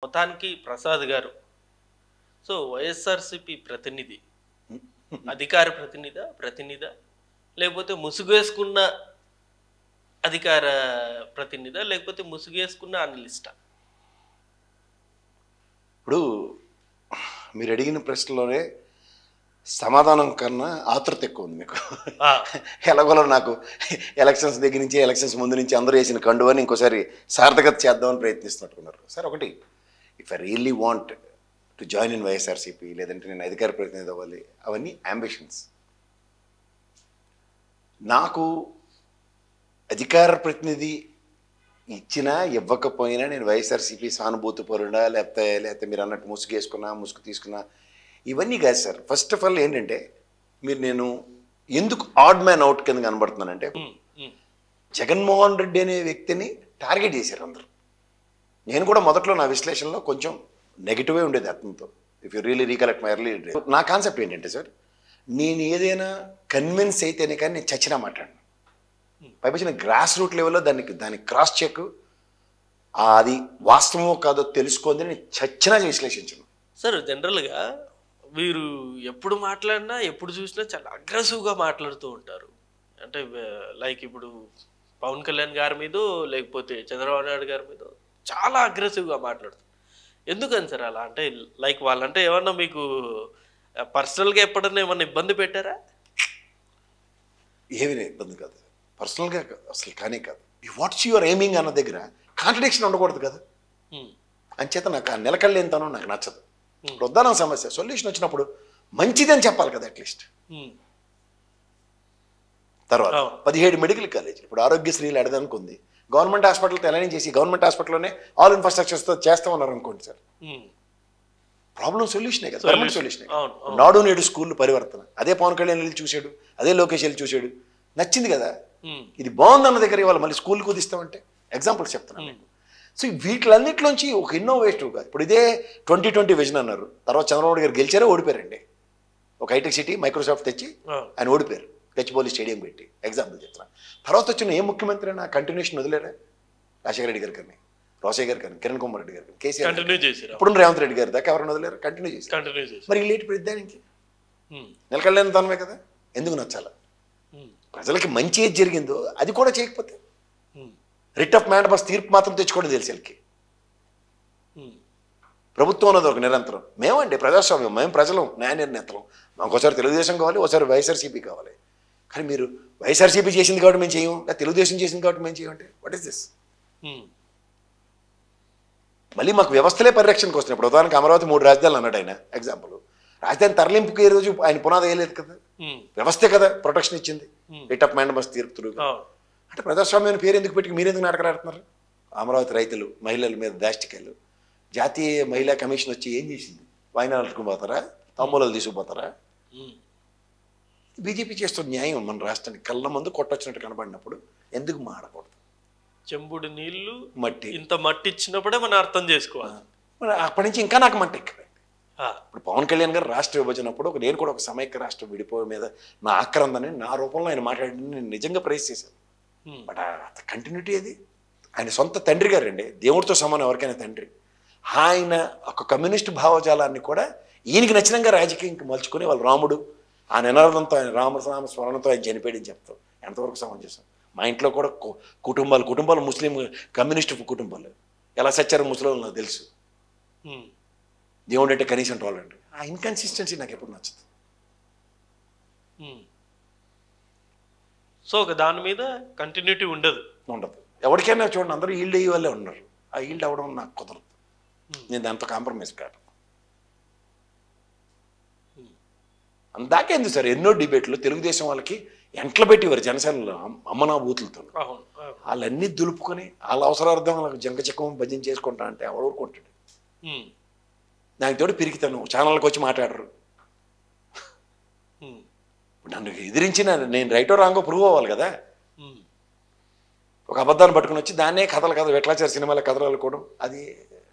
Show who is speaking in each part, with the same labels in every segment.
Speaker 1: మొత్తానికి ప్రసాద్ గారు సో వైఎస్ఆర్సీపీ ప్రతినిధి అధికార ప్రతినిధా లేకపోతే ముసుగేసుకున్న అధికార ప్రతినిధా లేకపోతే ముసుగేసుకున్న అనలిస్టా?
Speaker 2: ఇప్పుడు మీరు అడిగిన ప్రశ్నలోనే సమాధానం కన్నా ఆతృత ఎక్కువ ఉంది మీకు. ఎలాగోలో నాకు ఎలక్షన్స్ దగ్గర నుంచి ఎలక్షన్స్ ముందు నుంచి అందరూ వేసిన కండువని ఇంకోసారి సార్థకత చేద్దామని ప్రయత్నిస్తున్నట్టున్నారు. సార్ ఒకటి, if I really want to join in YSRCP, లేదంటే నేను అధికార ప్రతినిధి అవ్వాలి, అవన్నీ అంబిషన్స్. నాకు అధికార ప్రతినిధి ఇచ్చినా ఇవ్వకపోయినా నేను వైఎస్ఆర్సీపీ సానుభూతి పరుడా లేకపోతే మీరు అన్నట్టు ముసుగు తీసుకున్నా ఇవన్నీ కాదు సార్. ఫస్ట్ ఆఫ్ ఆల్ ఏంటంటే, నేను ఎందుకు ఆడ్ మ్యాన్ అవుట్ కింద కనబడుతున్నానంటే, జగన్మోహన్ రెడ్డి అనే వ్యక్తిని టార్గెట్ చేశారు అందరూ. నేను కూడా మొదట్లో నా విశ్లేషణలో కొంచెం నెగిటివే ఉండేది అతనితో. If you really recollect my early days. నా కాన్సెప్ట్ ఏంటంటే సార్, నేను ఏదైనా కన్విన్స్ అయితేనే కానీ నేను చచ్చినా మాట్లాడను. పైపచ్చిన గ్రాస్ రూట్ లెవెల్లో దానికి క్రాస్ చెక్ అది వాస్తవమో కాదో తెలుసుకుంది నేను చచ్చినా విశ్లేషించను
Speaker 1: సార్. జనరల్గా వీరు ఎప్పుడు మాట్లాడినా ఎప్పుడు చూసినా చాలా అగ్రెసివ్గా మాట్లాడుతూ ఉంటారు. అంటే లైక్ ఇప్పుడు పవన్ కళ్యాణ్ గారి మీద లేకపోతే చంద్రబాబు నాయుడు గారి మీద చాలా అగ్రెసివ్గా మాట్లాడుతారు. ఎందుకని సార్ అలా? అంటే లైక్ వాళ్ళంటే ఏమన్నా మీకు పర్సనల్గా ఎప్పుడన్నా ఏమన్నా ఇబ్బంది పెట్టారా?
Speaker 2: ఏమీ ఇబ్బంది కాదు, పర్సనల్గా అసలు కానీ కాదు. వాట్స్ యువర్ ఎయిమింగ్ అన్న దగ్గర కాంట్రడిక్షన్ ఉండకూడదు కదా. అంచేత నాకు ఆ నిలకడలేనితనం నాకు నచ్చదు. ప్రధాన సమస్య సొల్యూషన్ వచ్చినప్పుడు మంచిదని చెప్పాలి కదా అట్లీస్ట్. తర్వాత 17 మెడికల్ కాలేజీలు ఇప్పుడు ఆరోగ్యశ్రీలు అడదనుకుంది. గవర్నమెంట్ హాస్పిటల్తో ఎలా చేసి గవర్నమెంట్ హాస్పిటల్లోనే ఆల్ ఇన్ఫ్రాస్ట్రక్చర్స్తో చేస్తామన్నారు అనుకోండి సార్. ప్రాబ్లం సొల్యూషనే కదా, పర్మనెంట్ సొల్యూషనే. నాడు నేడు స్కూల్ పరివర్తన, అదే పవన్ కళ్యాణ్ వెళ్ళి చూశాడు, అదే లోకేష్ వెళ్ళి చూశాడు, నచ్చింది కదా. ఇది బాగుందన్న దగ్గర ఇవాళ మళ్ళీ స్కూల్ కుదిస్తామంటే ఎగ్జాంపుల్స్ చెప్తున్నాను. సో వీటిలన్నింటిలోంచి ఒక ఇన్నోవేటివ్గా ఇప్పుడు ఇదే 2020 విజన్ అన్నారు. తర్వాత చంద్రబాబు గారు గెలిచారో ఓడిపోయారండి. ఒక హైటెక్ సిటీ మైక్రోసాఫ్ట్ తెచ్చి ఆయన ఓడిపోయారు, గచ్చిబౌలి స్టేడియం పెట్టి. ఎగ్జాంపుల్ చెప్తున్నాను. తర్వాత వచ్చిన ఏ ముఖ్యమంత్రి అయినా కంటిన్యూషన్ వదిలేరా? రాజశేఖర రెడ్డి గారి కానీ, రోసయ్య గారు కానీ, కిరణ్ కుమార్ రెడ్డి గారు కానీ, కేసీఆర్ ఇప్పుడు రేవంత్ రెడ్డి గారి దాకా ఎవరైనా వదిలేరు? కంటిన్యూ చేసి మరి లేట్ పెద్దానికి నిలకడలేని తనమే కదా. ఎందుకు నచ్చాలా? ప్రజలకి మంచి ఏది జరిగిందో అది కూడా చేయకపోతే రిట్ ఆఫ్ మ్యాండబస్ తీర్పు మాత్రం తెచ్చుకోవడం తెలుసు వీళ్ళకి. ప్రభుత్వం అన్నది ఒక నిరంతరం. మేమండి ప్రజాస్వామ్యం, మేము ప్రజలు, న్యాయ నిర్ణేతలు. మాకు ఒకసారి తెలుగుదేశం కావాలి, ఒకసారి వైఎస్ఆర్సీపీ కావాలి. కానీ మీరు వైఎస్ఆర్సీపీ చేసింది కాబట్టి మేము చేయం, లేదా తెలుగుదేశం చేసింది కాబట్టి మేము చేయం అంటే వాట్ ఈస్ దిస్? మళ్ళీ మాకు వ్యవస్థలే పరిరక్షణకు వస్తున్నాయి. ఇప్పుడు ఉదాహరణకు అమరావతి 3 రాజధానులు అన్నాడు ఆయన. ఎగ్జాంపుల్, రాజధాని తరలింపుకి ఈ రోజు ఆయన పునాది వేయలేదు కదా, వ్యవస్థే కదా ప్రొటెక్షన్ ఇచ్చింది రిట్ ఆఫ్ మ్యాండబస్ తీర్పు. అంటే ప్రజాస్వామ్యాన్ని పేరు ఎందుకు పెట్టి మీరు ఎందుకు నాటకలాడుతున్నారు? అమరావతి రైతులు, మహిళల మీద దాష్టికాయలు, జాతీయ మహిళా కమిషన్ వచ్చి ఏం చేసింది? వాయినాలు అట్టుకుపోతారా? తాంబూలాలు తీసుకుపోతారా? బీజేపీ చేస్తున్న న్యాయం మన రాష్ట్రానికి కళ్ళ ముందు కొట్టొచ్చినట్టు కనబడినప్పుడు ఎందుకు మాడకూడదు?
Speaker 1: చెంబుడు నీళ్లు
Speaker 2: మట్టి,
Speaker 1: ఇంత మట్టి ఇచ్చినప్పుడే మనం అర్థం చేసుకోవాలి.
Speaker 2: మరి అప్పటి నుంచి ఇంకా నాకు మంట ఎక్కిపోయింది. ఇప్పుడు పవన్ కళ్యాణ్ గారు రాష్ట్ర విభజనప్పుడు నేను కూడా ఒక సమైక్య రాష్ట్రం విడిపోయే మీద నా ఆక్రందని నా రూపంలో ఆయన మాట్లాడి నేను నిజంగా ప్రైజ్ చేశాను. బట్ కంటిన్యూటీ అది ఆయన సొంత తండ్రి గారండి, దేవుడితో సమానం ఎవరికైనా తండ్రి. ఆయన ఒక కమ్యూనిస్ట్ భావజాలాన్ని కూడా ఈయనకి నచ్చినంగా రాజకీయంకి మలుచుకొని వాళ్ళ రాముడు ఆ నినాదంతో, ఆయన రామనామ స్మరణతో ఆయన చనిపోయాడని చెప్తాం. ఎంతవరకు సమంజసం? మా ఇంట్లో కూడా కుటుంబాలు ముస్లిం కమ్యూనిస్టు కుటుంబాలు ఎలా సచ్చారో ముస్లింలు నాకు తెలుసు. దేవుడు అంటే కనీసం టాలరెంట్. ఆ ఇన్కన్సిస్టెన్సీ నాకు ఎప్పుడు నచ్చదు.
Speaker 1: సో దాని మీద కంటిన్యూటీ ఉండదు.
Speaker 2: ఎవరికైనా చూడండి, అందరూ ఈల్డ్ అయ్యే వాళ్ళే ఉన్నారు. ఆ ఈల్డ్ అవ్వడం నాకు కుదరదు. నేను దాంతో కాంప్రమైజ్ కాదు. అందాకే ఎందుకు సార్ ఎన్నో డిబేట్లు తెలుగుదేశం వాళ్ళకి ఎంట్ల పెట్టేవారు జనసేనలో అమ్మనా బూతులతో. వాళ్ళన్నీ దులుపుకొని వాళ్ళ అవసరార్థం వాళ్ళకి జంకచక్కం భజన చేసుకుంటా అంటే ఎవరుకుంటాడు? నాకు తోడు పిరికితాను, ఛానల్కి వచ్చి మాట్లాడరు. నన్ను ఎదిరించిన నేను రైటో రాంగో ప్రూవ్ అవ్వాలి కదా. ఒక అబద్ధాన్ని పట్టుకుని వచ్చి దాన్నే కథలు కథ వెట్లాచారు సినిమాల కథలు అనుకోవడం అది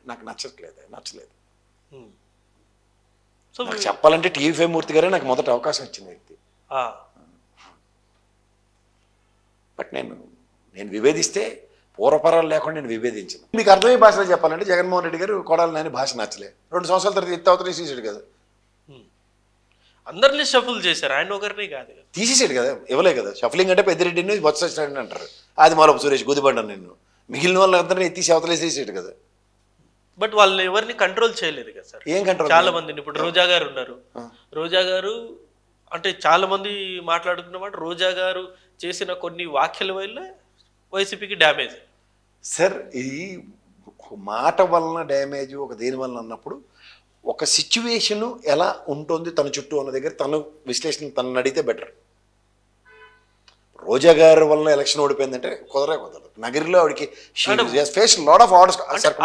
Speaker 2: నాకు నచ్చలేదు. నాకు చెప్పాలంటే టీవీ5 మూర్తి గారే నాకు మొదట అవకాశం ఇచ్చిన వ్యక్తి. బట్ నేను వివేదిస్తే పూర్వపరాలు లేకుండా నేను విభేదించను. మీకు అర్థమయ్యే భాషలో చెప్పాలంటే జగన్మోహన్ రెడ్డి గారు కొడాలి నాని భాష నచ్చలే, 2 సంవత్సరాల తర్వాత ఎత్తి అవతల తీసేసాడు కదా.
Speaker 1: అందరినీ షఫుల్ చేశారు, ఆయన ఒకరిని కాదు కదా.
Speaker 2: తీసేసాడు కదా, ఇవ్వలే కదా. షఫలింగ్ అంటే పెద్దిరెడ్డిని బొత్స సత్యనారాయణ అంటారు, అది మాలపు సురేష్ గుదిబండను నిన్ను, మిగిలిన వాళ్ళందరినీ ఎత్తి అవతలేసేసాడు కదా.
Speaker 1: బట్ వాళ్ళు ఎవరిని కంట్రోల్ చేయలేదు కదా సార్.
Speaker 2: ఏం కంట్రోల్?
Speaker 1: చాలా మందిని, ఇప్పుడు రోజా గారు ఉన్నారు, రోజా గారు అంటే చాలా మంది మాట్లాడుకున్నమాట, రోజా గారు చేసిన కొన్ని వ్యాఖ్యల వల్ల వైసీపీకి డ్యామేజ్.
Speaker 2: సార్ ఇది మాట వలన డ్యామేజ్, ఒక దేని వలన అన్నప్పుడు ఒక సిచ్యువేషను ఎలా ఉంటుంది తన చుట్టూ అన్న దగ్గర తను విశ్లేషణ తనని అడిగితే బెటర్. రోజా గారి వలన ఎలక్షన్ ఓడిపోయిందంటే కుదరదు. నగరిలో ఆవిడకి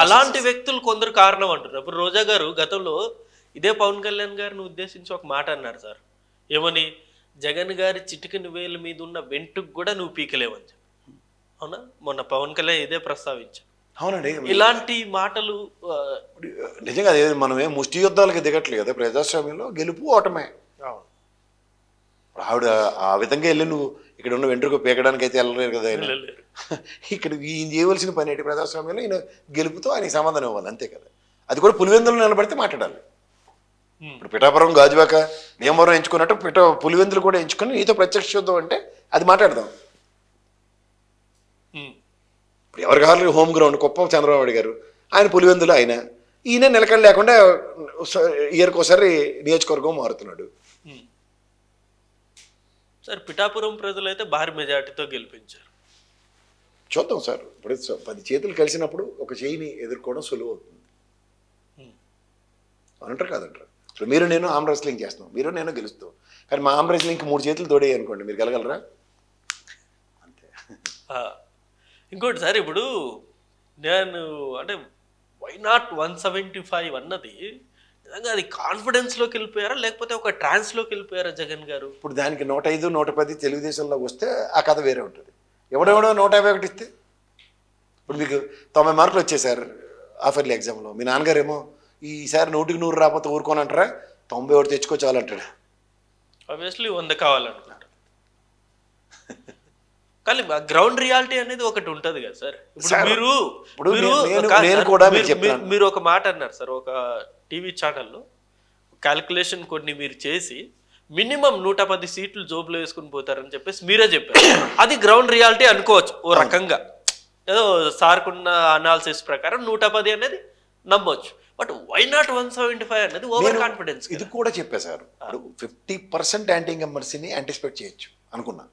Speaker 1: అలాంటి వ్యక్తులు కొందరు కారణం అంటున్నారు. ఇప్పుడు రోజా గారు గతంలో ఇదే పవన్ కళ్యాణ్ గారిని ఉద్దేశించి ఒక మాట అన్నారు సార్, ఏమని, జగన్ గారి చిటికని వేలు మీద ఉన్న వెంటుకు కూడా నువ్వు పీకలేవని చెప్పి. అవునా, మొన్న పవన్ కళ్యాణ్ ఇదే ప్రస్తావించారు.
Speaker 2: అవునండి,
Speaker 1: ఇలాంటి మాటలు
Speaker 2: నిజంగా మనమే ముష్టి యుద్ధాలకి దిగట్లేదు కదా. ప్రజాస్వామ్యంలో గెలుపు ఓటమే. ఆవిడ ఆ విధంగా వెళ్ళి నువ్వు ఇక్కడ ఉన్న వెంట్రుక పీకడానికి అయితే వెళ్ళలేరు కదా ఆయన. ఇక్కడ ఈయన చేయవలసిన పని ఏంటి? ప్రజాస్వామ్యంలో ఈయన గెలుపుతో ఆయనకి సమాధానం ఇవ్వాలి, అంతే కదా. అది కూడా పులివెందులు నిలబడితే మాట్లాడాలి. ఇప్పుడు పిఠాపురం, గాజువాక, భీమవరం ఎంచుకున్నట్టు పులివెందులు కూడా ఎంచుకొని నీతో ప్రత్యక్ష యుద్ధం అంటే అది మాట్లాడదాం. ఇప్పుడు ఎవరు కావాలి? హోమ్ గ్రౌండ్ కుప్పం చంద్రబాబు గారు, ఆయన పులివెందులు, ఆయన ఈయన నిలకడ లేకుండా ఇయర్కి ఒకసారి నియోజకవర్గం మారుతున్నాడు.
Speaker 1: సార్ పిఠాపురం ప్రజలు అయితే భారీ మెజార్టీతో గెలిపించారు.
Speaker 2: చూద్దాం సార్, ఇప్పుడు 10 చేతులు కలిసినప్పుడు ఒక చేయిని ఎదుర్కోవడం సులువు అవుతుంది అంటారు కాదంటారు. ఇప్పుడు మీరు నేను ఆర్మ్ రెస్లింగ్ చేస్తున్నాం, మీరు నేను గెలుస్తాం, కానీ మా ఆర్మ్ రెస్లింగ్కి 3 చేతులు తోడేయి అనుకోండి, మీరు గెలగలరా? అంతే.
Speaker 1: ఇంకోటి సార్, ఇప్పుడు నేను అంటే వై నాట్ 175 అన్నది నిజంగా అది కాన్ఫిడెన్స్లోకి వెళ్ళిపోయారా లేకపోతే ఒక ట్రాన్స్లోకి వెళ్ళిపోయారా జగన్ గారు?
Speaker 2: ఇప్పుడు దానికి 105, 110 తెలుగుదేశంలో వస్తే ఆ కథ వేరే ఉంటుంది. ఎవడెవడో 151 ఇస్తే, ఇప్పుడు మీకు 90 మార్కులు వచ్చేసారు ఆఫర్లీ ఎగ్జామ్లో, మీ నాన్నగారేమో ఈసారి 100కి 100 రాకపోతే ఊరుకోనంటారా, 91 తెచ్చుకోవాలంటాడు.
Speaker 1: ఆబ్వియస్లీ 100 కావాలనుకుంటా. కానీ గ్రౌండ్ రియాలిటీ అనేది ఒకటి ఉంటుంది కదా సార్. ఇప్పుడు మీరు ఒక మాట అన్నారు సార్, ఒక టీవీ ఛానల్లో క్యాలిక్యులేషన్ కొన్ని మీరు చేసి మినిమం 110 సీట్లు జోబులో వేసుకుని పోతారని చెప్పేసి మీరే చెప్పారు. అది గ్రౌండ్ రియాలిటీ అనుకోవచ్చు ఓ రకంగా, ఏదో సార్కున్న అనాలిసిస్ ప్రకారం 110 అనేది నమ్మొచ్చు. బట్ వై నాట్ 175 అనేది ఓవర్ కాన్ఫిడెన్స్.
Speaker 2: ఇది కూడా చెప్పేశారు. 50% యాంటీ ఇన్కంబెన్సీని యాంటిసిపేట్ చేయొచ్చు అనుకున్నా,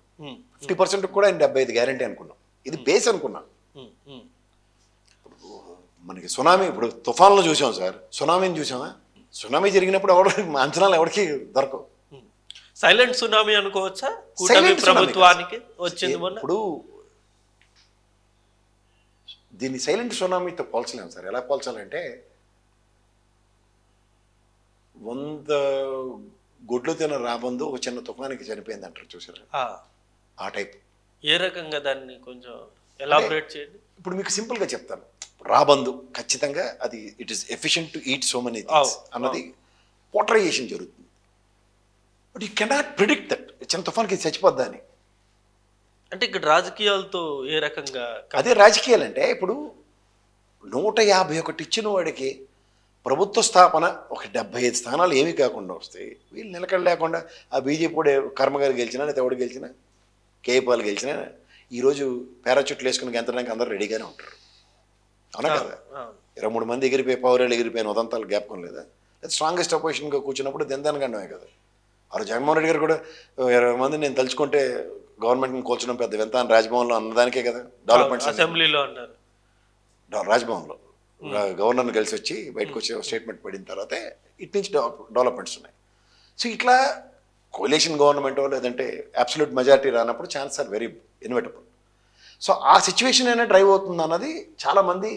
Speaker 2: 50% కూడా 75 గ్యారంటీ అనుకున్నాం. ఇది బేస్ అనుకున్నా. మనకి సునామీ, ఇప్పుడు తుఫాన్లో చూసాం సార్, సునామీని చూసామా? సునామీ జరిగినప్పుడు అంచనాలు ఎవరికి దొరకవు.
Speaker 1: సైలెంట్ సునామీ అనుకోవచ్చా ప్రభుత్వానికి వచ్చింది?
Speaker 2: ఇప్పుడు దీన్ని సైలెంట్ సునామీతో పోల్చలేము సార్. ఎలా పోల్చాలంటే 100 గుడ్లు తిన రాబందు ఒక చిన్న తుఫానికి చనిపోయింది అంటారు చూసారు, ఆ టైప్.
Speaker 1: ఏ రకంగా దాన్ని కొంచెం ఎలాబరేట్ చేయండి.
Speaker 2: ఇప్పుడు మీకు సింపుల్గా చెప్తాను. రాబందు ఖచ్చితంగా అది it is efficient to eat so many things అన్నది పోర్ట్రైజేషన్ జరుగుతుంది. But you cannot predict that చిన్న తుఫాన్కి చచ్చిపోద్దా అని.
Speaker 1: అంటే ఇక్కడ రాజకీయాలతో ఏ రకంగా?
Speaker 2: అదే రాజకీయాలు అంటే ఇప్పుడు 151 ఇచ్చిన వాడికి ప్రభుత్వ స్థాపన ఒక 75 స్థానాలు ఏమీ కాకుండా వస్తాయి. వీళ్ళు నిలకడ లేకుండా ఆ బీజేపీ కర్మగారు గెలిచినా లేదా ఎవడు గెలిచినా, కేపాల్ గెలిచినా ఈరోజు పారాచూట్లు వేసుకుని గెంతడానికి అందరూ రెడీగానే ఉంటారు. అవునా కదా? 23 మంది ఎగిరిపోయి పౌరాలు ఎగిరిపోయిన ఉదంతాలు జ్ఞాపకం లేదా? లేదా స్ట్రాంగెస్ట్ అపోజిషన్గా కూర్చున్నప్పుడు దిందానగండమే కదా. ఆ జగన్మోహన్ రెడ్డి గారు కూడా 20 మంది నేను తలుచుకుంటే గవర్నమెంట్ని కూల్చడం పెద్ద వింత అని రాజ్భవన్లో అన్నదానికే కదా. డెవలప్మెంట్స్
Speaker 1: అసెంబ్లీలో అన్నారు,
Speaker 2: రాజ్భవన్లో గవర్నర్ని కలిసి వచ్చి బయటకు వచ్చి స్టేట్మెంట్ పడిన తర్వాతే ఇటు నుంచి డెవలప్మెంట్స్ ఉన్నాయి. సో ఇట్లా కోalition గవర్నమెంటో లేదంటే అబ్సల్యూట్ మెజారిటీ రానప్పుడు chance are very inevitable. So ఆ సిచ్యువేషన్ అయినా డ్రైవ్ అవుతుంది అన్నది చాలామంది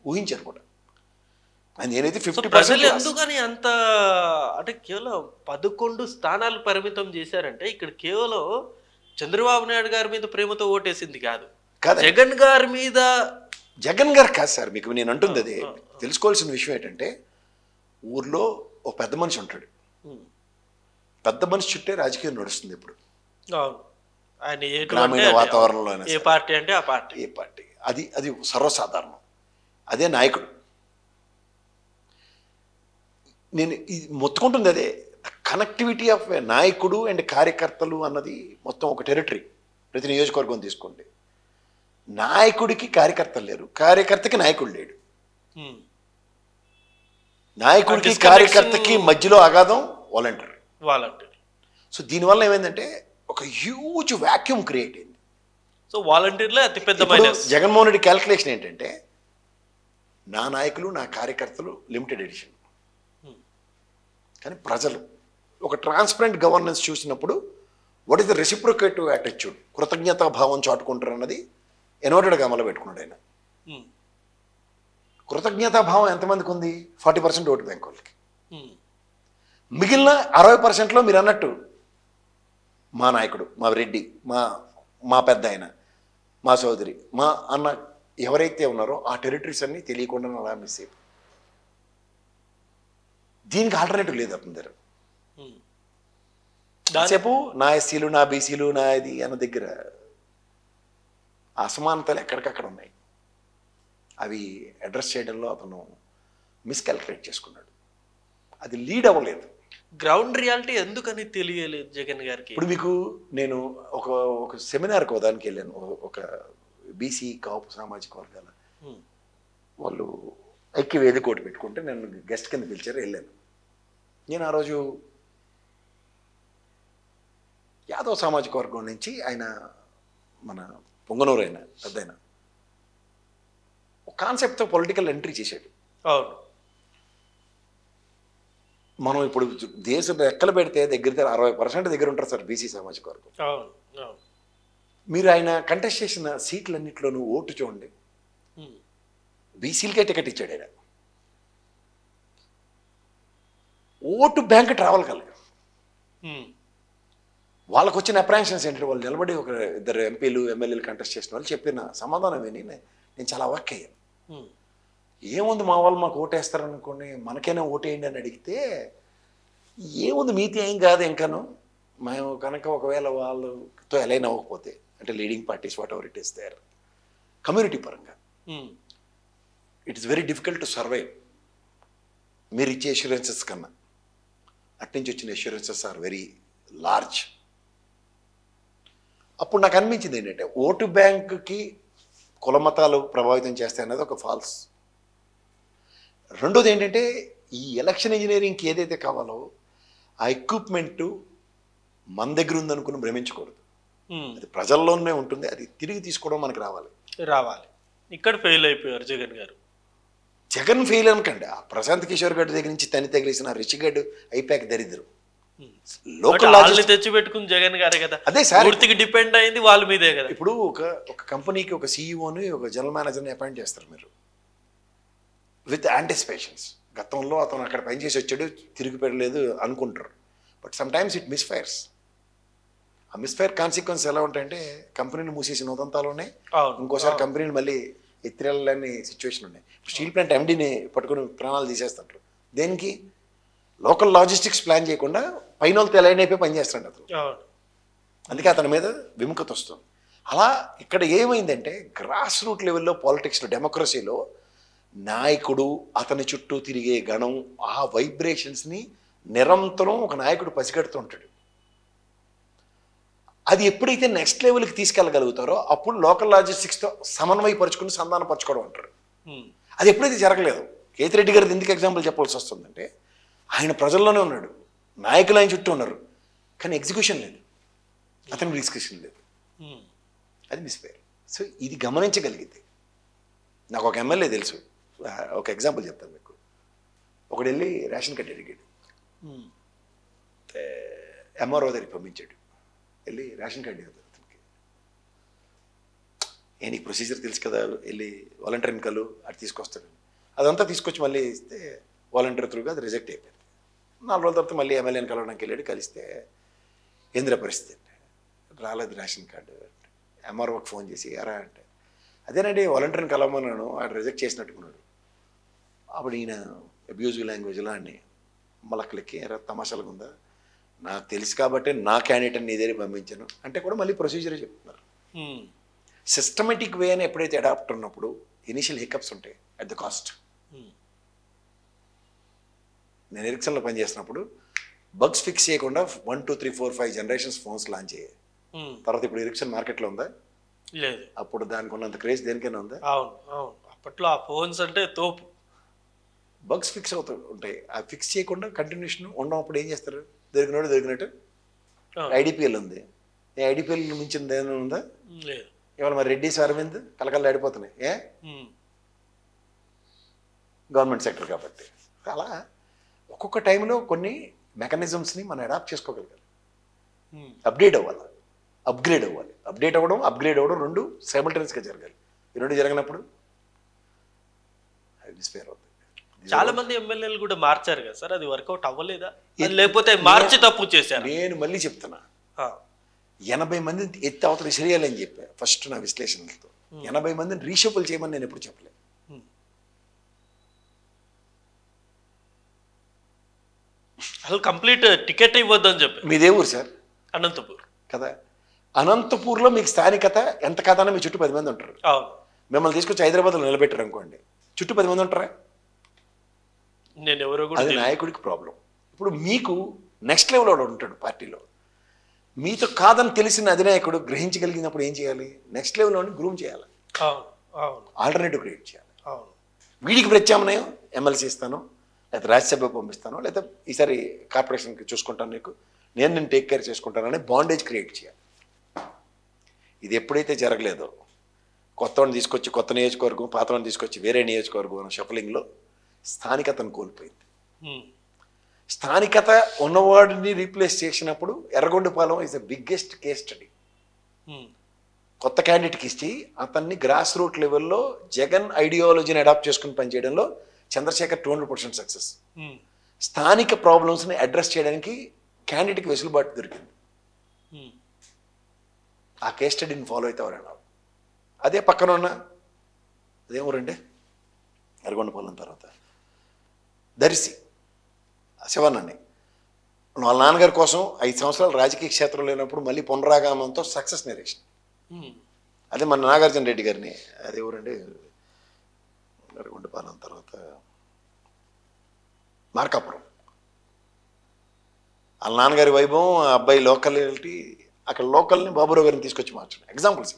Speaker 2: ఊహించారు కూడా. నేనైతే 50%
Speaker 1: ఎందుకని అంత అంటే కేవలం 11 స్థానాలు పరిమితం చేశారంటే ఇక్కడ కేవలం చంద్రబాబు నాయుడు గారి మీద ప్రేమతో ఓటేసింది కాదు, జగన్ గారి మీద.
Speaker 2: జగన్ గారు కాదు సార్, మీకు నేను అంటుంది అదే. తెలుసుకోవాల్సిన విషయం ఏంటంటే ఊర్లో ఒక పెద్ద మనిషి ఉంటాడు, పెద్ద మనిషి చుట్టే రాజకీయం నడుస్తుంది. ఇప్పుడు
Speaker 1: ఆయన
Speaker 2: గ్రామీణ వాతావరణంలో అయినా
Speaker 1: ఏ
Speaker 2: సరే,
Speaker 1: పార్టీ అంటే ఆ పార్టీ.
Speaker 2: ఏ పార్టీ, అది అది సర్వసాధారణం. అదే నాయకుడు. నేను ఇది మొత్తుకుంటుంది అదే, కనెక్టివిటీ ఆఫ్ నాయకుడు అండ్ కార్యకర్తలు అన్నది మొత్తం ఒక టెరిటరీ. ప్రతి నియోజకవర్గం తీసుకోండి, నాయకుడికి కార్యకర్తలు లేరు, కార్యకర్తకి నాయకుడు లేడు. నాయకుడికి కార్యకర్తకి మధ్యలో అగాధం వాలంటీర్. సో దీనివల్ల ఏమైందంటే ఒక హ్యూజ్ వాక్యూమ్ క్రియేట్ అయింది.
Speaker 1: సో వాలంటీర్లే అతిపెద్ద మైనస్.
Speaker 2: జగన్మోహన్ రెడ్డి క్యాల్కులేషన్ ఏంటంటే, నా నాయకులు నా కార్యకర్తలు లిమిటెడ్ ఎడిషన్, కానీ ప్రజలు ఒక ట్రాన్స్పరెంట్ గవర్నెన్స్ చూసినప్పుడు what is the reciprocative attitude, కృతజ్ఞతా భావం చాటుకుంటారు అన్నది ఎన్వర్టెడ్గా అమలు పెట్టుకున్నాడు ఆయన. కృతజ్ఞతా భావం ఎంతమందికి ఉంది? 40% ఓటు బ్యాంక్ వాళ్ళకి. మిగిలిన 60%లో మీరు అన్నట్టు మా నాయకుడు, మా రెడ్డి, మా పెద్ద ఆయన, మా సోదరి, మా అన్న ఎవరైతే ఉన్నారో ఆ టెరిటరీస్ అన్ని తెలియకుండా అలా మిస్ అయిపోయి, దీనికి ఆల్టర్నేటివ్ లేదు అతని దగ్గర. కాసేపు నా ఎస్సీలు, నా బీసీలు, నా ఇది అన్న దగ్గర అసమానతలు ఎక్కడికక్కడ ఉన్నాయి. అవి అడ్రస్ చేయడంలో అతను మిస్కాల్కులేట్ చేసుకున్నాడు. అది లీడ్ అవ్వలేదు.
Speaker 1: గ్రౌండ్ రియాలిటీ ఎందుకని తెలియలేదు జగన్ గారికి.
Speaker 2: ఇప్పుడు మీకు నేను ఒక సెమినార్కి దానికి వెళ్ళాను. ఒక బీసీ కాపు సామాజిక వర్గాల వాళ్ళు ఐక్య వేదిక ఒకటి పెట్టుకుంటే నన్ను గెస్ట్ కింద పిలిచారు, వెళ్ళాను. నేను ఆ రోజు యాదవ్ సామాజిక వర్గం నుంచి ఆయన, మన పొంగనూరు అయిన పెద్ద ఆయన, ఒక కాన్సెప్ట్తో పొలిటికల్ ఎంట్రీ చేశాడు.
Speaker 1: అవును,
Speaker 2: మనం ఇప్పుడు దేశం ఎక్కలు పెడితే దగ్గర 60% దగ్గర ఉంటారు సార్ బీసీ సామాజిక వర్గం. మీరు ఆయన కంటెస్ట్ చేసిన సీట్లన్నింటిలోనూ ఓటు చూడండి, బీసీలకే టికెట్ ఇచ్చాడు ఆయన. ఓటు బ్యాంక్ ట్రావెల్ కలగదు. వాళ్ళకు వచ్చిన అప్రహెన్షన్స్ ఏంటంటే, వాళ్ళు నిలబడి ఒక ఇద్దరు ఎంపీలు ఎమ్మెల్యేలు కంటెస్ట్ చేసిన వాళ్ళు చెప్పిన సమాధానం విని నేను చాలా వర్క్ అయ్యాను. ఏముంది, మా వాళ్ళు మాకు ఓటేస్తారనుకోండి, మనకైనా ఓటేయండి అని అడిగితే, ఏముంది మీతి ఏం కాదు ఇంకాను, మేము కనుక ఒకవేళ వాళ్ళతో ఎలైన్ అవ్వకపోతే, అంటే leading parties whatever it is there, community పరంగా it is very difficult to survive. మీరు ఇచ్చే అష్యూరెన్సెస్ కన్నా అట్నుంచి వచ్చిన అష్యూరెన్సెస్ ఆర్ వెరీ లార్జ్. అప్పుడు నాకు అనిపించింది ఏంటంటే, ఓటు బ్యాంకుకి కులమతాలు ప్రభావితం చేస్తాయి అనేది ఒక ఫాల్స్. రెండోది ఏంటంటే, ఈ ఎలక్షన్ ఇంజనీరింగ్కి ఏదైతే కావాలో ఆ ఎక్విప్మెంటు మన దగ్గర ఉందనుకుని భ్రమించకూడదు. అది ప్రజల్లోనే ఉంటుంది, అది తిరిగి తీసుకోవడం మనకి రావాలి.
Speaker 1: ఇక్కడ ఫెయిల్ అయిపోయారు జగన్ గారు.
Speaker 2: జగన్ ఫెయిల్ అనకండి, ఆ ప్రశాంత్ కిషోర్ గడ్డ దగ్గర నుంచి తని తగిలేసిన రిషిగడ్ అయిపోయాక దరిద్రం.
Speaker 1: లోకల్ తెచ్చి పెట్టుకుని జగన్ గారే కదా,
Speaker 2: అదే సార్,
Speaker 1: పూర్తిగా డిపెండ్ అయింది వాళ్ళ మీదే కదా.
Speaker 2: ఇప్పుడు ఒక కంపెనీకి ఒక సీఈఓని, ఒక జనరల్ మేనేజర్ని అపాయింట్ చేస్తారు మీరు విత్ యాంటిసిపేషన్స్. గతంలో అతను అక్కడ పనిచేసి వచ్చాడు, తిరిగి పెరగలేదు అనుకుంటారు. But sometimes it misfires. ఆ మిస్ఫైర్ కాన్సిక్వెన్స్ ఎలా ఉంటాయంటే, కంపెనీని మూసేసిన ఉదంతాలు ఉన్నాయి, ఇంకోసారి కంపెనీని మళ్ళీ ఎత్తిరెళ్ళని సిచ్యువేషన్ ఉన్నాయి. స్టీల్ ప్లాంట్ ఎండీని పట్టుకుని ప్రాణాలు తీసేస్తుంటారు. దేనికి? లోకల్ లాజిస్టిక్స్ ప్లాన్ చేయకుండా పైన వాళ్ళతో ఎలా అయిపోయి పనిచేస్తాడు అతను. అందుకే అతని మీద విముఖత వస్తుంది. అలా ఇక్కడ ఏమైందంటే, గ్రాస్ రూట్ లెవెల్లో పాలిటిక్స్లో, డెమోక్రసీలో నాయకుడు, అతని చుట్టూ తిరిగే గణం, ఆ వైబ్రేషన్స్ని నిరంతరం ఒక నాయకుడు పసిగడుతుంటాడు. అది ఎప్పుడైతే నెక్స్ట్ లెవెల్కి తీసుకెళ్ళగలుగుతారో అప్పుడు లోకల్ లాజిస్టిక్స్తో సమన్వయపరుచుకుని సంధానపరచుకోవడం అంటారు. అది ఎప్పుడైతే జరగలేదు, కేతిరెడ్డి గారిది ఎందుకు ఎగ్జాంపుల్ చెప్పాల్సి వస్తుందంటే, ఆయన ప్రజల్లోనే ఉన్నాడు, నాయకులు ఆయన చుట్టూ ఉన్నారు, కానీ ఎగ్జిక్యూషన్ లేదు, అతనికి డిస్కషన్ లేదు. అది మిస్ఫైర్. సో ఇది గమనించగలిగితే, నాకు ఒక ఎమ్మెల్యే తెలుసు, ఒక ఎగ్జాంపుల్ చెప్తాను మీకు. ఒకడు వెళ్ళి రేషన్ కార్డు అడిగాడు, ఎంఆర్ఓ దగ్గరికి పంపించాడు, వెళ్ళి రేషన్ కార్డు ఇవ్వదు అతనికి. నీకు ప్రొసీజర్ తెలుసు కదా, వెళ్ళి వాలంటీర్ ఎన్నికలు అటు తీసుకొస్తాడు. అదంతా తీసుకొచ్చి మళ్ళీ ఇస్తే వాలంటీర్ త్రూగా అది రిజెక్ట్ అయిపోయింది. 4 రోజుల తర్వాత మళ్ళీ ఎమ్మెల్యేని కలవడానికి వెళ్ళాడు. కలిస్తే ఏంద్ర పరిస్థితి అంటే, రాలేదు రేషన్ కార్డు. ఎంఆర్ఓకి ఫోన్ చేసి ఎరా అంటే, అదేనండి వాలంటీర్ని కలవమన్నాను, ఆడు రిజెక్ట్ చేసినట్టుకున్నాడు. అప్పుడు ఈయన అబ్యూజివ్ లాంగ్వేజ్లో అన్ని మలక్కలెక్కి, ఎరా తమాషాలుగా ఉందా, నాకు తెలుసు కాబట్టి నా క్యాండిడేట్ నీ దగ్గర పంపించాను అంటే కూడా మళ్ళీ ప్రొసీజరే చెప్తున్నారు. సిస్టమేటిక్ వే అని ఎప్పుడైతే అడాప్ట్ ఉన్నప్పుడు ఇనిషియల్ హికప్స్ ఉంటాయి అట్ ద కాస్ట్. నేను ఎరిక్సన్లో పనిచేసినప్పుడు బగ్స్ ఫిక్స్ చేయకుండా 1 2 3 4 5 జనరేషన్స్ ఫోన్స్ లాంచ్ అయ్యాయి. తర్వాత ఇప్పుడు ఎరిక్సన్ మార్కెట్లో ఉందా?
Speaker 1: లేదు.
Speaker 2: అప్పుడు దానికి ఉన్నంత క్రేజ్ దేనికైనా ఉందా?
Speaker 1: అవును అవును. అప్పట్లో ఆ ఫోన్స్ అంటే తోపు.
Speaker 2: బగ్స్ ఫిక్స్ అవుతూ ఉంటాయి. ఆ ఫిక్స్ చేయకుండా కంటిన్యూషన్ ఉన్నప్పుడు ఏం చేస్తారు? దొరికినట్టు ఐడిపిఎల్ ఉంది. ఏ ఐడిపిఎల్ మించింది ఏమైనా ఉందా?
Speaker 1: లేదు.
Speaker 2: ఇవాళ మరి రెడ్డిస్ అరవింద్ కలకల్లా ఆడిపోతున్నాయి. ఏ గవర్నమెంట్ సెక్టర్ కాబట్టి. అలా ఒక్కొక్క టైంలో కొన్ని మెకానిజమ్స్ని మనం అడాప్ట్ చేసుకోగలగాలి, అప్డేట్ అవ్వాలి, అప్గ్రేడ్ అవ్వాలి. అప్డేట్ అవ్వడం అప్గ్రేడ్ అవ్వడం రెండు సైమల్టేనియస్గా జరగాలి. ఈ రెండు జరగనప్పుడు అది డిస్పేర్ అవుతుంది.
Speaker 1: చాలా మంది ఎమ్మెల్యేలు కూడా మార్చారు కదా సార్, అది వర్కౌట్ అవ్వలేదా? లేకపోతే మార్చి తప్పు చేశారు?
Speaker 2: నేను మళ్ళీ చెప్తున్నా, 80 మందిని ఎత్తి అవతల విసిరేయాలని చెప్పా ఫస్ట్ నా విశ్లేషణలతో. 80 మందిని రీషఫుల్ చేయమని నేను ఎప్పుడు చెప్పలేదు.
Speaker 1: అసలు కంప్లీట్ టికెట్ ఇవ్వద్దని చెప్పి.
Speaker 2: మీదే ఊరు సార్?
Speaker 1: అనంతపూర్
Speaker 2: కదా. అనంతపూర్లో మీకు స్థానికత ఎంత కాదన్నా మీ చుట్టూ 10 మంది ఉంటారు.
Speaker 1: అవును.
Speaker 2: మిమ్మల్ని తీసుకొచ్చి హైదరాబాద్లో నిలబెట్టారు అనుకోండి, చుట్టూ 10 మంది ఉంటారా?
Speaker 1: నేను ఎవరో కూడా
Speaker 2: అది నాయకుడికి ప్రాబ్లం. ఇప్పుడు మీకు నెక్స్ట్ లెవెల్ వాడు ఉంటాడు పార్టీలో, మీతో కాదని తెలిసిన అధినాయకుడు గ్రహించగలిగినప్పుడు ఏం చేయాలి? నెక్స్ట్ లెవెల్లోని గ్రూమ్ చేయాలి, ఆల్టర్నేటివ్ క్రియేట్ చేయాలి. వీడికి ప్రత్యామ్నాయం ఎమ్మెల్సీ ఇస్తాను, లేకపోతే రాజ్యసభకు పంపిస్తాను, లేకపోతే ఈసారి కార్పొరేషన్కి చూసుకుంటాను, నేను టేక్ కేర్ చేసుకుంటానని బాండేజ్ క్రియేట్ చేయాలి. ఇది ఎప్పుడైతే జరగలేదో, కొత్తవాడిని తీసుకొచ్చి కొత్త నియోజకవర్గం, పాతవాడిని తీసుకొచ్చి వేరే నియోజకవర్గం షఫలింగ్లో స్థానికతను కోల్పోయింది. స్థానికత ఉన్నవాడిని రీప్లేస్ చేసినప్పుడు Yerragondapalem is the biggest case study. కొత్త క్యాండిడేట్కి ఇచ్చి అతన్ని గ్రాస్ రూట్ లెవెల్లో జగన్ ఐడియాలజీని అడాప్ట్ చేసుకుని పనిచేయడంలో చంద్రశేఖర్ 200% సక్సెస్. స్థానిక ప్రాబ్లమ్స్ని అడ్రస్ చేయడానికి క్యాండిడేట్కి వెసులుబాటు దొరికింది. ఆ కేస్ స్టడీని ఫాలో అయితే ఎవరైనా. అదే పక్కన ఉన్న అదేమోరండి ఎర్రగొండపాలెం తర్వాత దర్శి శివన్నని వాళ్ళ నాన్నగారి కోసం 5 సంవత్సరాలు రాజకీయ క్షేత్రంలో లేనప్పుడు మళ్ళీ పునరాగమంతో సక్సెస్ నేరేషన్. అదే మన నాగార్జున రెడ్డి గారిని, అది ఎవరండి ఎర్రగొండపాలెం తర్వాత మార్కాపురం, వాళ్ళ నాన్నగారి వైభవం, ఆ అబ్బాయి లోకలిటీ, అక్కడ లోకల్ని బాబురావు గారిని తీసుకొచ్చి మార్చడం ఎగ్జాంపుల్స్.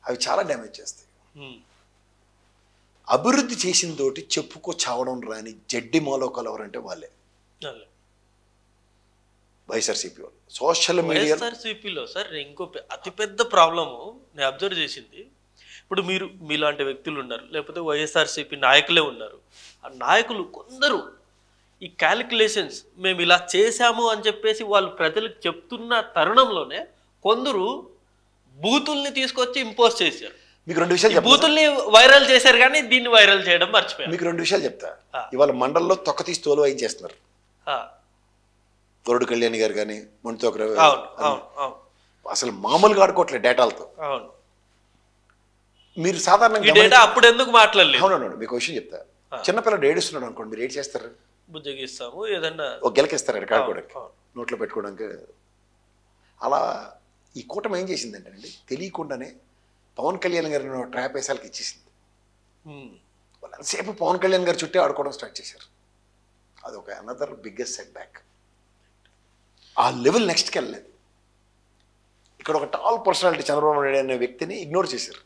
Speaker 2: అవి చాలా డ్యామేజ్ చేస్తాయి. అభివృద్ధి చేసిన తోటి చెప్పుకో చావడం రాని జడ్డి మాలోకాలు ఎవరంటే వాళ్ళే వైఎస్ఆర్సీపీ వాళ్ళు. సోషల్ మీడియా
Speaker 1: వైఎస్ఆర్సీపీలో సార్ ఇంకో అతిపెద్ద ప్రాబ్లము నేను అబ్జర్వ్ చేసింది, ఇప్పుడు మీలాంటి వ్యక్తులు ఉన్నారు, లేకపోతే వైఎస్ఆర్సీపీ నాయకులే ఉన్నారు. ఆ నాయకులు కొందరు ఈ క్యాలిక్యులేషన్స్ మేము ఇలా చేశాము అని చెప్పేసి వాళ్ళు ప్రజలకు చెప్తున్న తరుణంలోనే కొందరు బూతుల్ని తీసుకొచ్చి ఇంపోజ్ చేశారు.
Speaker 2: మీకు 2 విషయాలు
Speaker 1: బూతుల్ని వైరల్ చేశారు కానీ దీన్ని వైరల్ చేయడం మర్చిపోయారు.
Speaker 2: మీకు 2 విషయాలు చెప్తా. ఇవాళ మండల్లో తొక్క తీసి తోలు ఏం చేస్తున్నారు? గొరడు కళ్యాణి గారు కానీ మొండితోక అసలు మామూలుగా ఆడుకోవట్లేదు డేటాలతో. మీరు సాధారణంగా
Speaker 1: అప్పుడు ఎందుకు మాట్లాడలేదు?
Speaker 2: అవునవును. మీకు విషయం చెప్తా. చిన్నపిల్లడు ఏడుస్తున్నాడు అనుకోండి, మీరు ఏడు చేస్తారు?
Speaker 1: బుజ్జగిస్తాము, ఏదన్నా
Speaker 2: ఒక గెలకిస్తారు అక్కడ కాడుకోవడానికి, నోట్లో పెట్టుకోవడానికి. అలా ఈ కూటమి ఏం చేసిందంటే అండి, తెలియకుండానే పవన్ కళ్యాణ్ గారిని ట్రాప్ వేసాలకి ఇచ్చేసింది. వాళ్ళంతసేపు పవన్ కళ్యాణ్ గారు చుట్టే ఆడుకోవడం స్టార్ట్ చేశారు. అదొక అనదర్ బిగ్గెస్ట్ సెట్ బ్యాక్. ఆ లెవెల్ నెక్స్ట్కి వెళ్ళలేదు. ఇక్కడ ఒక టాల్ పర్సనాలిటీ చంద్రబాబు నాయుడు అనే వ్యక్తిని ఇగ్నోర్ చేశారు.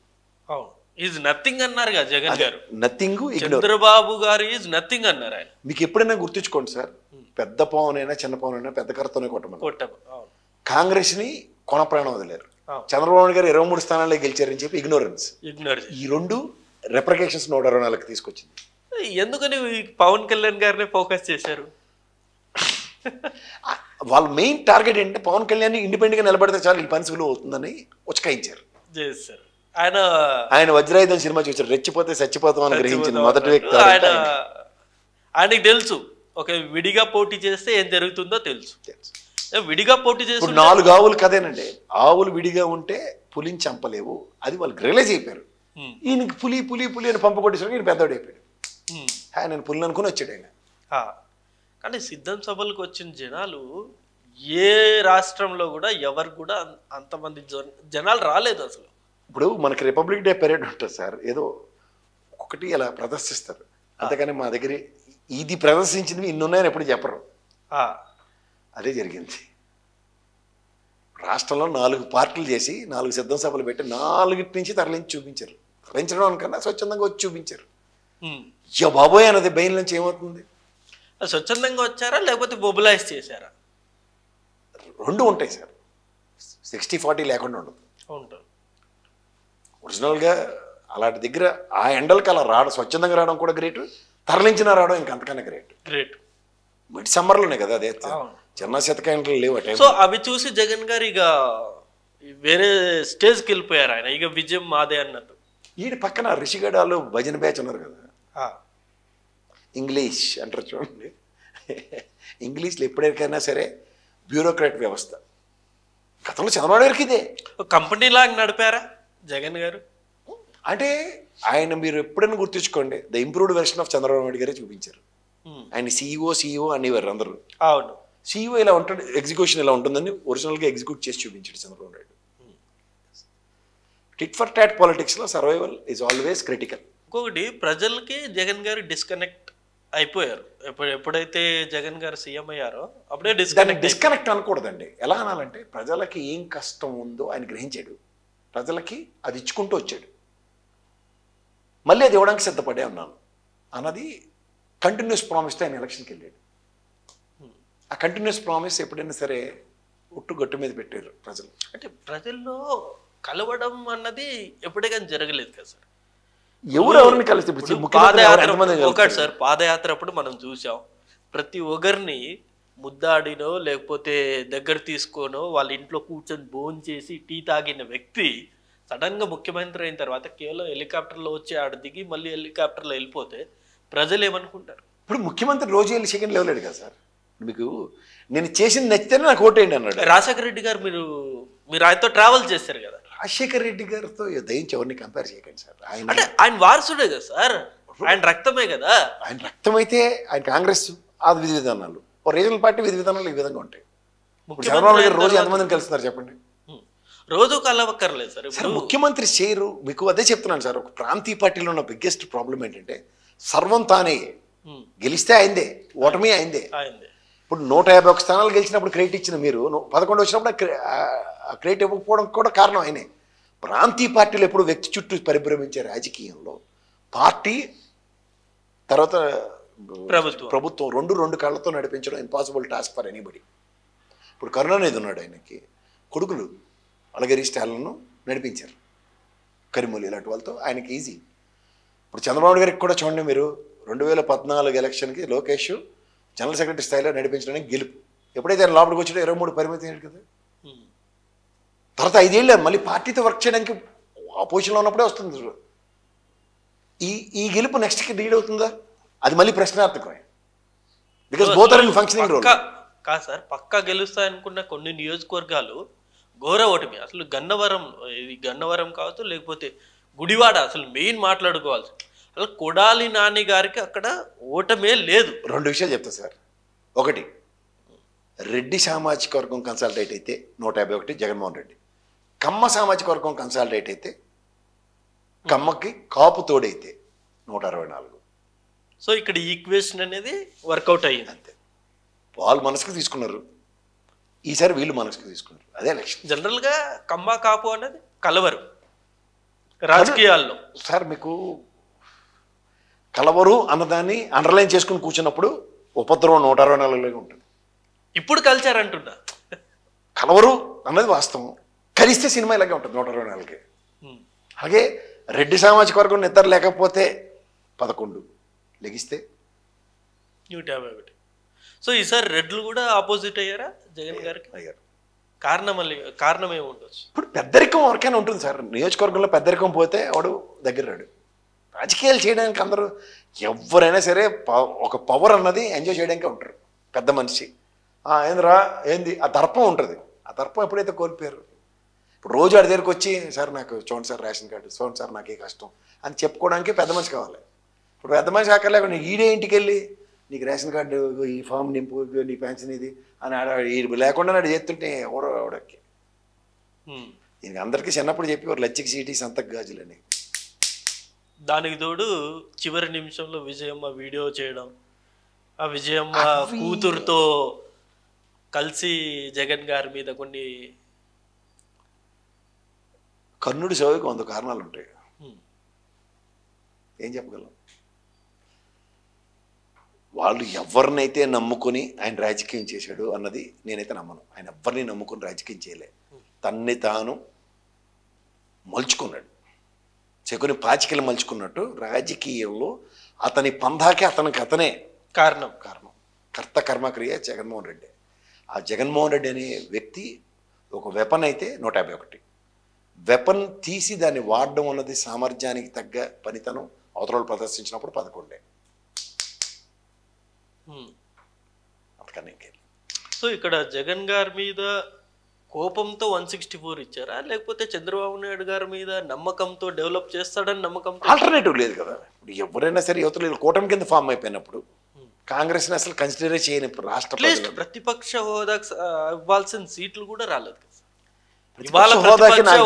Speaker 1: ఈజ్ నథింగ్ అన్నారు కదా జగన్ గారు.
Speaker 2: నథింగ్.
Speaker 1: చంద్రబాబు గారు ఈజ్ నథింగ్ అన్నారు ఆయన.
Speaker 2: మీకు ఎప్పుడైనా గుర్తుంచుకోండి సార్, పెద్ద పవన్ అయినా చిన్న పవన్ అయినా పెద్ద కర్రతోనే కొట్టమని. కాంగ్రెస్ ని కొన ప్రాణం వదిలేరు. చంద్రబాబు గారు 23 స్థానాల్లో గెలిచారని చెప్పి ఇగ్నోరెన్స్. ఈ 2 రెప్రికేషన్స్ 124కి తీసుకొచ్చింది.
Speaker 1: ఎందుకని పవన్ కళ్యాణ్ గారిని ఫోకస్ చేశారు?
Speaker 2: వాళ్ళ మెయిన్ టార్గెట్ ఏంటంటే పవన్ కళ్యాణ్ ఇండిపెండెంట్గా నిలబడితే చాలు ఈ పని సులువు అవుతుందని ఉచకాయించారు. ఆయన వజ్రాయుధం సినిమా చూసారు, రెచ్చిపోతే చచ్చిపోతాం అని గ్రహించింది మొదటి వ్యక్తి.
Speaker 1: ఆయనకి తెలుసు ఒక విడిగా పోటీ చేస్తే ఏం జరుగుతుందో తెలుసు. విడిగా పోటీ చేస్తే
Speaker 2: 4 ఆవులు కదేనండి. ఆవులు విడిగా ఉంటే పులిని చంపలేవు, అది వాళ్ళకి రియలైజ్ అయిపోయారు. ఈయనకి పులి పులి పులి అని పంపు కొట్టేసరికి ఈయన పెద్దవాడు అయిపోయాడు. ఆయన పులిని అనుకుని వచ్చాడు ఆయన.
Speaker 1: కానీ సిద్ధం సభలకు వచ్చిన జనాలు ఏ రాష్ట్రంలో కూడా ఎవరు కూడా అంతమంది జనాలు రాలేదు అసలు.
Speaker 2: ఇప్పుడు మనకి రిపబ్లిక్ డే పెరేడ్ ఉంటుంది సార్, ఏదో ఒక్కొక్కటి ఇలా ప్రదర్శిస్తారు, అంతేకాని మా దగ్గర ఇది ప్రదర్శించింది ఇన్ని ఉన్నాయని ఎప్పుడు చెప్పరు. అదే జరిగింది. రాష్ట్రంలో 4 పార్టీలు చేసి 4 సిద్ధం సభలు పెట్టి 4 నుంచి తరలించి చూపించారు. తరలించడం అనుకన్నా స్వచ్ఛందంగా వచ్చి చూపించారు. అయ్యో బాబోయ్ అన్నది బయలు నుంచి ఏమవుతుంది?
Speaker 1: స్వచ్ఛందంగా వచ్చారా లేకపోతే మొబిలైజ్ చేశారా?
Speaker 2: 2 ఉంటాయి సార్, 60-40 లేకుండా ఉండదు.
Speaker 1: ఉంటుంది.
Speaker 2: ఒరిజినల్గా అలాంటి దగ్గర ఆ ఎండలకి అలా రావడం, స్వచ్ఛందంగా రావడం కూడా గ్రేట్, తరలించిన రావడం ఇంకంతకన్నా గ్రేట్. మిడ్ సమ్మర్లోనే కదా అదే, చిన్న శతకాయలు లేవు ఆ టైం.
Speaker 1: సో అవి చూసి జగన్ గారు ఇక వేరే స్టేజ్కి వెళ్ళిపోయారు. ఆయన ఇక విజయం మాదే అన్నట్టు.
Speaker 2: ఈడి పక్కన రిషిగడాలు భజన బ్యాచ్ ఉన్నారు కదా, ఇంగ్లీష్ అంటారు చూడండి. ఇంగ్లీష్లో ఎప్పుడైనా సరే బ్యూరోక్రాట్ వ్యవస్థ. గతంలో చంద్రబాబు గారికి ఇదే
Speaker 1: కంపెనీ లాగా నడిపారా జగన్ గారు?
Speaker 2: అంటే ఆయన మీరు ఎప్పుడైనా గుర్తుంచుకోండి, the improved version of Chandrababu Naidu గారే చూపించారు. ఆయన సిఇఓ అనేవారు అందరూ.
Speaker 1: అవును,
Speaker 2: సిఇఓ ఇలా ఉంటాడు, ఎగ్జిక్యూషన్ ఇలా ఉంటుందని ఒరిజినల్గా ఎగ్జిక్యూట్ చేసి చూపించాడు Chandrababu Naidu. Tit for tat పాలిటిక్స్లో సర్వైవల్ ఈజ్ ఆల్వేస్ క్రిటికల్.
Speaker 1: ఇంకొకటి, ప్రజలకి జగన్ గారు డిస్కనెక్ట్ అయిపోయారు. ఎప్పుడైతే జగన్ గారు సీఎం అయ్యారో అప్పుడే
Speaker 2: డిస్కనెక్ట్ అనకూడదండి. ఎలా అనాలంటే ప్రజలకి ఏం కష్టం ఉందో ఆయన గ్రహించాడు, ప్రజలకి అది ఇచ్చుకుంటూ వచ్చాడు, మళ్ళీ అది ఇవ్వడానికి సిద్ధపడే ఉన్నాను అన్నది కంటిన్యూస్ ప్రామిస్తో ఆయన ఎలక్షన్కి వెళ్ళాడు. ఆ కంటిన్యూస్ ప్రామిస్ ఎప్పుడైనా సరే ఒట్టు గట్టు మీద పెట్టారు ప్రజలు.
Speaker 1: అంటే ప్రజల్లో కలవడం అన్నది ఎప్పుడైనా జరగలేదు కదా సార్.
Speaker 2: ఎవరెవరిని కలిసి
Speaker 1: ఒకటి సార్, పాదయాత్ర అప్పుడు మనం చూసాం, ప్రతి ఒక్కరిని ముద్దాడినో లేకపోతే దగ్గర తీసుకోనో వాళ్ళ ఇంట్లో కూర్చొని భోజనం చేసి టీ తాగిన వ్యక్తి సడన్ గా ముఖ్యమంత్రి అయిన తర్వాత కేవలం హెలికాప్టర్లో వచ్చి ఆడ దిగి మళ్ళీ హెలికాప్టర్లో వెళ్ళిపోతే ప్రజలు ఏమనుకుంటారు?
Speaker 2: ఇప్పుడు ముఖ్యమంత్రి రోజు వెళ్ళి సెకండ్ లేవలేడు కదా సార్. మీకు నేను చేసింది నచ్చితేనే నాకు ఓటేయండి అన్నాడు.
Speaker 1: రాజశేఖర రెడ్డి గారు మీరు ఆయనతో ట్రావెల్ చేశారు కదా.
Speaker 2: రాజశేఖర రెడ్డి గారితో దయించి ఎవరిని కంపేర్ చేయకండి సార్.
Speaker 1: ఆయన వారసుడే కదా సార్, ఆయన రక్తమే కదా.
Speaker 2: ఆయన రక్తం అయితే ఆయన కాంగ్రెస్ అది విధి విధానాలు, రీజనల్ పార్టీ విధి విధానాలు ఈ విధంగా ఉంటాయి. చంద్రబాబు నాయుడు రోజు ఎంతమందిని కలుస్తున్నారు చెప్పండి?
Speaker 1: రోజు కలవక్కర్లేదు సార్.
Speaker 2: సార్ ముఖ్యమంత్రి చేయరు. మీకు అదే చెప్తున్నాను సార్, ఒక ప్రాంతీయ పార్టీలో ఉన్న బిగ్గెస్ట్ ప్రాబ్లం ఏంటంటే సర్వం తానే, గెలిస్తే అయిందే, ఓటమి అయిందే. ఇప్పుడు 151 స్థానాలు గెలిచినప్పుడు క్రెడిట్ ఇచ్చిన మీరు 11 వచ్చినప్పుడు క్రెడిట్ ఇవ్వకపోవడం కూడా కారణం ఆయనే. ప్రాంతీయ పార్టీలు ఎప్పుడు వ్యక్తి చుట్టూ పరిభ్రమించే రాజకీయంలో పార్టీ తర్వాత ప్రభుత్వం రెండు కాళ్ళతో నడిపించడం ఇంపాసిబుల్ టాస్క్ ఫర్ ఎనీబడి. ఇప్పుడు కరుణానిధి ఉన్నాడు, ఆయనకి కొడుకులు అలగిరి స్టాలిన్ను నడిపించారు, కరిమూలి ఇలాంటి వాళ్ళతో ఆయనకి ఈజీ. ఇప్పుడు చంద్రబాబు గారికి కూడా చూడండి మీరు, 2014 ఎలక్షన్కి లోకేష్ జనరల్ సెక్రటరీ స్థాయిలో నడిపించడానికి గెలుపు. ఎప్పుడైతే ఆయన లోపలికి వచ్చాడో 23 పరిమితి అయ్యాడు కదా. తర్వాత 5 ఏళ్ళు మళ్ళీ పార్టీతో వర్క్ చేయడానికి ఆ పొజిషన్లో ఉన్నప్పుడే వస్తుంది. ఈ గెలుపు నెక్స్ట్కి లీడ్ అవుతుందా? అది మళ్ళీ ప్రశ్నార్థకమే. Because both are in functioning role.
Speaker 1: కాదు సార్, పక్కా గెలుస్తాయనుకున్న కొన్ని నియోజకవర్గాలు ఘోర ఓటమి. అసలు గన్నవరం కావచ్చు, లేకపోతే గుడివాడ, అసలు మెయిన్ మాట్లాడుకోవాలి. అసలు కొడాలి నాని గారికి అక్కడ ఓటమే లేదు.
Speaker 2: 2 విషయాలు చెప్తా సార్. ఒకటి, రెడ్డి సామాజిక వర్గం కన్సల్టేట్ అయితే 151 జగన్మోహన్ రెడ్డి, కమ్మ సామాజిక వర్గం కన్సల్టేట్ అయితే కమ్మకి కాపు తోడైతే 164.
Speaker 1: సో ఇక్కడ ఈక్వేషన్ అనేది వర్కౌట్ అయ్యింది.
Speaker 2: అంతే, వాళ్ళు మనసుకు తీసుకున్నారు, ఈసారి వీళ్ళు మనసుకు తీసుకున్నారు. అదే ఎలక్షన్.
Speaker 1: జనరల్గా కమ్మ కాపు అనేది కలవరు రాజకీయాల్లో
Speaker 2: సార్. మీకు కలవరు అన్నదాన్ని అండర్లైన్ చేసుకుని కూర్చున్నప్పుడు ఉపద్రవం 164 ఉంటుంది.
Speaker 1: ఇప్పుడు కల్చర్ అంటున్నా,
Speaker 2: కలవరు అన్నది వాస్తవం, కలిస్తే సినిమా ఇలాగే ఉంటుంది 164కి. అలాగే రెడ్డి సామాజిక వర్గం నిద్ర లేకపోతే 11, లెగిస్తే
Speaker 1: 151. సో ఈసారి రెడ్లు కూడా ఆపోజిట్ అయ్యారా జగన్ గారికి?
Speaker 2: అయ్యారు.
Speaker 1: కారణం ఏమి ఉండొచ్చు?
Speaker 2: ఇప్పుడు పెద్దరికం ఎవరికైనా ఉంటుంది సార్. నియోజకవర్గంలో పెద్దరికం పోతే వాడు దగ్గర రాడు. రాజకీయాలు చేయడానికి అందరూ ఎవరైనా సరే ఒక పవర్ అన్నది ఎంజాయ్ చేయడానికే ఉంటారు. పెద్ద మనిషి ఏందిరా ఏంది ఆ దర్పం ఉంటుంది. ఆ దర్పం ఎప్పుడైతే కోల్పోయారు, ఇప్పుడు రోజు ఆడి దగ్గరికి వచ్చి సార్ నాకు చూడండి సార్ రేషన్ కార్డు, చూడండి సార్ నాకు ఏ కష్టం అని చెప్పుకోవడానికి పెద్ద మనిషి కావాలి. ఇప్పుడు పెద్ద మనిషి అక్కర్లేకుండా ఈడే ఇంటికి వెళ్ళి నీకు రేషన్ కార్డు ఈ ఫామ్ నింపు నీ పెన్షన్ ఇది అని లేకుండా నాడు చేస్తుంటే ఎవడకి దీనికి అందరికీ చిన్నప్పుడు చెప్పి లచ్చికి సీటీ సంతకు గాజులని.
Speaker 1: దానికి తోడు చివరి నిమిషంలో విజయమ్మ వీడియో చేయడం, ఆ విజయమ్మ కూతురుతో కలిసి జగన్ గారి మీద కొన్ని
Speaker 2: కర్ణుడి సేవకు 100 కారణాలు ఉంటాయి. ఏం చెప్పగలం? వాళ్ళు ఎవరినైతే నమ్ముకొని ఆయన రాజకీయం చేశాడు అన్నది నేనైతే నమ్మను. ఆయన ఎవరిని నమ్ముకొని రాజకీయం చేయలే, తన్ని తాను మలుచుకున్నాడు. చెకుని పాచికలు మలుచుకున్నట్టు రాజకీయంలో అతని పందాకే అతనే
Speaker 1: కారణం.
Speaker 2: కర్త కర్మక్రియ జగన్మోహన్ రెడ్డి. ఆ జగన్మోహన్ రెడ్డి అనే వ్యక్తి ఒక వెపన్ అయితే 151, వెపన్ తీసి దాన్ని వాడడం అన్నది సామర్థ్యానికి తగ్గ పనితనం అవతరాలు ప్రదర్శించినప్పుడు 11. అంతకన్నా ఇంకేం.
Speaker 1: సో ఇక్కడ జగన్ గారి మీద కోపంతో 164 ఇచ్చారా, లేకపోతే చంద్రబాబు నాయుడు గారి మీద నమ్మకంతో డెవలప్ చేస్తాడని నమ్మకంతో?
Speaker 2: ఆల్టర్నేటివ్ లేదు కదా. ఇప్పుడు ఎవరైనా సరే యువతలు కూటమి కింద ఫామ్ అయిపోయినప్పుడు కాంగ్రెస్ని అసలు కన్సిడర్ చేయని రాష్ట్ర
Speaker 1: ప్రతిపక్ష హోదా ఇవ్వాల్సిన సీట్లు కూడా రాలేదు కదా.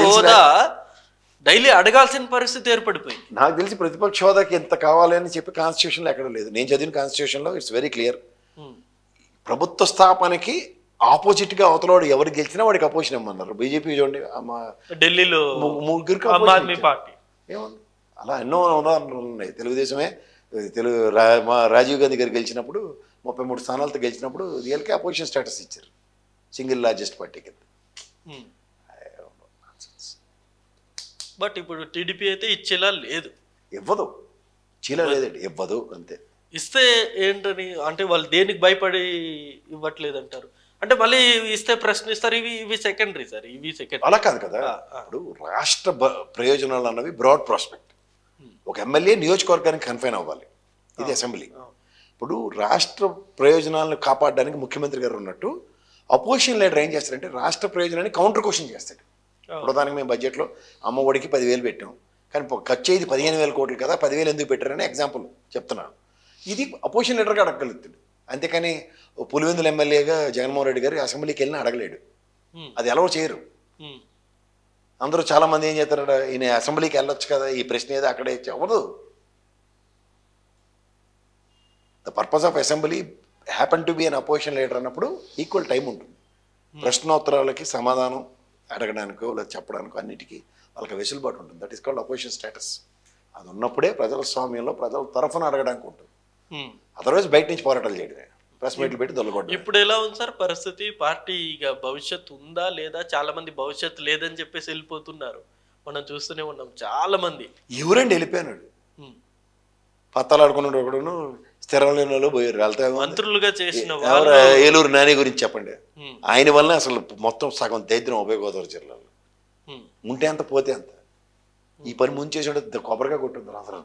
Speaker 1: హోదా డైలీ అడగాల్సిన పరిస్థితి ఏర్పడిపోయింది.
Speaker 2: నాకు తెలిసి ప్రతిపక్ష హోదాకి ఎంత కావాలి అని చెప్పి కాన్స్టిట్యూషన్లో ఎక్కడ లేదు. నేను చదివిన కాన్స్టిట్యూషన్లో ఇట్స్ వెరీ క్లియర్. ప్రభుత్వ స్థాపనకి ఆపోజిట్గా అవతలవాడు ఎవరు గెలిచినా వాడికి అపోజిషన్ ఇవ్వమన్నారు. బీజేపీ చూడండి,
Speaker 1: ఢిల్లీలో
Speaker 2: ముగ్గురికి
Speaker 1: పార్టీ
Speaker 2: ఏమన్నా అలా ఎన్నో ఉదాహరణలు ఉన్నాయి. తెలుగుదేశమే రాజీవ్ గాంధీ గారు గెలిచినప్పుడు 33 స్థానాలతో గెలిచినప్పుడు రియల్కి అపోజిషన్ స్టేటస్ ఇచ్చారు, సింగిల్ లార్జెస్ట్ పార్టీ కింద.
Speaker 1: బట్ ఇప్పుడు టీడీపీ అయితే ఇచ్చేలా లేదు,
Speaker 2: ఇవ్వదు, చీల లేదండి, ఇవ్వదు అంతే.
Speaker 1: ఇస్తే ఏంటని అంటే వాళ్ళు దేనికి భయపడి ఇవ్వట్లేదు అంటారు? అంటే మళ్ళీ ఇస్తే ప్రశ్నిస్తారు, ఇవి సెకండరీ సార్, ఇవి సెకండరీ.
Speaker 2: అలా కాదు కదా. ఇప్పుడు రాష్ట్ర ప్రయోజనాలు అన్నవి బ్రాడ్ ప్రాస్పెక్ట్. ఒక ఎమ్మెల్యే నియోజకవర్గానికి కన్ఫైన్ అవ్వాలి, ఇది అసెంబ్లీ. ఇప్పుడు రాష్ట్ర ప్రయోజనాలను కాపాడడానికి ముఖ్యమంత్రి గారు ఉన్నట్టు అపోజిషన్ లీడర్ ఏం చేస్తారంటే రాష్ట్ర ప్రయోజనాన్ని కౌంటర్ క్వశ్చన్ చేస్తాడు. ఇప్పుడు దానికి మేము బడ్జెట్లో అమ్మ ఒడికి 10,000 పెట్టాం, కానీ ఖర్చు అయ్యేది 15,000 కోట్లు కదా, 10,000 ఎందుకు పెట్టారని ఎగ్జాంపుల్ చెప్తున్నాను. ఇది అపోజిషన్ లీడర్గా అడగలుగుతాడు, అంతేకాని పులివెందుల ఎమ్మెల్యేగా జగన్మోహన్ రెడ్డి గారు అసెంబ్లీకి వెళ్ళినా అడగలేడు. అది ఎలా చేయరు. అందరూ చాలామంది ఏం చేస్తారు, ఈయన అసెంబ్లీకి వెళ్ళొచ్చు కదా, ఈ ప్రశ్న ఏదో అక్కడే అవ్వదు. The purpose of assembly happen to be an opposition leader అన్నప్పుడు ఈక్వల్ టైం ఉంటుంది. ప్రశ్నోత్తరాలకి సమాధానం అడగడానికో లేదా చెప్పడానికో అన్నిటికీ వాళ్ళకి వెసులుబాటు ఉంటుంది. That is called opposition status. అది ఉన్నప్పుడే ప్రజల స్వామ్యంలో ప్రజల తరఫున అడగడానికి ఉంటుంది. అదర్వైజ్ బయట నుంచి పోరాటాలు చేయడమే, ప్రెస్ మీట్లు పెట్టి దొల్లగొట్టడం.
Speaker 1: ఇప్పుడు ఎలా ఉంది సార్ పరిస్థితి? పార్టీ ఇక భవిష్యత్తు ఉందా లేదా? చాలా మంది భవిష్యత్తు లేదని చెప్పేసి వెళ్ళిపోతున్నారు, మనం చూస్తూనే ఉన్నాం. చాలా మంది
Speaker 2: ఎవరండి వెళ్ళిపోయినాడు, పత్తాలు ఆడుకున్నాడు ఒకడును, స్థిరం లేని వాళ్ళు పోయారు. వెళ్తా
Speaker 1: మంత్రులుగా చేసిన
Speaker 2: ఏలూరు నాని గురించి చెప్పండి. ఆయన వల్ల అసలు మొత్తం సగం దరిద్రం ఉభయ గోదావరి జిల్లాలో. ఉంటే అంత పోతే అంత. ఈ పని ముందు చేసాడు కొబ్బరిగా కొట్టుంది అందరూ.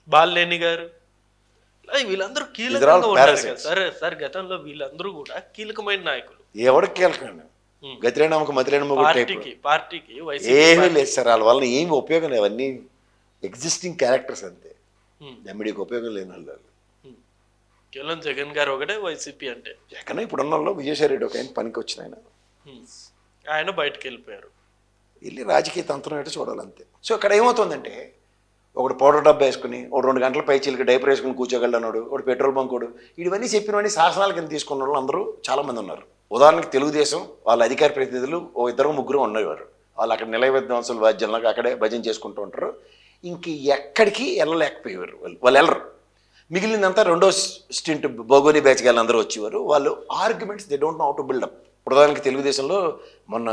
Speaker 1: బాలినేని గారు వీళ్ళందరూ కీలకంగా ఉన్నారు సరే సార్. గతంలో వీళ్ళందరూ కూడా కీలకమైన నాయకులు.
Speaker 2: ఎవరికి కీలకండి? గతిరేనమ్మకు మతిరేనమ్మ
Speaker 1: పార్టీకి
Speaker 2: ఏమీ లేదు సార్. వాళ్ళ వల్ల ఏమి ఉపయోగం లేదు. అవన్నీ ఎగ్జిస్టింగ్ క్యారెక్టర్స్ అంతే, ఎమ్మిడికి ఉపయోగం లేని వాళ్ళు.
Speaker 1: కేవలం జగన్ గారు ఒకటే వైసీపీ అంటే.
Speaker 2: జగన్ ఇప్పుడున్న వాళ్ళు విజయసాయి రెడ్డి ఒక ఆయన పనికి వచ్చిన
Speaker 1: ఆయన బయటకు వెళ్ళిపోయారు,
Speaker 2: వెళ్ళి రాజకీయ తంత్రం ఏంటో చూడాలి అంతే. సో ఇక్కడ ఏమవుతుందంటే ఒకడు పౌడర్ డబ్బా వేసుకుని ఒక 2 గంటల పై చీలకి డైపర్ వేసుకుని కూర్చోగలన్నాడు, ఒకటి పెట్రోల్ బంకోడు, ఇవన్నీ చెప్పినవన్నీ శాసనాల కింద తీసుకున్న వాళ్ళు అందరూ చాలామంది ఉన్నారు. ఉదాహరణకి తెలుగుదేశం వాళ్ళ అధికార ప్రతినిధులు 2-3 ఉండేవారు. వాళ్ళు అక్కడ నిలయ విద్వాంసులు వాద్యంలాగా అక్కడే భజన చేసుకుంటూ ఉంటారు. ఇంక ఎక్కడికి వెళ్ళలేకపోయేవారు వాళ్ళు వెళ్ళరు. మిగిలినంతా రెండో స్టింట్ బోగోని బ్యాచ్కి వాళ్ళందరూ వచ్చేవారు. వాళ్ళు arguments they don't know how to buildup. ఉదాహరణకి తెలుగుదేశంలో మొన్న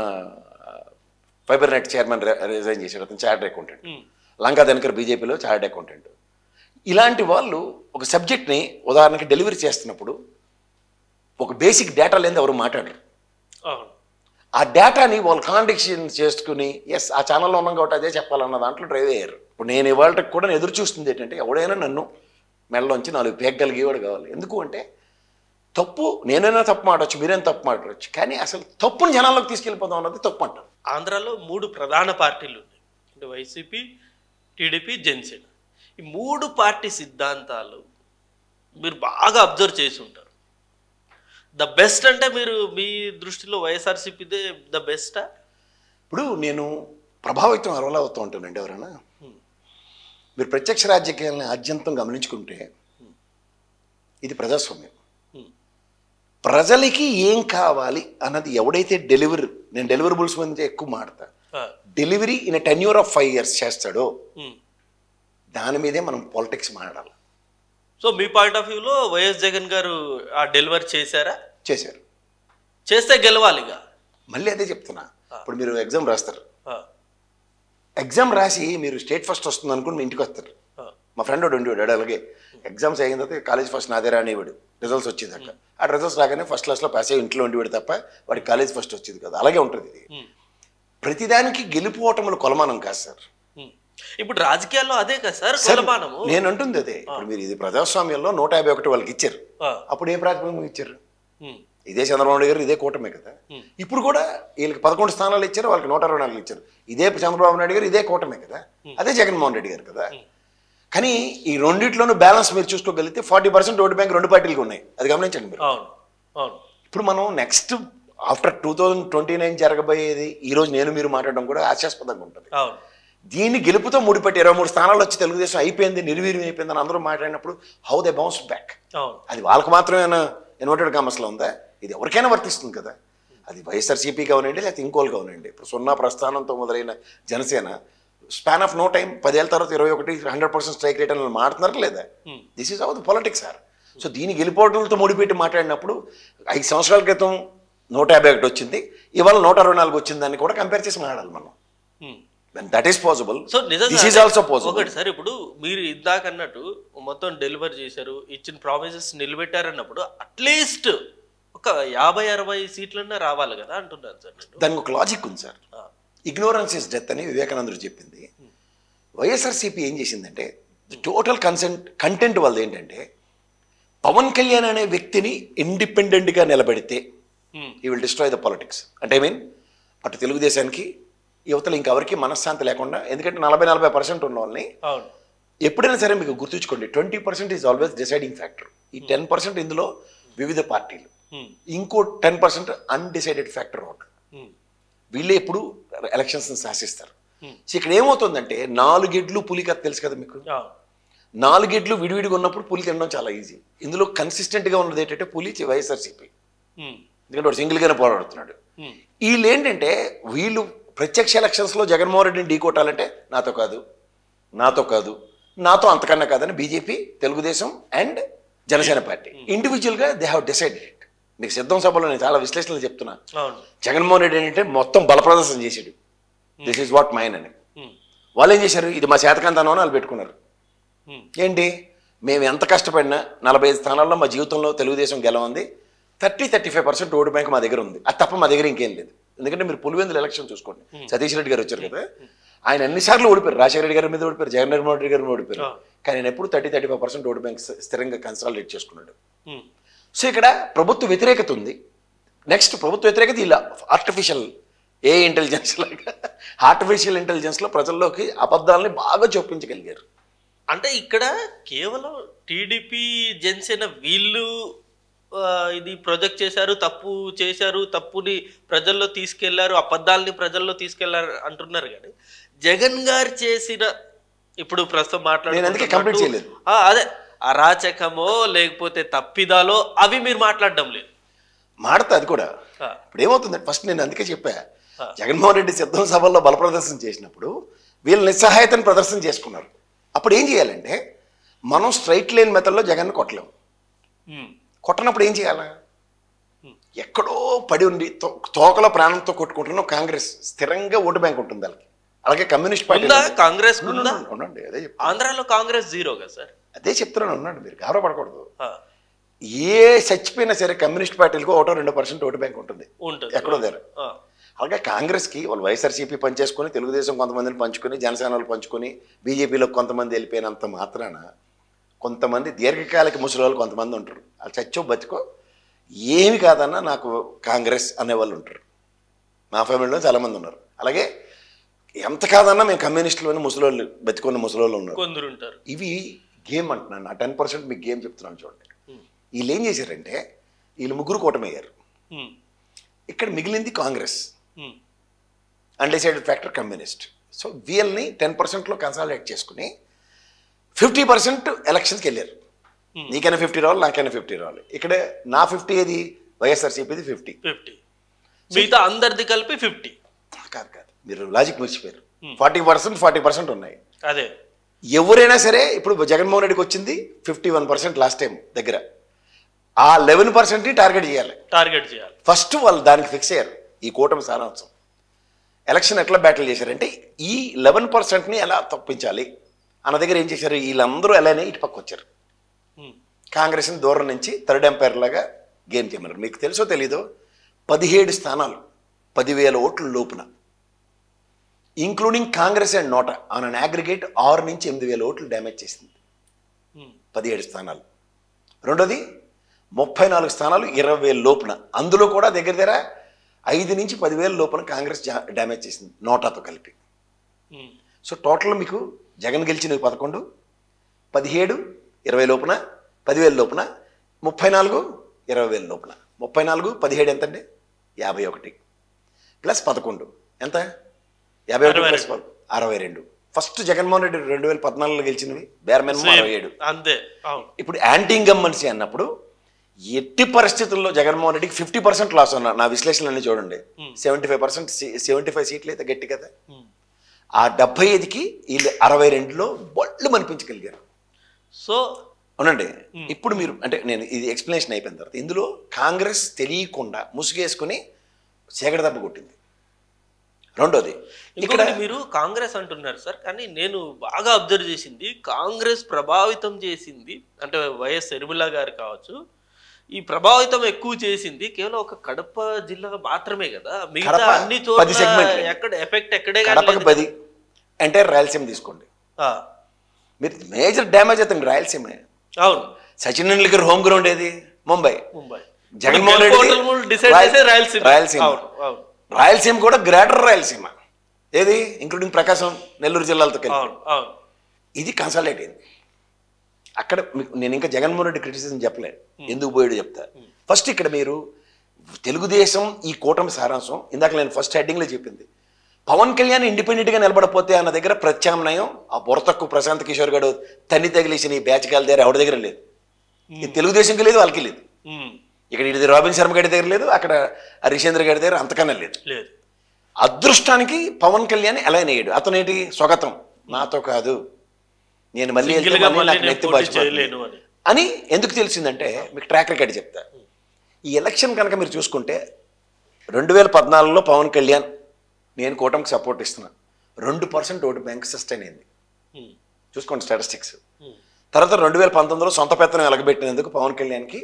Speaker 2: ఫైబర్ నెట్ చైర్మన్ రిజైన్ చేశారు, అతను చార్టర్డ్ అకౌంటెంట్. లంకా దినకర్ బీజేపీలో చార్టర్డ్ అకౌంటెంట్. ఇలాంటి వాళ్ళు ఒక సబ్జెక్ట్ని ఉదాహరణకి డెలివరీ చేస్తున్నప్పుడు ఒక బేసిక్ డేటా లేని ఎవరు మాట్లాడరు. ఆ డేటాని వాళ్ళు కాంట్రడిక్షన్ చేసుకుని ఎస్ ఆ ఛానల్లో ఉన్నాం కాబట్టి అదే చెప్పాలన్న దాంట్లో డ్రైవ్ అయ్యారు. ఇప్పుడు నేను ఇవాళకి కూడా ఎదురు చూస్తుంది ఏంటంటే ఎవడైనా నన్ను మెడలోంచి 4 పేగలిగేవాడు కావాలి. ఎందుకు అంటే తప్పు నేనైనా తప్పు మాట్లాడచ్చు, మీరైనా తప్పు మాట్లాడచ్చు, కానీ అసలు తప్పుని జనాల్లోకి తీసుకెళ్ళిపోదాం అన్నది తప్పు అంటారు.
Speaker 1: ఆంధ్రాలో 3 ప్రధాన పార్టీలు ఉన్నాయి, అంటే వైసీపీ, టీడీపీ, జనసేన. ఈ 3 పార్టీ సిద్ధాంతాలు మీరు బాగా అబ్జర్వ్ చేసి ఉంటారు. ద బెస్ట్ అంటే మీరు మీ దృష్టిలో వైఎస్ఆర్సీపీదే ద బెస్టా?
Speaker 2: ఇప్పుడు నేను ప్రభావితం అరవలా అవుతూ ఉంటానండి. ఎవరైనా మీరు ప్రత్యక్ష రాజకీయాలను ఆద్యంతం గమనించుకుంటే ఇది ప్రజాస్వామ్యం. ప్రజలకి ఏం కావాలి అన్నది ఎవడైతే నేను డెలివరబుల్స్ మీద ఎక్కువ మాడతా, delivery in tenure of 5 years చేస్తాడో దాని మీదే మనం పాలిటిక్స్ మాట్లాడాలి.
Speaker 1: సో మీ పాయింట్ ఆఫ్ వ్యూలో వైఎస్ జగన్ గారు ఆ డెలివరీ చేశారా?
Speaker 2: చేశారు.
Speaker 1: చేస్తే గెలవాలిగా.
Speaker 2: మళ్ళీ అదే చెప్తున్నా. ఇప్పుడు మీరు ఎగ్జామ్ రాస్తారు, ఎగ్జామ్ రాసి మీరు స్టేట్ ఫస్ట్ వస్తుంది అనుకుని మీ ఇంటికి వస్తారు. మా ఫ్రెండ్ వాడు ఉండేవాడు అలాగే. ఎగ్జామ్స్ అయిన తర్వాత కాలేజ్ ఫస్ట్ నాదే రానివాడు, రిజల్ట్స్ వచ్చేది అక్కడ. ఆ రిజల్ట్స్ రాగానే ఫస్ట్ క్లాస్లో పాస్ అయ్యి ఇంట్లో ఉండేవాడు తప్ప వాడికి కాలేజ్ ఫస్ట్ వచ్చేది కదా. అలాగే ఉంటుంది ఇది. ప్రతిదానికి గెలుపుకోవటములు కొలమానం కాదు సార్.
Speaker 1: ఇప్పుడు రాజకీయాల్లో అదే కదా సార్ కొలమానము.
Speaker 2: నేను అంటుంది అదే. ఇప్పుడు మీరు ఇది ప్రజాస్వామ్యంలో 151 వాళ్ళకి ఇచ్చారు. అప్పుడు ఏ ప్రాతిపదికన ఇచ్చారు? ఇదే చంద్రబాబు నాయుడు గారు, ఇదే కూటమే కదా. ఇప్పుడు కూడా వీళ్ళకి 11 స్థానాలు ఇచ్చారు, వాళ్ళకి 124 ఇచ్చారు. ఇదే చంద్రబాబు నాయుడు గారు, ఇదే కూటమే కదా. అదే జగన్మోహన్ రెడ్డి గారు కదా. కానీ ఈ రెండిట్లోనూ బ్యాలెన్స్ మీరు చూసుకోగలిగితే 40% ఓటు బ్యాంక్ రెండు పార్టీలకు ఉన్నాయి. అది గమనించండి మీరు. ఇప్పుడు మనం నెక్స్ట్ ఆఫ్టర్ 2029 జరగబోయేది ఈరోజు నేను మీరు మాట్లాడడం కూడా హాస్యాస్పదంగా ఉంటుంది. దీన్ని గెలుపుతో ముడిపెట్టి 23 స్థానాలు వచ్చి తెలుగుదేశం అయిపోయింది, నిర్వీర్యం అయిపోయింది అని అందరూ మాట్లాడినప్పుడు హౌ దే బౌన్స్ బ్యాక్. అది వాళ్ళకి మాత్రమే ఇన్వర్టెడ్ కామర్స్లో ఉందా? ఇది ఎవరికైనా వర్తిస్తుంది కదా. అది వైఎస్ఆర్సీపీ కావనండి, లేకపోతే ఇంకోళ్ళు కావనండి. ఇప్పుడు 0 ప్రస్థానంతో మొదలైన Janasena span of no time 10 ఏళ్ళ తర్వాత 21 100% స్ట్రైక్ రేట్ అని మాట్లాడుతున్నారు లేదా? This is how the politics are. So దీని గెలిపోవడంతో ముడిపెట్టి మాట్లాడినప్పుడు 5 సంవత్సరాల క్రితం 151 వచ్చింది, ఇవాళ 124 వచ్చిందని కూడా కంపేర్ చేసి మాట్లాడాలి మనం. That is possible.
Speaker 1: So
Speaker 2: this is also possible.
Speaker 1: ఒకటి సార్, ఇప్పుడు మీరు ఇందాక అన్నట్టు మొత్తం డెలివరీ చేశారు, ఇచ్చిన ప్రామిసెస్ నిలబెట్టారన్నప్పుడు అట్లీస్ట్ ఒక 50-60 సీట్లన్నా రావాలి కదా అంటున్నాను సార్.
Speaker 2: దానికి ఒక లాజిక్ ఉంది సార్. ఇగ్నోరెన్స్ ఇస్ డెత్ అని వివేకానందుడు చెప్పింది. వైఎస్ఆర్సీపీ ఏం చేసిందంటే టోటల్ కంటెంట్ వాళ్ళది ఏంటంటే పవన్ కళ్యాణ్ అనే వ్యక్తిని ఇండిపెండెంట్గా నిలబెడితే ఈ విల్ డిస్ట్రాయ్ ద పాలిటిక్స్. అంటే ఐ మీన్ అటు తెలుగుదేశానికి యువతలు ఇంకెవరికి మనశ్శాంతి లేకుండా, ఎందుకంటే 40-40% ఉన్న వాళ్ళని ఎప్పుడైనా సరే మీకు గుర్తుంచుకోండి 20% ఈజ్ ఆల్వేస్ డిసైడింగ్ ఫ్యాక్టర్. ఈ 10% ఇందులో వివిధ పార్టీలు, ఇంకో 10% అన్డిసైడెడ్ ఫ్యాక్టర్ ఒకటి. వీళ్ళే ఎప్పుడు ఎలక్షన్స్ శాసిస్తారు. సో ఇక్కడ ఏమవుతుందంటే 4 ఎడ్లు పులి కథ తెలుసు కదా మీకు. 4 ఎడ్లు విడివిడిగా ఉన్నప్పుడు పులి తినడం చాలా ఈజీ. ఇందులో కన్సిస్టెంట్గా ఉన్నది ఏంటంటే పులి వైఎస్ఆర్సీపీ, ఎందుకంటే వాడు సింగిల్గానే పోరాడుతున్నాడు. వీళ్ళు ఏంటంటే వీళ్ళు ప్రత్యక్ష ఎలక్షన్స్లో జగన్మోహన్ రెడ్డిని ఢీకొట్టాలంటే నాతో కాదు, నాతో అంతకన్నా కాదని BJP, Telugu Desam and Janasena party ఇండివిజువల్గా దే హ్యావ్ డిసైడెడ్ ఇట్. మీకు సిద్ధం సభలో నేను చాలా విశ్లేషణలు చెప్తున్నా. జగన్మోహన్ రెడ్డి ఏంటంటే మొత్తం బలప్రదర్శన చేసాడు, దిస్ ఈజ్ వాట్ మైన్ అని. వాళ్ళు ఏం చేశారు, ఇది మా చేతకాంతనం అని వాళ్ళు పెట్టుకున్నారు. ఏంటి, మేము ఎంత కష్టపడినా 45 స్థానాల్లో మా జీవితంలో తెలుగుదేశం గెలవంది, 30-35% ఓటు బ్యాంక్ మా దగ్గర ఉంది, అది తప్ప మా దగ్గర ఇంకేం లేదు. ఎందుకంటే మీరు పులివెందుల ఎలక్షన్ చూసుకోండి, సతీష్ రెడ్డి గారు వచ్చారు కదా, ఆయన అన్నిసార్లు ఓడిపోయారు. రాజశేఖర రెడ్డి గారి మీద ఓడిపోయారు, జగన్మోహన్ రెడ్డి గారి మీద ఓడిపోయారు. కానీ ఆయన ఎప్పుడు 30-35% ఓటు బ్యాంక్ స్థిరంగా కన్సాలిడేట్ చేసుకున్నాడు. సో ఇక్కడ ప్రభుత్వ వ్యతిరేకత ఉంది. నెక్స్ట్ ప్రభుత్వ వ్యతిరేకత ఇలా ఆర్టిఫిషియల్ ఇంటెలిజెన్స్లో ప్రజల్లోకి అబద్ధాలని బాగా చొప్పించగలిగారు.
Speaker 1: అంటే ఇక్కడ కేవలం టీడీపీ జనసేన వీళ్ళు ఇది ప్రొజెక్ట్ చేశారు, తప్పుని ప్రజల్లో తీసుకెళ్లారు, అబద్ధాలని ప్రజల్లో తీసుకెళ్లారు అంటున్నారు. కానీ జగన్ గారు చేసిన ఇప్పుడు ప్రస్తుతం మాట్లాడుతున్నారు అదే అరాచకమో లేకపోతే తప్పిదాలో అవి మీరు మాట్లాడడం లేదు.
Speaker 2: మాడతా అది కూడా. ఇప్పుడు ఏమవుతుందంటే ఫస్ట్ నేను అందుకే చెప్పా, జగన్మోహన్ రెడ్డి సిద్ధం సభల్లో బల ప్రదర్శన చేసినప్పుడు వీళ్ళు నిస్సహాయతను ప్రదర్శన చేసుకున్నారు. అప్పుడు ఏం చేయాలంటే మనం స్ట్రైట్ లైన్ మెథడ్లో జగన్ కొట్టలేము. కొట్టనప్పుడు ఏం చేయాలా, ఎక్కడో పడి ఉండి తోకలో ప్రాణంతో కొట్టుకుంటున్న కాంగ్రెస్ స్థిరంగా ఓటు బ్యాంక్ ఉంటుంది వాళ్ళకి. అలాగే కమ్యూనిస్ట్ పార్టీ
Speaker 1: కాంగ్రెస్
Speaker 2: ఉండండి, అదే
Speaker 1: ఆంధ్రాలో కాంగ్రెస్ జీరో కదా సార్.
Speaker 2: అదే చెప్తున్నాను, ఉన్నాడు, మీరు గౌరవపడకూడదు. ఏ చచ్చిపోయినా సరే కమ్యూనిస్ట్ పార్టీలకు 1-2% ఓటు బ్యాంక్ ఉంటుంది ఎక్కడో దగ్గర. అలాగే కాంగ్రెస్కి వాళ్ళు వైఎస్ఆర్సీపీ పనిచేసుకొని, తెలుగుదేశం కొంతమందిని పంచుకొని, జనసేన వాళ్ళు పంచుకొని, బీజేపీలో కొంతమంది వెళ్ళిపోయినంత మాత్రాన కొంతమంది దీర్ఘకాలిక ముసలి కొంతమంది ఉంటారు. వాళ్ళు చచ్చో బతికో ఏమి కాదన్నా నాకు కాంగ్రెస్ అనేవాళ్ళు ఉంటారు. మా ఫ్యామిలీలో చాలామంది ఉన్నారు. అలాగే ఎంత కాదన్నా మేము కమ్యూనిస్టులోని ముసలోళ్ళు బతికున్న ముసలోళ్ళు ఉన్నారు.
Speaker 1: కొందరు ఉంటారు.
Speaker 2: ఇవి గేమ్ అంటున్నాను, ఆ 10% మీకు గేమ్ చెప్తున్నాను చూడండి. వీళ్ళు ఏం చేశారంటే వీళ్ళు ముగ్గురు కూటమి అయ్యారు. ఇక్కడ మిగిలింది Congress, undecided factor communist. So వీళ్ళని 10%లో కన్సాలిడేట్ చేసుకుని 50% ఎలక్షన్స్కి వెళ్ళారు. నీకైనా 50 రావాలి, నాకైనా 50 రావాలి. ఇక్కడ నా 50 ఏది, వైఎస్ఆర్సీపీది 50,
Speaker 1: మిగతా అందరిది కలిపి 50
Speaker 2: కాదు కాదు, మీరు లాజిక్ మర్చిపోయారు. 40% ఉన్నాయి.
Speaker 1: అదే
Speaker 2: ఎవరైనా సరే ఇప్పుడు జగన్మోహన్ రెడ్డికి వచ్చింది 51% లాస్ట్ టైం దగ్గర. ఆ 11%ని టార్గెట్ చేయాలి. ఫస్ట్ వాళ్ళు దానికి ఫిక్స్ అయ్యారు. ఈ కూటమి సారాంశం ఎలక్షన్ ఎట్లా బ్యాటిల్ చేశారంటే ఈ 11%ని ఎలా తప్పించాలి అన్న దగ్గర ఏం చేశారు, వీళ్ళందరూ ఎలానే ఇటు పక్క వచ్చారు. కాంగ్రెస్ని దూరం నుంచి థర్డ్ ఎంపైర్ లాగా గేమ్ చేయమన్నారు. మీకు తెలుసో తెలీదో 17 స్థానాలు 10,000 ఓట్ల లోపున, including Congress and NOTA on an aggregate 6 నుంచి 8,000 ఓట్లు డ్యామేజ్ చేసింది. 17 స్థానాలు. రెండోది 34 స్థానాలు 20,000 లోపున, అందులో కూడా దగ్గర 5 నుంచి 10,000 లోపున కాంగ్రెస్ డ్యామేజ్ చేసింది నోటాతో కలిపి. సో టోటల్ మీకు జగన్ గెలిచినవి 11, 17 20 లోపున, 10,000 లోపున, 34 20,000 లోపున. 34 17 ఎంతండి, 51 ప్లస్ 11 ఎంత, 51 ప్లస్ 62. ఫస్ట్ జగన్మోహన్ రెడ్డి 2014లో గెలిచినవి బేర్మెన్ 67
Speaker 1: అంతే.
Speaker 2: ఇప్పుడు యాంటీ ఇన్కంబెన్సీ అన్నప్పుడు ఎట్టి పరిస్థితుల్లో జగన్మోహన్ రెడ్డికి 50% లాస్ ఉన్నా. నా విశ్లేషణలన్నీ చూడండి, 75 సీట్లు అయితే గట్టి కదా. ఆ 75కి వీళ్ళు 62లో బొళ్ళు మనిపించగలిగారు.
Speaker 1: సో
Speaker 2: అవునండి. ఇప్పుడు మీరు అంటే నేను ఇది ఎక్స్ప్లెనేషన్ అయిపోయిన తర్వాత ఇందులో కాంగ్రెస్ తెలియకుండా ముసుగేసుకుని చీకటి దెబ్బ కొట్టింది. రెండోది
Speaker 1: ఇక్కడ మీరు కాంగ్రెస్ అంటున్నారు సార్, కానీ నేను బాగా అబ్జర్వ్ చేసింది కాంగ్రెస్ ప్రభావితం చేసింది అంటే వైఎస్ షర్మిల గారు కావచ్చు, ఈ ప్రభావితం ఎక్కువ చేసింది కేవలం ఒక కడప జిల్లా మాత్రమే కదా. మిగతా అన్ని చోట్ల ఎక్కడ ఎఫెక్ట్ ఎక్కడే
Speaker 2: కడపకి 10 అంటే రాయలసీమ తీసుకోండి, మీరు మేజర్ డ్యామేజ్ అవుతుంది రాయలసీమ.
Speaker 1: అవును,
Speaker 2: సచిన్ టెండూల్కర్ హోమ్ గ్రౌండ్ ఏది, ముంబై. జగన్మోహన్ రెడ్డి రాయలసీమ కూడా గ్రేటర్ రాయలసీమ ఏది, ఇంక్లూడింగ్ ప్రకాశం నెల్లూరు జిల్లాలతో కలిపి. ఇది కన్సాలిడేట్ అయింది. అక్కడ నేను ఇంకా జగన్మోహన్ రెడ్డి క్రిటిసిజం చెప్పలేదు, ఎందుకు పోయాడు చెప్తా. ఫస్ట్ ఇక్కడ మీరు తెలుగుదేశం ఈ కూటమి సారాంశం ఇందాక నేను ఫస్ట్ హెడ్డింగ్లో చెప్పింది, పవన్ కళ్యాణ్ ఇండిపెండెంట్గా నిలబడపోతే అన్న దగ్గర ప్రత్యామ్నాయం ఆ బుర్రతక్కు ప్రశాంత్ కిషోర్ గడు తన్ని తగిలేసిన ఈ బ్యాచ్కాల దగ్గర ఎవరి దగ్గర లేదు. ఇది తెలుగుదేశంకి లేదు, వాళ్ళకి లేదు. ఇక్కడ ఇది రాబిన్ శర్మ గడి దగ్గర లేదు, అక్కడ హరిశ్చంద్ర గడి దగ్గర అంతకన్నా లేదు. అదృష్టానికి పవన్ కళ్యాణ్ ఎలా అయ్యాడు, అతను ఏంటి స్వగతం, నాతో కాదు నేను మళ్ళీ నాకు నెత్తి బాధ్యత అని ఎందుకు తెలిసిందంటే మీకు ట్రాక్ రికార్డ్ చెప్తా. ఈ ఎలక్షన్ కనుక మీరు చూసుకుంటే 2014లో పవన్ కళ్యాణ్ నేను కూటమికి సపోర్ట్ ఇస్తున్నాను, 2% ఓటు బ్యాంక్ సస్టైన్ అయింది, చూసుకోండి స్టాటిస్టిక్స్. తర్వాత 2019లో సొంత పెత్తనం ఎలగబెట్టినందుకు పవన్ కళ్యాణ్కి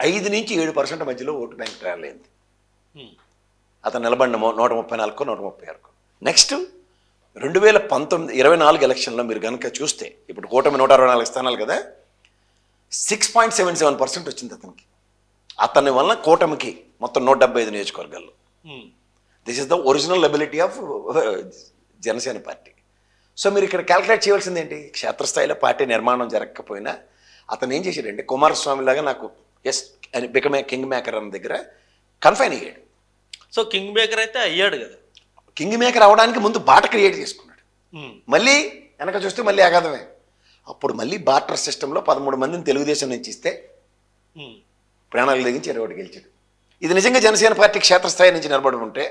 Speaker 2: 5 నుంచి 7% మధ్యలో ఓటు బ్యాంక్ ట్రావెల్ అయింది. అతను నిలబడిన 134 136. నెక్స్ట్ 2024 ఎలక్షన్లో మీరు కనుక చూస్తే ఇప్పుడు కూటమి 164 స్థానాలు కదా, 6.77% వచ్చింది అతనికి. అతని వలన కూటమికి మొత్తం 175 నియోజకవర్గాల్లో. This is the original ability of Janasena party. So మీరు ఇక్కడ క్యాల్కులేట్ చేయవలసింది ఏంటి, క్షేత్రస్థాయిలో పార్టీ నిర్మాణం జరగకపోయినా అతను ఏం చేశాడంటే కుమారస్వామి లాగా నాకు ఎస్ అని బికమే కింగ్ మేకర్ అన్న దగ్గర కన్ఫైన్ అయ్యాడు.
Speaker 1: సో కింగ్ మేకర్ అయితే అయ్యాడు కదా,
Speaker 2: కింగ్ మేకర్ అవడానికి ముందు బాట క్రియేట్ చేసుకున్నాడు. మళ్ళీ వెనక చూస్తే మళ్ళీ అగాధమే. అప్పుడు మళ్ళీ బార్టర్ సిస్టంలో 13 మందిని తెలుగుదేశం నుంచి ఇస్తే ప్రాణాలు తెగించి 21 గెలిచాడు. ఇది నిజంగా జనసేన పార్టీ క్షేత్రస్థాయి నుంచి నిలబడి ఉంటే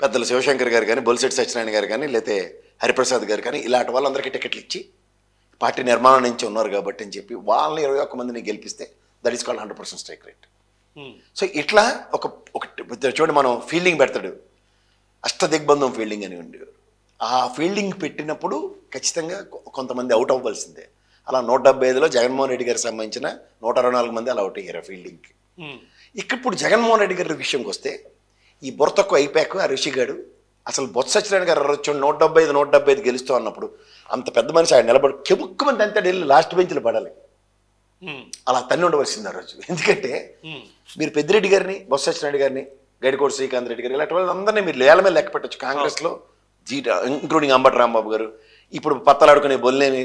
Speaker 2: పెద్దలు శివశంకర్ గారు కానీ, బొలిశెట్టి సత్యనారాయణ గారు కానీ, లేకపోతే హరిప్రసాద్ గారు కానీ ఇలాంటి వాళ్ళందరికీ టికెట్లు ఇచ్చి పార్టీ నిర్మాణం నుంచి ఉన్నారు కాబట్టి అని చెప్పి వాళ్ళని 21 మందిని గెలిపిస్తే that is called 100% strike rate. So ఇట్లా ఒక చూడండి, మనం ఫీల్డింగ్ పెడతాడు, అష్టదిగ్బంధం ఫీల్డింగ్ అని ఉండేవారు. ఆ ఫీల్డింగ్ పెట్టినప్పుడు ఖచ్చితంగా కొంతమంది అవుట్ అవ్వాల్సిందే. అలా 175లో జగన్మోహన్ రెడ్డి గారికి సంబంధించిన 124 మంది అలా అవుట్ అయ్యారు ఫీల్డింగ్కి. ఇప్పుడు జగన్మోహన్ రెడ్డి గారి విషయంకి వస్తే ఈ బుర్రతక్కు అయిపోయాక ఆ ఋషిగాడు అసలు బొత్స సత్యనారాయణ గారు వచ్చి 175 గెలుస్తూ అన్నప్పుడు అంత పెద్ద మనిషి ఆయన నిలబడి కెబుక్కుమంది అంతా వెళ్ళి లాస్ట్ బెంచ్లో పడాలి, అలా తన్ని ఉండవలసింది ఆ రోజు. ఎందుకంటే మీరు పెద్దిరెడ్డి గారిని, బొత్స సత్యనారాయణ గారిని, గడికోటి శ్రీకాంత్ రెడ్డి గారు ఇలాంటి వాళ్ళందరినీ మీరు లేల మీద లెక్క పెట్టచ్చు కాంగ్రెస్లో. ఇంక్లూడింగ్ అంబటి రాంబాబు గారు, ఇప్పుడు పత్తలాడుకునే బొల్లేని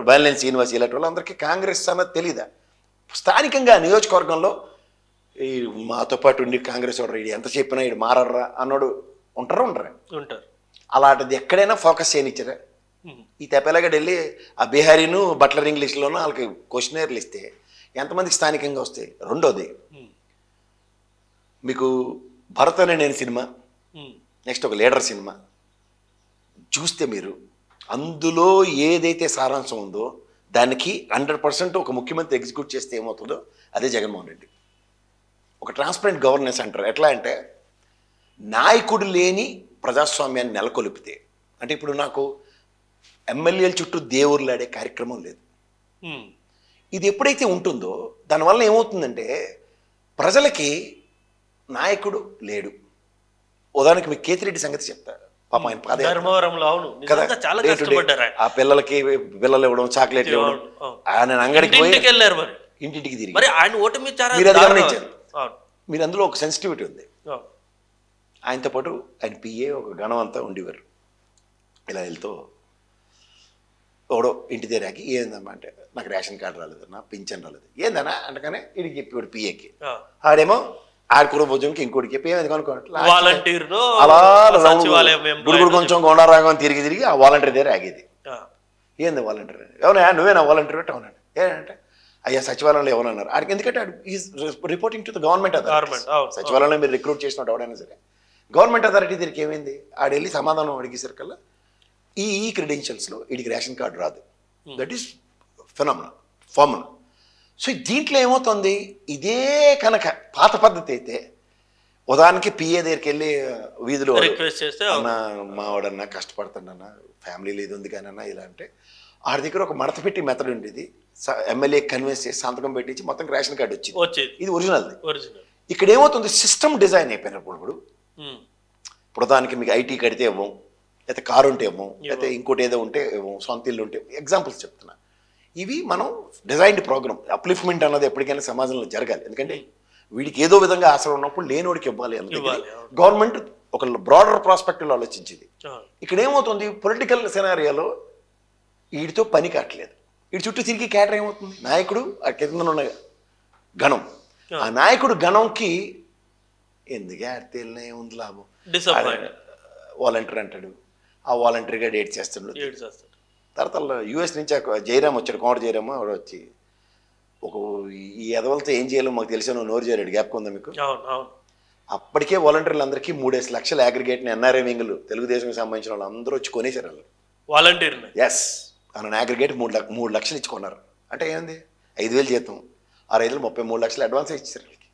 Speaker 2: బయలుదేరి శ్రీనివాస్ ఇలాంటి వాళ్ళు అందరికీ కాంగ్రెస్ అన్నది తెలీదా? స్థానికంగా నియోజకవర్గంలో ఈ మాతో పాటు ఉండి కాంగ్రెస్ వాడు ఇది ఎంత చెప్పినా ఇడు మారర్రా అన్నోడు ఉంటారు.
Speaker 1: ఉంటారు.
Speaker 2: అలాంటిది ఎక్కడైనా ఫోకస్ చేయనిచ్చారా? ఈ తెప్పలాగా వెళ్ళి ఆ బీహారీను బట్లర్ ఇంగ్లీష్లోనూ వాళ్ళకి క్వశ్చనర్లు ఇస్తే ఎంతమందికి స్థానికంగా వస్తాయి? రెండోది మీకు భరత్ అనే నేను సినిమా, నెక్స్ట్ ఒక లీడర్ సినిమా చూస్తే మీరు అందులో ఏదైతే సారాంశం ఉందో దానికి 100% ఒక ముఖ్యమంత్రి ఎగ్జిక్యూట్ చేస్తే ఏమవుతుందో అదే జగన్మోహన్ రెడ్డి. ఒక ట్రాన్స్పరెంట్ గవర్నెన్స్ అంటారు. ఎట్లా అంటే నాయకుడు లేని ప్రజాస్వామ్యాన్ని నెలకొల్పితే, అంటే ఇప్పుడు నాకు ఎమ్మెల్యేల చుట్టూ దేవుళ్ళాడే కార్యక్రమం లేదు. ఇది ఎప్పుడైతే ఉంటుందో దానివల్ల ఏమవుతుందంటే ప్రజలకి నాయకుడు లేడు. ఉదాహరణకి మీకు కేతిరెడ్డి సంగతి చెప్తారు. పాప ఆయన కదా, ఆ పిల్లలకి పిల్లలు ఇవ్వడం, చాక్లెట్లు ఇవ్వడం, ఆయన అంగడికి పోయి ఇంటింటికి తిరిగి మీరు అది గమనించారు. మీరు అందులో ఒక సెన్సిటివిటీ ఉంది. ఆయనతో పాటు ఆయన పిఏ ఒక గణం అంతా ఉండేవారు. ఇలా వెళ్తూ ఎవడో ఇంటి దగ్గరకి ఏందమ్మా అంటే నాకు రేషన్ కార్డు రాలేదన్నా, పింఛన్ రాలేదు. ఏందన్నా అంటగానే వీడికి చెప్పి పిఏకి ఆడేమో ఆడకూర భోజనంకి ఇంకోటి చెప్పి ఏమైంది కనుక్కోండి అలా గురుగుడు కొంచెం గొండారాగం తిరిగి తిరిగి ఆ వాలంటీర్ దగ్గర ఆగేది. ఏంది వాలంటీర్? ఎవరైనా నువ్వేనా వాలంటీర్? అవునండి. ఏంటంటే అయ్యా సచివాలయంలో ఎవరన్నారు ఆడికి, ఎందుకంటే is reporting to the government authority. సచివాలయంలో మీరు రిక్రూట్ చేసినట్టు ఎవడైనా సరే గవర్నమెంట్ అథారిటీ దగ్గరికి ఏమైంది ఆడెళ్ళి సమాధానం అడిగేసరికల్లా ఈ క్రెడెన్షియల్స్లో వీడికి రేషన్ కార్డు రాదు. That is formula. సో దీంట్లో ఏమవుతుంది, ఇదే కనుక పాత పద్ధతి అయితే ఉదాహరణకి పిఏ దగ్గరికి వెళ్ళి వీధిలో అన్న మావాడన్నా కష్టపడుతుండన్నా ఫ్యామిలీలో ఇది ఉంది కానీ అన్న ఇలా అంటే ఆడి దగ్గర ఒక మడత పెట్టి మెథడ్ ఉండేది. ఎమ్మెల్యే కన్విన్స్ చేసి సంతకం పెట్టించి మొత్తం రేషన్ కార్డు వచ్చింది. ఇది ఒరిజినల్ది. ఇక్కడ ఏమవుతుంది, సిస్టమ్ డిజైన్ అయిపోయినప్పుడు ఇప్పుడు దానికి మీకు ఐటీ కడితే ఇవ్వం, లేకపోతే కారు ఉంటే ఇవ్వం, లేకపోతే ఇంకోటి ఏదో ఉంటే ఇవ్వం, సొంత ఇల్లు ఉంటే, ఎగ్జాంపుల్స్ చెప్తున్నా. ఇవి మనం డిజైన్డ్ ప్రోగ్రామ్. అప్లిఫ్ట్మెంట్ అన్నది ఎప్పటికైనా సమాజంలో జరగాలి. ఎందుకంటే వీడికి ఏదో విధంగా ఆశలు ఉన్నప్పుడు లేనివాడికి ఇవ్వాలి అన్నది గవర్నమెంట్ ఒక బ్రాడర్ ప్రాస్పెక్టివ్లో ఆలోచించింది. ఇక్కడ ఏమవుతుంది, పొలిటికల్ సెనారియాలో వీడితో పని కావట్లేదు. వీడి చుట్టూ తిరిగి క్యాటర్ ఏమవుతుంది, నాయకుడు ఆ కింద ఉన్న గణం, ఆ నాయకుడు గణంకి ఎందుకే ఆడితే ఏముంది లాభం, వాలంటీర్ అంటాడు, ఆ వాలంటీర్గా డేట్ చేస్తాడు. తర్వాత యూఎస్ నుంచి జయరామ్ వచ్చాడు, కోమటి జయరామ్ ఆవిడ వచ్చి ఒక ఈ ఎదవలతో ఏం చేయాలో మాకు తెలిసాను నోరు చేరాడు. గ్యాప్ ఉందా మీకు? అప్పటికే వాలంటీర్లు అందరికీ 3 లక్షల అగ్రిగేట్ని ఎన్ఆర్ఐ వింగులు తెలుగుదేశంకి సంబంధించిన వాళ్ళు అందరూ వచ్చి కొనేశారు. వాళ్ళు వాలంటీర్ ఎస్ అన్న అగ్రిగేట్ 3 లక్షలు ఇచ్చుకున్నారు. అంటే ఏంది 5,000 జీతం, 6 33 లక్షలు అడ్వాన్స్ ఇచ్చారు వాళ్ళకి.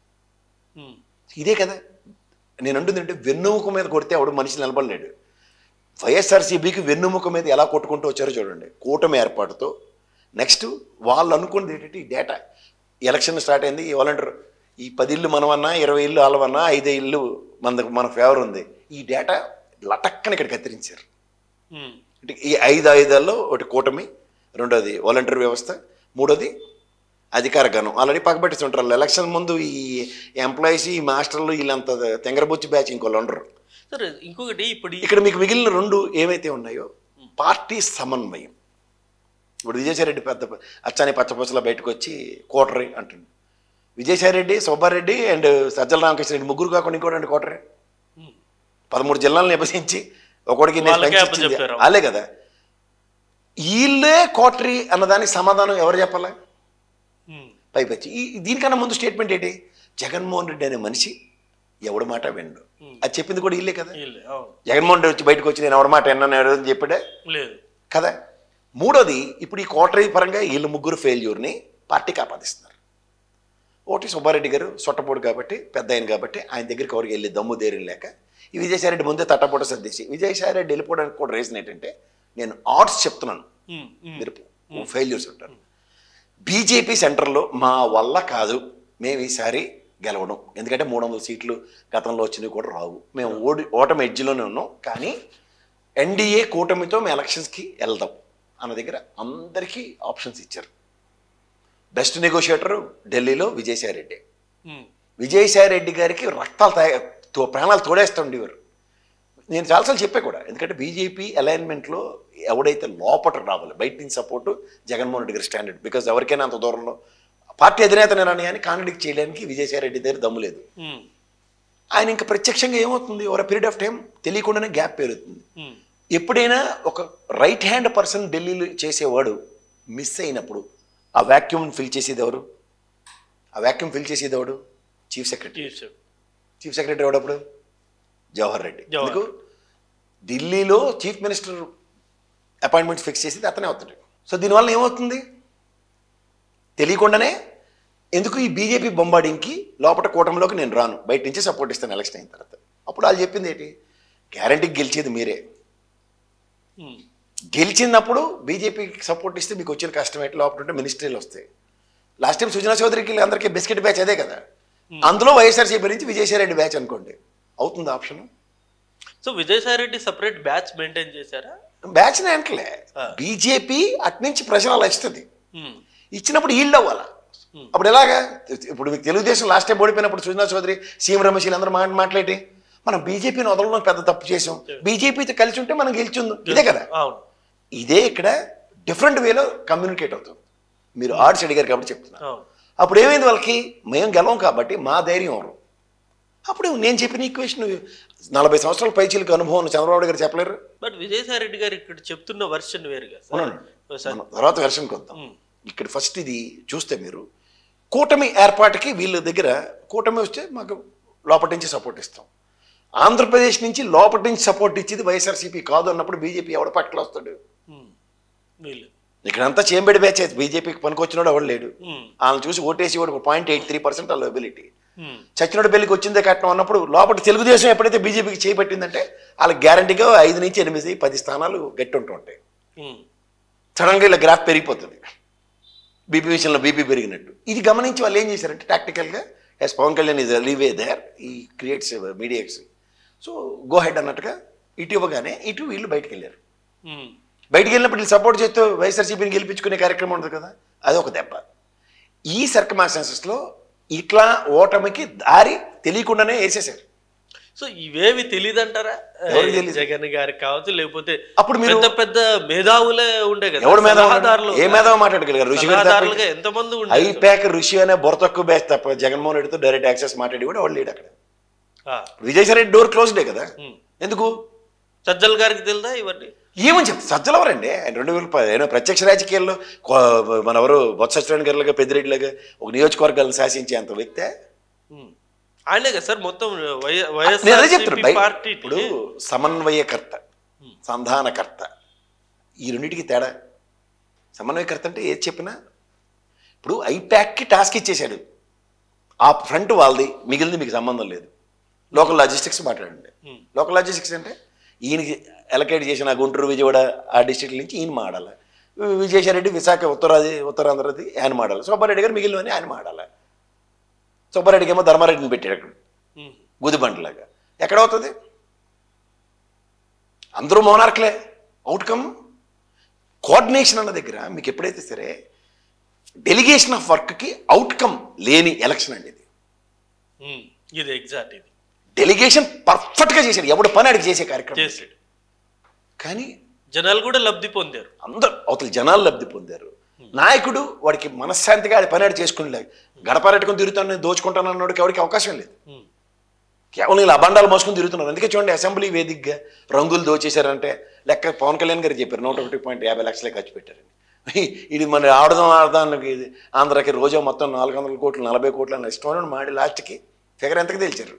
Speaker 2: ఇదే కదా నేను అంటుంది. అంటే వెన్నుముక మీద కొడితే ఎవడు మనిషి నిలబడలేడు. వైఎస్ఆర్సీపీకి వెన్నుముక మీద ఎలా కొట్టుకుంటూ వచ్చారో చూడండి. కూటమి ఏర్పాటుతో నెక్స్ట్ వాళ్ళు అనుకున్నది ఏంటంటే ఈ డేటా ఎలక్షన్ స్టార్ట్ అయింది. ఈ వాలంటీర్ ఈ 10 ఇళ్ళు మనమన్నా 20 ఇళ్ళు వాళ్ళవన్నా 5 ఇళ్ళు మన ఫేవర్ ఉంది. ఈ డేటా లటక్కని ఇక్కడ కత్తిరించారు. అంటే ఈ 5 ఆయుధాల్లో ఒకటి కూటమి, రెండోది వాలంటీర్ వ్యవస్థ, మూడోది అధికార గణం. ఆల్రెడీ పక్కబెట్టేసి ఉంటారు. ఎలక్షన్ ముందు ఈ ఎంప్లాయీస్ ఈ మాస్టర్లు వీళ్ళంత తెంగరబొచ్చి బ్యాచ్ ఇంకోళ్ళు ఉండరు.
Speaker 1: సరే ఇంకొకటి ఇప్పుడు
Speaker 2: ఇక్కడ మీకు మిగిలిన 2 ఏమైతే ఉన్నాయో పార్టీ సమన్వయం. ఇప్పుడు విజయసాయిరెడ్డి పెద్ద అచ్చాని పచ్చపూసలో బయటకు వచ్చి కోటరీ అంటుంది. విజయసాయిరెడ్డి, సుబ్బారెడ్డి అండ్ సజ్జల రామకృష్ణ రెడ్డి ముగ్గురు కాకుండా ఇంకోటి కోటరీ 13 జిల్లాలను విభజించి ఒకటికి అలే కదా. వీళ్ళే కోటరీ అన్నదానికి సమాధానం ఎవరు చెప్పాలి? పైపచ్చి దీనికన్నా ముందు స్టేట్మెంట్ ఏంటి, జగన్మోహన్ రెడ్డి అనే మనిషి ఎవడి మాట వినడు. అది చెప్పింది కూడా ఇల్లే కదా. జగన్మోహన్ రెడ్డి వచ్చి బయటకు వచ్చి నేను ఎవడి మాట విన్నాను చెప్పాడే లేదు కదా. మూడోది ఇప్పుడు ఈ కోటరీ పరంగా వీళ్ళు ముగ్గురు ఫెయిల్యూర్ని పార్టీకి ఆపాదిస్తున్నారు. ఒకటి సుబ్బారెడ్డి గారు సొట్టపోడు కాబట్టి పెద్ద ఆయన కాబట్టి ఆయన దగ్గరికి ఎవరికి వెళ్ళి దమ్ము ధైర్యం లేక ఈ విజయసాయిరెడ్డి ముందే తట్టపోట సర్దేసి విజయసాయిరెడ్డి వెళ్ళిపోవడానికి కూడా రీజన్ ఏంటంటే నేను ఆర్ట్స్ చెప్తున్నాను, మీరు ఫెయిల్యూర్స్ ఉంటారు. బీజేపీ సెంటర్లో మా వల్ల కాదు, మేము ఈసారి గెలవడం, ఎందుకంటే 300 సీట్లు గతంలో వచ్చినవి కూడా రావు, మేము ఓటమి ఎడ్జ్లోనే ఉన్నాం, కానీ ఎన్డీఏ కూటమితో మేము ఎలక్షన్స్కి వెళ్దాం అన్న దగ్గర అందరికీ ఆప్షన్స్ ఇచ్చారు. బెస్ట్ నెగోషియేటర్ ఢిల్లీలో విజయసాయిరెడ్డి. విజయసాయిరెడ్డి గారికి రక్తాలు ప్రాణాలు తోడేస్తూ ఉండేవారు. నేను చాలాసార్లు చెప్పే కూడా, ఎందుకంటే బీజేపీ అలైన్మెంట్లో ఎవడైతే లోపట రావాలి, బయట నుంచి సపోర్టు జగన్మోహన్ రెడ్డి గారి స్టాండర్డ్. బికాజ్ ఎవరికైనా అంత దూరంలో పార్టీ అధినేత నిర్ణయాన్ని కాంట్రడిక్ట్ చేయడానికి విజయసాయి రెడ్డి దగ్గర దమ్ము లేదు. ఆయన ఇంకా ప్రత్యక్షంగా ఏమవుతుంది, ఓవర్ పీరియడ్ ఆఫ్ టైం తెలియకుండానే గ్యాప్ పెరుగుతుంది. ఎప్పుడైనా ఒక రైట్ హ్యాండ్ పర్సన్ ఢిల్లీలో చేసేవాడు మిస్ అయినప్పుడు ఆ వ్యాక్యూమ్ ఫిల్ చేసేది ఎవరు? ఆ వ్యాక్యూమ్ ఫిల్ చేసేది ఎవడు? Chief secretary. చీఫ్ సెక్రటరీ ఎవడప్పుడు? జవహర్ రెడ్డి. ఎందుకు? ఢిల్లీలో చీఫ్ మినిస్టర్ అపాయింట్మెంట్స్ ఫిక్స్ చేసేది అతనే అవుతాడు. సో దీనివల్ల ఏమవుతుంది, తెలియకుండానే ఎందుకు ఈ బీజేపీ బొంబాడింగ్కి లోపల కూటమిలోకి నేను రాను, బయట నుంచి సపోర్ట్ ఇస్తాను ఎలక్షన్ అయిన తర్వాత. అప్పుడు వాళ్ళు చెప్పింది ఏంటి, గ్యారంటీకి గెలిచేది మీరే, గెలిచినప్పుడు బీజేపీకి సపోర్ట్ ఇస్తే మీకు వచ్చిన కష్టం ఏంటి, లోపల ఉంటే మినిస్ట్రీలు వస్తాయి. లాస్ట్ టైం సుజనా చౌదరికి అందరికీ బిస్కెట్ బ్యాచ్ అదే కదా, అందులో వైఎస్ఆర్సీపీ నుంచి విజయసాయి రెడ్డి బ్యాచ్ అనుకోండి, అవుతుంది option.
Speaker 1: So Vijayasai Reddy separate batch maintain చేశారా?
Speaker 2: బ్యాచ్ అంటలే, బీజేపీ అట్నుంచి ప్రజలు అలా ఇస్తుంది, ఇచ్చినప్పుడు ఈల్డ్ అవ్వాలా. అప్పుడు ఎలాగా, ఇప్పుడు మీకు తెలుగుదేశం లాస్ట్ టైం ఓడిపోయినప్పుడు సుజనా చౌదరి, సీఎం రమేష్ అందరూ మాట్లాడి మనం బీజేపీని వదలడం పెద్ద తప్పు చేసాం, బీజేపీతో కలిసి ఉంటే మనం గెలిచింది, ఇదే కదా. ఇదే ఇక్కడ డిఫరెంట్ వేలో కమ్యూనికేట్ అవుతుంది. మీరు ఆర్ట్స్ అడిగారు కాబట్టి చెప్తున్నా. అప్పుడు ఏమైంది, వాళ్ళకి మేము గెలవం కాబట్టి మా ధైర్యం అవరు. అప్పుడు నేను చెప్పిన ఈక్వేషన్ 40 సంవత్సరాల పైచీలకు అనుభవం చంద్రబాబు గారు చెప్పలేరు.
Speaker 1: బట్ విజయసాయి రెడ్డి గారు ఇక్కడ చెప్తున్న వర్షన్ వేరుగా,
Speaker 2: తర్వాత వెర్షన్కి వద్దాం. ఇక్కడ ఫస్ట్ ఇది చూస్తే మీరు కూటమి ఏర్పాటుకి వీళ్ళ దగ్గర కూటమి వస్తే మాకు లోపటి నుంచి సపోర్ట్ ఇస్తాం, ఆంధ్రప్రదేశ్ నుంచి లోపటి నుంచి సపోర్ట్ ఇచ్చేది వైఎస్ఆర్సీపీ కాదు అన్నప్పుడు బీజేపీ ఎవడ పట్ల వస్తాడు? ఇక్కడంతా చేంబెడి బ్యాచ్, బీజేపీకి పనికొచ్చినాడు ఎవడు లేడు. వాళ్ళని చూసి ఓటేసి వాడు 0.83% వాళ్ళ ఎబిలిటీ. చచ్చినోడు పెళ్లికి వచ్చిందే కట్నం అన్నప్పుడు లోపల తెలుగుదేశం ఎప్పుడైతే బీజేపీకి చేపట్టిందంటే వాళ్ళకి గ్యారంటీగా 5 నుంచి 8, 10 స్థానాలు గట్టి ఉంటూ ఉంటాయి. సడన్గా ఇలా గ్రాఫ్ పెరిగిపోతుంది, బీపీ విషయంలో బీపీ పెరిగినట్టు. ఇది గమనించి వాళ్ళు ఏం చేశారంటే టాక్టికల్గా, yes Pawan Kalyan is leeway there, he creates మీడియాక్స్, సో గో హెడ్ అన్నట్టుగా ఇటు ఇవ్వగానే ఇటు వీళ్ళు బయటకు వెళ్ళారు. బయటికి వెళ్ళినప్పుడు వీళ్ళు సపోర్ట్ చేస్తూ వైఎస్ఆర్సీపీని గెలిపించుకునే కార్యక్రమం ఉంటుంది కదా, అదొక దెబ్బ. ఈ సర్కమాస్టెన్సెస్లో ఇట్లా ఓటమికి దారి తెలియకుండానే వేసేసారు.
Speaker 1: సో ఇవేవి తెలియదంటారా జగన్ గారికి కావచ్చు, లేకపోతే
Speaker 2: అప్పుడు మీరు
Speaker 1: పెద్ద పెద్ద మేధావులే ఉండే కదా,
Speaker 2: ఎవడు మేధావులు, ఏ మేధావు మాట్లాడగలిగారు? ఋషి
Speaker 1: ఎంతమంది
Speaker 2: ఐప్యాక్ ఋషి అనే బొర తక్కువ బ్యాచ్ తప్ప జగన్మోహన్ రెడ్డితో డైరెక్ట్ యాక్సెస్ మాట్లాడి కూడా వాళ్ళు లేడు అక్కడ. విజయసాయి రెడ్డి డోర్ క్లోజ్డే కదా, ఎందుకు?
Speaker 1: సజ్జల గారికి తెలుదా ఇవన్నీ?
Speaker 2: ఏమని చెప్తా, సజ్జలు ఎవరండి? ఆయన 2010 ప్రత్యక్ష రాజకీయాల్లో మన ఎవరు బొత్స సత్యనారాయణ గారిలాగా పెద్దిరెడ్డిలాగా ఒక నియోజకవర్గాలను శాసించే అంత వ్యక్తే
Speaker 1: ఆయనే కదా సార్ మొత్తం
Speaker 2: పార్టీ. ఇప్పుడు సమన్వయకర్త, సంధానకర్త, ఈ రెండింటికి తేడా. సమన్వయకర్త అంటే ఏది చెప్పినా, ఇప్పుడు ఐప్యాక్కి టాస్క్ ఇచ్చేసాడు, ఆ ఫ్రంట్ వాళ్ళది, మిగిలింది మీకు సంబంధం లేదు. లోకల్ లాజిస్టిక్స్ మాట్లాడండి. లోకల్ లాజిస్టిక్స్ అంటే ఈయనకి ఎలకేట్ చేసిన గుంటూరు, విజయవాడ ఆ డిస్ట్రిక్ట్ నుంచి ఈయన మాడాలి, విజయసాయి రెడ్డి విశాఖ ఉత్తరాంధ్రది ఆయన మాడాలి, సుబ్బారెడ్డి గారు మిగిలినవని ఆయన మాడాలి. సుబ్బారెడ్డికి ఏమో ధర్మారెడ్డిని పెట్టాడు అక్కడ గుదిబంటలాగా. ఎక్కడవుతుంది? అందరూ మోనార్క్లే. అవుట్కమ్ కోఆర్డినేషన్ అన్న దగ్గర మీకు ఎప్పుడైతే సరే డెలిగేషన్ ఆఫ్ వర్క్కి అవుట్కమ్ లేని ఎలక్షన్ అండి
Speaker 1: ఇది. ఎగ్జాక్ట్ ఇది
Speaker 2: డెలిగేషన్ పర్ఫెక్ట్గా చేశాడు, ఎవడు పని అడిగి చేసే కార్యక్రమం చేశాడు, కానీ
Speaker 1: జనాలు కూడా లబ్ధి పొందారు.
Speaker 2: అందరు అవతల జనాలు లబ్ధి పొందారు. నాయకుడు వాడికి మనశ్శాంతిగా ఆడి పని ఆడి చేసుకుని గడపారెట్టుకుని తిరుగుతాను, దోచుకుంటాను అన్నోడికి ఎవరికి అవకాశం లేదు. కేవలం ఇలా అబండాలు మోసుకుని తిరుగుతున్నారు. అందుకే చూడండి, అసెంబ్లీ వేదికగా రంగులు దోచేశారంటే లెక్క పవన్ కళ్యాణ్ గారు చెప్పారు 101.50 లక్షలే ఖర్చు పెట్టారని. ఇది మన ఆడదానికి ఆంధ్రాకి రోజు మొత్తం 400 కోట్లు 40 కోట్లు అన్న ఇష్టం మాడి లాస్ట్కి ఫిగర్ ఎంతకు తెలిచారు?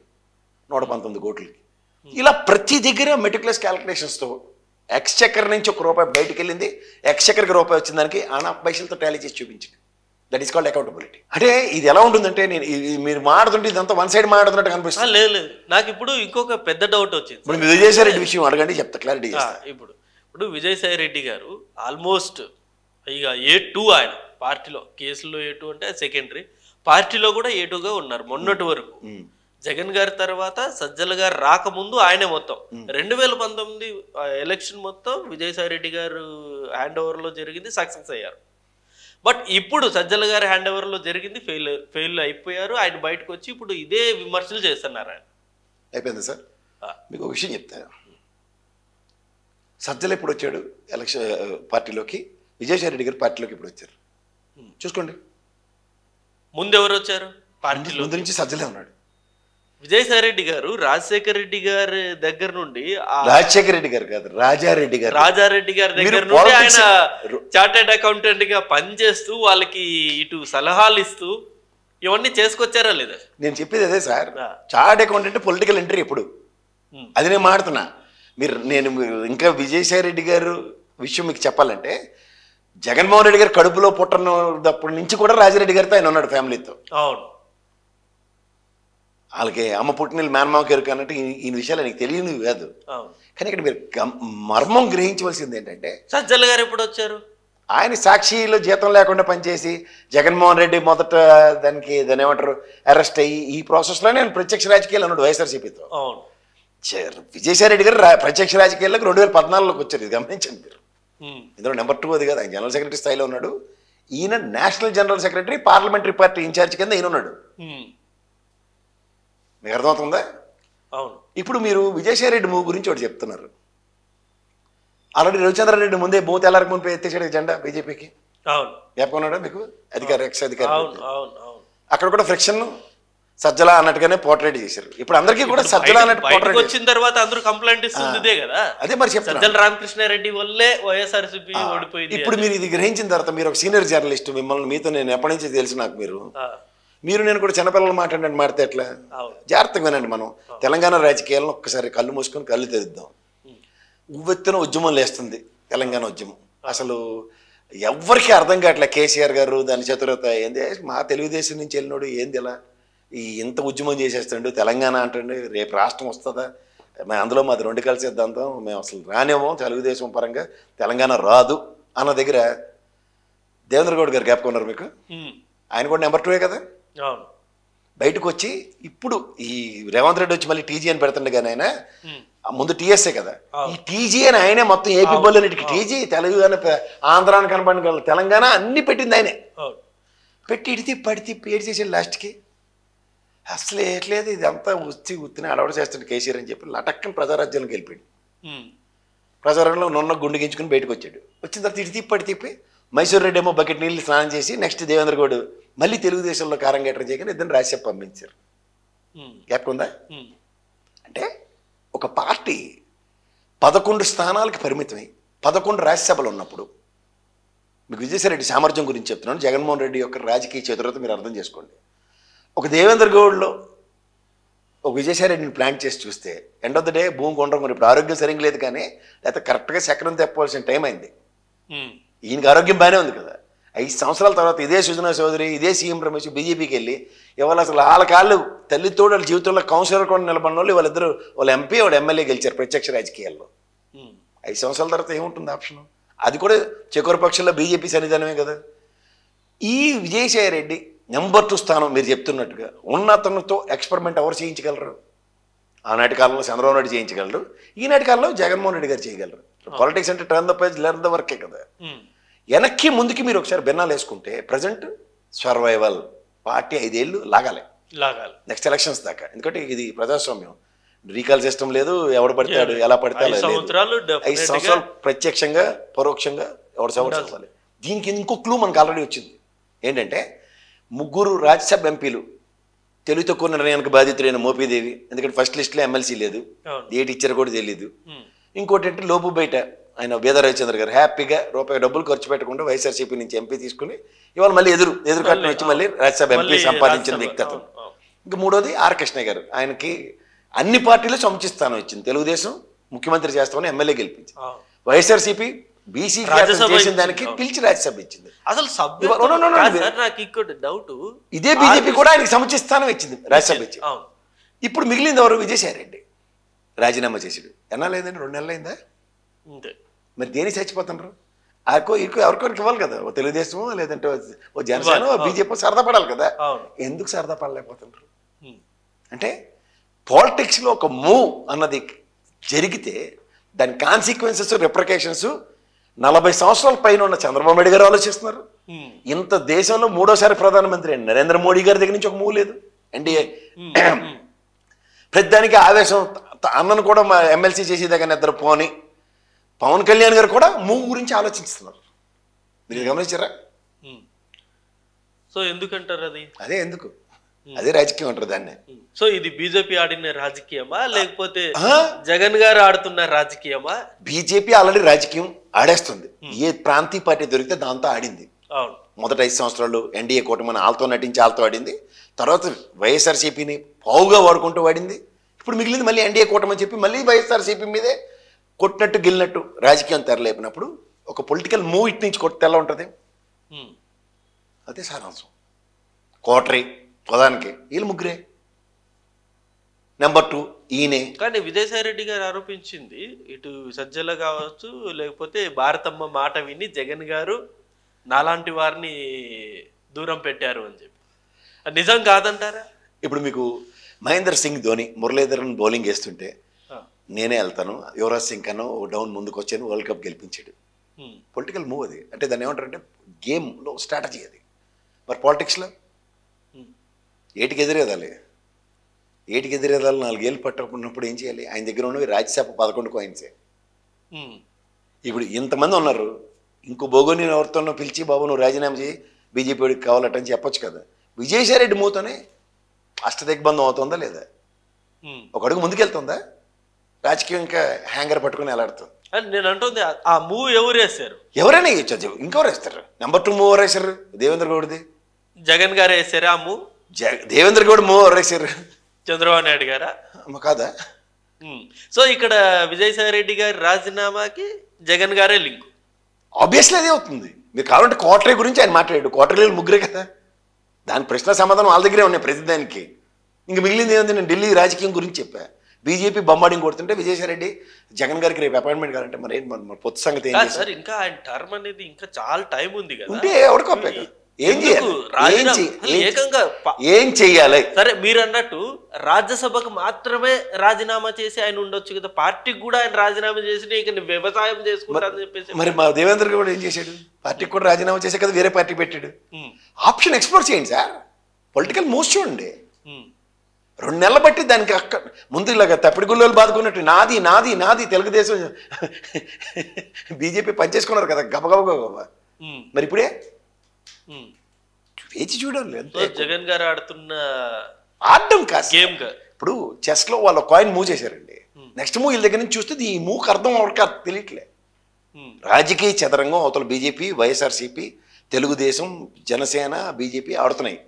Speaker 2: 119 కోట్లకి. ఇలా ప్రతి దగ్గర మెటిక్యులస్ క్యాలిక్యులేషన్స్తో ఎక్స్చెక్కర్ నుంచి ₹1 బయటికి వెళ్ళింది, ఎక్స్చెక్కర్కి ₹1 వచ్చిన దానికి ఆనా పైసలతో టాలీ చేసి చూపించింది. That is called accountability. అంటే ఇది ఎలా ఉంటుందంటే, నేను మీరు మాడుతుంటే ఇదంతా వన్ సైడ్ మాడుతున్నట్టు కనిపిస్తుంది.
Speaker 1: లేదు, నాకు ఇప్పుడు ఇంకొక పెద్ద డౌట్ వచ్చింది.
Speaker 2: ఇప్పుడు విజయసాయి రెడ్డి విషయం అడగండి, చెప్తా, క్లారిటీ చేస్తా.
Speaker 1: ఇప్పుడు విజయసాయి రెడ్డి గారు ఆల్మోస్ట్ ఇక A2 ఆయన పార్టీలో, కేసులో A2 అంటే సెకండరీ, పార్టీలో కూడా A2గా ఉన్నారు మొన్నటి వరకు. జగన్ గారి తర్వాత సజ్జల గారు రాకముందు ఆయనే మొత్తం 2019 ఎలక్షన్ మొత్తం విజయసాయి రెడ్డి గారు హ్యాండ్ ఓవర్లో జరిగింది, సక్సెస్ అయ్యారు. బట్ ఇప్పుడు సజ్జల గారి హ్యాండ్ ఓవర్లో జరిగింది ఫెయిల్ అయిపోయారు. ఆయన బయటకు వచ్చి ఇప్పుడు ఇదే విమర్శలు చేస్తున్నారు. ఆయన
Speaker 2: అయిపోయింది సార్. మీకు ఒక విషయం చెప్తా, సజ్జలు ఎప్పుడు వచ్చాడు ఎలక్షన్ పార్టీలోకి, విజయసాయి రెడ్డి గారు పార్టీలోకి ఎప్పుడు వచ్చారు చూసుకోండి.
Speaker 1: ముందు ఎవరు వచ్చారు పార్టీలో?
Speaker 2: ముందు నుంచి సజ్జలే ఉన్నాడు.
Speaker 1: విజయసాయి రెడ్డి గారు రాజశేఖర రెడ్డి గారి దగ్గర నుండి,
Speaker 2: రాజశేఖర రెడ్డి గారు కాదు, రాజారెడ్డి గారు,
Speaker 1: రాజారెడ్డి గారి దగ్గర నుండి ఆయన చార్టెడ్ అకౌంటెంట్ గా పనిచేస్తూ వాళ్ళకి ఇటు సలహాలు ఇస్తూ ఇవన్నీ చేసుకొచ్చారా లేదా?
Speaker 2: నేను చెప్పేది అదే sir. Chartered accountant political entry ఎప్పుడు, అది నేను మాడుతున్నా. నేను ఇంకా విజయసాయి రెడ్డి గారు విషయం మీకు చెప్పాలంటే, జగన్మోహన్ రెడ్డి గారు కడుపులో పుట్టినప్పటి నుంచి కూడా రాజారెడ్డి గారితో ఆయన ఉన్నాడు ఫ్యామిలీతో.
Speaker 1: అవును,
Speaker 2: వాళ్ళకి అమ్మ పుట్టిన మేనమావకి ఎరుక అన్నట్టు ఈ విషయాలు నీకు తెలియనివి కాదు. కానీ ఇక్కడ మీరు మర్మం గ్రహించవలసింది ఏంటంటే,
Speaker 1: సజ్జల గారు ఎప్పుడు వచ్చారు?
Speaker 2: ఆయన సాక్షిలో జీతం లేకుండా పనిచేసి జగన్మోహన్ రెడ్డి మొదట దాన్ని ఏమంటారు అరెస్ట్ అయ్యి ఈ ప్రాసెస్లోనే ఆయన ప్రత్యక్ష రాజకీయాలు అన్నాడు వైఎస్ఆర్సీపీతో.
Speaker 1: అవును,
Speaker 2: విజయసాయి రెడ్డి గారు ప్రత్యక్ష రాజకీయాలకు 2014లోకి వచ్చారు. ఇది గమనించండి మీరు. ఇందులో నెంబర్ 2 అది కదా, ఆయన జనరల్ సెక్రటరీ స్థాయిలో ఉన్నాడు. ఈయన national general secretary, parliamentary party incharge కింద ఈయన ఉన్నాడు. మీకు అర్థమవుతుందా?
Speaker 1: అవును.
Speaker 2: ఇప్పుడు మీరు విజయసాయి రెడ్డి మూవ్ గురించి ఒకటి చెప్తున్నారు. ఆల్రెడీ రవిచంద్రారెడ్డి ముందే బూత్ ఎల్లారికి ముందు ఎత్తేసాడు జెండా బీజేపీకి.
Speaker 1: అవును,
Speaker 2: చెప్పకున్నాడా మీకు? అధికారి ఎక్స్ అధికారి. అక్కడ కూడా ఫ్రిక్షన్ సజ్జల అన్నట్టుగానే పోర్ట్రేట్ చేశారు. ఇప్పుడు అందరికీ కూడా సజ్జల అన్నట్టు పోర్ట్రేట్
Speaker 1: వచ్చిన తర్వాత అందరూ కంప్లైంట్ ఇస్తుంది కదా.
Speaker 2: అదే మరి చెప్తాను,
Speaker 1: సజ్జల రామకృష్ణారెడ్డి వల్లే వైఎస్ఆర్సీపీ ఓడిపోయింది.
Speaker 2: ఇప్పుడు మీరు ఇది గ్రహించిన తర్వాత, మీరు ఒక సీనియర్ జర్నలిస్ట్, మిమ్మల్ని మీతో నేను ఎప్పటి నుంచి తెలుసు నాకు. మీరు నేను కూడా చిన్నపిల్లలు మాట్లాడండి, మాడితే ఎట్లా? జాగ్రత్తగా వినండి. మనం తెలంగాణ రాజకీయాలను ఒక్కసారి కళ్ళు మూసుకొని కళ్ళు తెరుద్దాం. ఉవ్వెత్తున ఉద్యమం లేస్తుంది తెలంగాణ ఉద్యమం. అసలు ఎవ్వరికీ అర్థం కావట్లే. కేసీఆర్ గారు దాని చతురత ఏంది, మా తెలుగుదేశం నుంచి వెళ్ళినోడు ఏంది ఇలా ఇంత ఉద్యమం చేసేస్తాడు, తెలంగాణ అంటండి, రేపు రాష్ట్రం వస్తుందా, అందులో మాది 2 కలిసి సిద్ధాంతం, మేము అసలు రానేమో తెలుగుదేశం పరంగా, తెలంగాణ రాదు అన్న దగ్గర దేవేంద్ర గౌడ్ గారు జ్ఞాపకం మీకు? ఆయన కూడా నెంబర్ 2 కదా. బయటకు వచ్చి ఇప్పుడు ఈ రేవంత్ రెడ్డి వచ్చి మళ్ళీ టీజీ అని పెడుతుండే కానీ ఆయన ముందు టీఎస్ఏ కదా, ఈ టీజీ అని ఆయనే మొత్తం ఏపీ బోలన్నిటికి టీజీ, తెలంగాణ, ఆంధ్రాన్ని కనపడిన తెలంగాణ అన్ని పెట్టింది ఆయనే. పెట్టి ఇడితే పడితే పేరు చేసాడు లాస్ట్కి. అసలు ఏట్లేదు, ఇది అంతా ఉత్తిని అలవాటు చేస్తాడు కేసీఆర్ అని చెప్పి లటక్కని ప్రజారాజ్యానికి వెళ్ళిపోయాడు. ప్రజారాజ్యంలో నున్న గుండె గించుకుని బయటకు వచ్చాడు. వచ్చిన తర్వాత ఇటు తిప్పి తిప్పి మైసూర్ రెడ్డి ఏమో బకెట్ నీళ్ళు స్నానం చేసి నెక్స్ట్ దేవేంద్ర గౌడ్ మళ్ళీ తెలుగుదేశంలో కారం గేటర్ చేయగానే ఇద్దరు రాజ్యసభ పంపించారు. గ్యాప్కుందా? అంటే ఒక పార్టీ 11 స్థానాలకి పరిమితమై 11 రాజ్యసభలు ఉన్నప్పుడు, మీకు విజయసాయి రెడ్డి సామర్థ్యం గురించి చెప్తున్నాను, జగన్మోహన్ రెడ్డి యొక్క రాజకీయ చతురత మీరు అర్థం చేసుకోండి. ఒక దేవేంద్ర గౌడ్లో ఒక విజయసాయి రెడ్డిని ప్లాన్ చేసి చూస్తే ఎండ్ ఆఫ్ ద డే భూమి కొండకొని ఇప్పుడు ఆరోగ్యం సరిగ్గా లేదు, కానీ లేకపోతే కరెక్ట్గా చక్రం తెప్పవలసిన టైం అయింది. ఈయనకి ఆరోగ్యం బాగానే ఉంది కదా. 5 సంవత్సరాల తర్వాత ఇదే సుజనా చౌదరి, ఇదే సీఎం రమేష్ బీజేపీకి వెళ్ళి ఇవాళ అసలు వాళ్ళ కాళ్ళు తల్లితోడు వాళ్ళ జీవితంలో కౌన్సిలర్ కూడా నిలబడిన వాళ్ళు వాళ్ళిద్దరు, వాళ్ళు ఎంపీ వాడు ఎమ్మెల్యే గెలిచారు ప్రత్యక్ష రాజకీయాల్లో. 5 సంవత్సరాల తర్వాత ఏముంటుంది ఆప్షన్? అది కూడా చెకోర పక్షంలో బీజేపీ సన్నిధానమే కదా. ఈ విజయసాయి రెడ్డి నెంబర్ 2 స్థానం మీరు చెప్తున్నట్టుగా ఉన్నతతో ఎక్స్పెరిమెంట్ ఎవరు చేయించగలరు? ఆనాటి కాలంలో చంద్రబాబు నాయుడు చేయించగలరు, ఈనాటి కాలంలో జగన్మోహన్ రెడ్డి గారు చేయగలరు. పాలిటిక్స్ అంటే turn the page, learn the వర్కే కదా. వెనక్కి ముందుకి మీరు ఒకసారి భిన్నాలు వేసుకుంటే ప్రజెంట్ సర్వైవల్ పార్టీ 5 ఏళ్ళు లాగాలి నెక్స్ట్ ఎలక్షన్స్ దాకా. ఎందుకంటే ఇది ప్రజాస్వామ్యం, రీకాల్ సిస్టమ్ లేదు, ఎవడు పడతాడు ఎలా పడితే 5 సంవత్సరాలు ప్రత్యక్షంగా పరోక్షంగా ఎవడు సంవత్సరాలు. దీనికి ఇంకో క్లూ మనకు ఆల్రెడీ వచ్చింది. ఏంటంటే 3 రాజ్యసభ ఎంపీలు తెలుగు తక్కువ నిర్ణయానికి బాధితులైన మోపీదేవి, ఎందుకంటే ఫస్ట్ లిస్ట్లో ఎమ్మెల్సీ లేదు, ఏటి ఇచ్చారో కూడా తెలియదు. ఇంకోటి అంటే లోపు బయట ఆయన వేద రవిచంద్ర గారు హ్యాపీగా రూపాయి డబ్బులు ఖర్చు పెట్టకుండా వైఎస్ఆర్సీపీ నుంచి ఎంపీ తీసుకుని ఇవాళ మళ్ళీ ఎదురు కట్టిన వచ్చి మళ్ళీ రాజ్యసభ ఎంపీ సంపాదించిన వ్యక్తిత్వం. ఇంకా 3వది ఆర్ కృష్ణ గారు, ఆయనకి అన్ని పార్టీలు సముచిస్తానం ఇచ్చింది, తెలుగుదేశం ముఖ్యమంత్రి చేస్తామని ఎమ్మెల్యే గెలిపించి, వైఎస్ఆర్సీపీ బీసీ చేసిన దానికి పిలిచి రాజ్యసభ ఇచ్చింది.
Speaker 1: అసలు డౌట్
Speaker 2: ఇదే బీజేపీ కూడా ఆయనకి సముచిస్తానం ఇచ్చింది, రాజ్యసభ ఇచ్చింది. ఇప్పుడు మిగిలింది ఎవరు? విజయసాయి రెడ్డి రాజీనామా చేసాడు. ఎన్నాళ్ళైందండి? 2 నెలలు అయిందా? మరి దేని చచ్చిపోతున్నారు? ఎవరికొరికి ఇవ్వాలి కదా, ఓ తెలుగుదేశమో లేదంటే ఓ జనసేన ఓ బీజేపీ సరదా పడాలి కదా. ఎందుకు సరదా పడలేకపోతున్నారు అంటే పాలిటిక్స్లో ఒక మూవ్ అన్నది జరిగితే దాని కాన్సిక్వెన్సెస్, రిప్రికేషన్స్ 40 సంవత్సరాల పైన ఉన్న చంద్రబాబు నాయుడు గారు ఆలోచిస్తున్నారు. ఇంత దేశంలో 3వసారి ప్రధానమంత్రి నరేంద్ర మోడీ గారి దగ్గర నుంచి ఒక మూవ్ లేదు. ఎన్డీఏ ప్రతిదానికి ఆవేశం, అన్నను కూడా మా ఎమ్మెల్సీ చేసేదాకా నిద్ర పోని పవన్ కళ్యాణ్ గారు కూడా మూవ్ గురించి ఆలోచిస్తున్నారు. మీరు గమనించారా?
Speaker 1: సో ఎందుకంటారు అది?
Speaker 2: అదే ఎందుకు, అదే రాజకీయం అంటారు దాన్ని.
Speaker 1: సో ఇది బీజేపీ ఆడిన రాజకీయమా లేకపోతే జగన్ గారు ఆడుతున్న రాజకీయమా?
Speaker 2: బీజేపీ ఆల్రెడీ రాజకీయం ఆడేస్తుంది. ఏ ప్రాంతీయ పార్టీ దొరికితే దాంతో ఆడింది.
Speaker 1: అవును,
Speaker 2: మొదటి 5 సంవత్సరాలు ఎన్డీఏ కూటమి వాళ్ళతో నటించి వాళ్ళతో ఆడింది. తర్వాత వైఎస్ఆర్సీపీని పావుగా వాడుకుంటూ వాడింది. ఇప్పుడు మిగిలింది మళ్ళీ ఎన్డీఏ కూటమి అని చెప్పి మళ్ళీ వైఎస్ఆర్సీపీ మీదే కొట్టినట్టు గిల్లినట్టు రాజకీయం తెరలేపినప్పుడు ఒక పొలిటికల్ మూవ్ ఇటు నుంచి కొట్టి ఎలా ఉంటుంది? అదే సారాంశం. కోటరీ ప్రధానికి వీళ్ళు ముగ్గురే, నెంబర్ 2 ఈయనే.
Speaker 1: కానీ విజయసాయి రెడ్డి గారు ఆరోపించింది ఇటు సజ్జల కావచ్చు లేకపోతే భారతమ్మ మాట విని జగన్ గారు నాలాంటి వారిని దూరం పెట్టారు అని చెప్పి. అది నిజం కాదంటారా?
Speaker 2: ఇప్పుడు మీకు మహేంద్ర సింగ్ ధోని మురళీధరన్ బౌలింగ్ వేస్తుంటే నేనే వెళ్తాను, యువరాజ్ సింగ్ కన్నా డౌన్ ముందుకు వచ్చాను, వరల్డ్ కప్ గెలిపించాడు. పొలిటికల్ మూవ్ అది. అంటే దాన్ని ఏమంటారంటే గేమ్లో స్ట్రాటజీ అది. మరి పాలిటిక్స్లో ఏటికి ఎదురేదాలి, 4 ఏళ్ళు పట్టుకున్నప్పుడు ఏం చేయాలి? ఆయన దగ్గర ఉన్నవి రాజ్యసభ 11 కాయిన్సే. ఇప్పుడు ఇంతమంది ఉన్నారు, ఇంకో బోగోని ఎవరితోనో పిలిచి బాబు నువ్వు రాజీనామా చేయి బీజేపీ వాడికి కావాలటని చెప్పొచ్చు కదా. విజయసాయి రెడ్డి మూతోనే అష్టదిగ్బంధం అవుతుందా లేదా? ఒక అడుగు ముందుకెళ్తుందా? రాజకీయం ఇంకా హ్యాంగర్ పట్టుకుని ఎలాడుతుంది.
Speaker 1: నేను అంటుంది ఆ మూవ్ ఎవరు వేస్తారు?
Speaker 2: ఎవరైనా వేయచ్చు, ఇంకెవరు వేస్తారు? నెంబర్ 2 మూవ్ ఎవరు వేశారు? దేవేంద్ర గౌడ్ది.
Speaker 1: జగన్ గారు వేసారు ఆ మూవ్.
Speaker 2: దేవేంద్ర గౌడ్ మూవ్ ఎవరు వేశారు?
Speaker 1: చంద్రబాబు నాయుడు గారా?
Speaker 2: కాదా?
Speaker 1: సో ఇక్కడ విజయసాయి రెడ్డి గారి రాజీనామాకి జగన్ గారే లింక్.
Speaker 2: ఆబ్వియస్లీ అదే అవుతుంది. మీరు కావాలంటే కోటరీ గురించి ఆయన మాట్లాడాడు, కోటరీలు ముగ్గురే కదా. దాని ప్రశ్న సమాధానం వాళ్ళ దగ్గరే ఉన్నాయి ప్రతిదానికి. ఇంక మిగిలింది ఏముంది? నేను ఢిల్లీ రాజకీయం గురించి చెప్పా. బీజేపీ బొమ్మాడింగ్ కొడుతుంటే విజయసాయి రెడ్డి జగన్ గారికి రేపు అపాయింట్మెంట్ కావాలంటే మరి పొత్తు సంగతి ఏం
Speaker 1: సార్? ఇంకా ఆయన టర్మ్ అనేది ఇంకా చాలా టైం ఉంది కదా.
Speaker 2: ఉంటే ఎవరికోపే ఏం చేయాలి?
Speaker 1: ఏకంగా
Speaker 2: ఏం చెయ్యాలి?
Speaker 1: సరే మీరు అన్నట్టు రాజ్యసభకు మాత్రమే రాజీనామా చేసి ఆయన ఉండొచ్చు కదా, పార్టీకి కూడా ఆయన రాజీనామా చేసి ఇక వ్యవసాయం చేసుకుంటారని చెప్పేసి.
Speaker 2: మరి మా దేవేంద్ర కూడా ఏం చేశాడు? పార్టీకి కూడా రాజీనామా చేసే కదా వేరే పార్టీ పెట్టాడు. ఆప్షన్ ఎక్స్ప్లోర్ చేయండి సార్, పొలిటికల్ మూవ్స్ చూడండి. 2 నెలలు బట్టి దానికి ముందు ఇలాగ తప్పిడి గుళ్ళలు బాదుకున్నట్టు నాది నాది నాది తెలుగుదేశం బీజేపీ పనిచేసుకున్నారు కదా గబగబ. మరి ఇప్పుడే వేచి చూడాలి.
Speaker 1: జగన్ గారు ఆడుతున్న
Speaker 2: ఆడడం కాదు
Speaker 1: గేమ్.
Speaker 2: ఇప్పుడు చెస్ లో వాళ్ళు కాయిన్ మూవ్ చేశారండి. నెక్స్ట్ మూవ్ వీళ్ళ దగ్గర నుంచి చూస్తే ఈ మూవ్కి అర్థం అవడానికి తెలియట్లే. రాజకీయ చదరంగం అవతల బీజేపీ, వైఎస్ఆర్సీపీ, తెలుగుదేశం, జనసేన, బీజేపీ ఆడుతున్నాయి.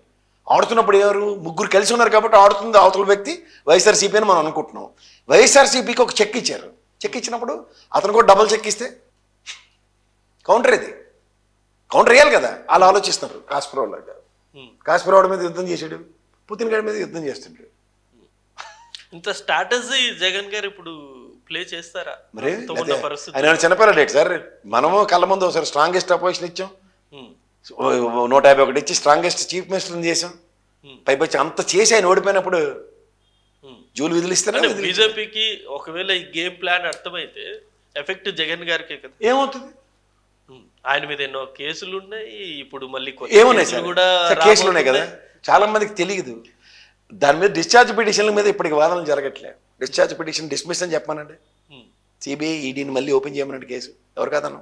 Speaker 2: ఆడుతున్నప్పుడు ఎవరు? ముగ్గురు కలిసి ఉన్నారు కాబట్టి ఆడుతుంది అవతల వ్యక్తి వైఎస్ఆర్సీపీ అని మనం అనుకుంటున్నాం. వైఎస్ఆర్సీపీకి ఒక చెక్ ఇచ్చారు. చెక్ ఇచ్చినప్పుడు అతను కూడా డబుల్ చెక్ ఇస్తే కౌంటర్ ఇది, కౌంటర్ వేయాలి కదా. అలా ఆలోచిస్తున్నారు. కాస్పరోవ్ లాగా. కాస్పరోవ్ మీద యుద్ధం చేసాడు, పుతిన్ గారి మీద యుద్ధం చేస్తుంటాడు.
Speaker 1: ఇంత స్ట్రాటజీ జగన్ గారు ఇప్పుడు ప్లే చేస్తారా?
Speaker 2: మరి ఆయన చిన్నపిల్లడు సార్. మనము కళ్ళ ముందు ఒకసారి స్ట్రాంగెస్ట్ అపోజిషన్ ఇచ్చాం, 151 ఇచ్చి స్ట్రాంగెస్ట్ చీఫ్ మినిస్టర్ చేసాం. పైపచ్చి అంత చేసి ఆయన ఓడిపోయినప్పుడు జూలు విధులు ఇస్తారా?
Speaker 1: బీజేపీకి ఒకవేళ ఈ గేమ్ ప్లాన్ అర్థమైతే ఎఫెక్ట్ జగన్ గారికి కదా.
Speaker 2: ఏమవుతుంది?
Speaker 1: ఆయన మీద ఎన్నో కేసులు ఉన్నాయి. ఇప్పుడు మళ్ళీ
Speaker 2: ఏమున్నాయి సార్? కూడా కేసులు ఉన్నాయి కదా. చాలా మందికి తెలియదు. దాని మీద డిశ్చార్జ్ పిటిషన్ల మీద ఇప్పటికి వాదనలు జరగట్లేదు. డిశ్చార్జ్ పిటిషన్ డిస్మిస్ అని చెప్పానండి. సిబిఐ ఈడీని మళ్ళీ ఓపెన్ చేయమన్నట్టు కేసు ఎవరు కాదన్నా.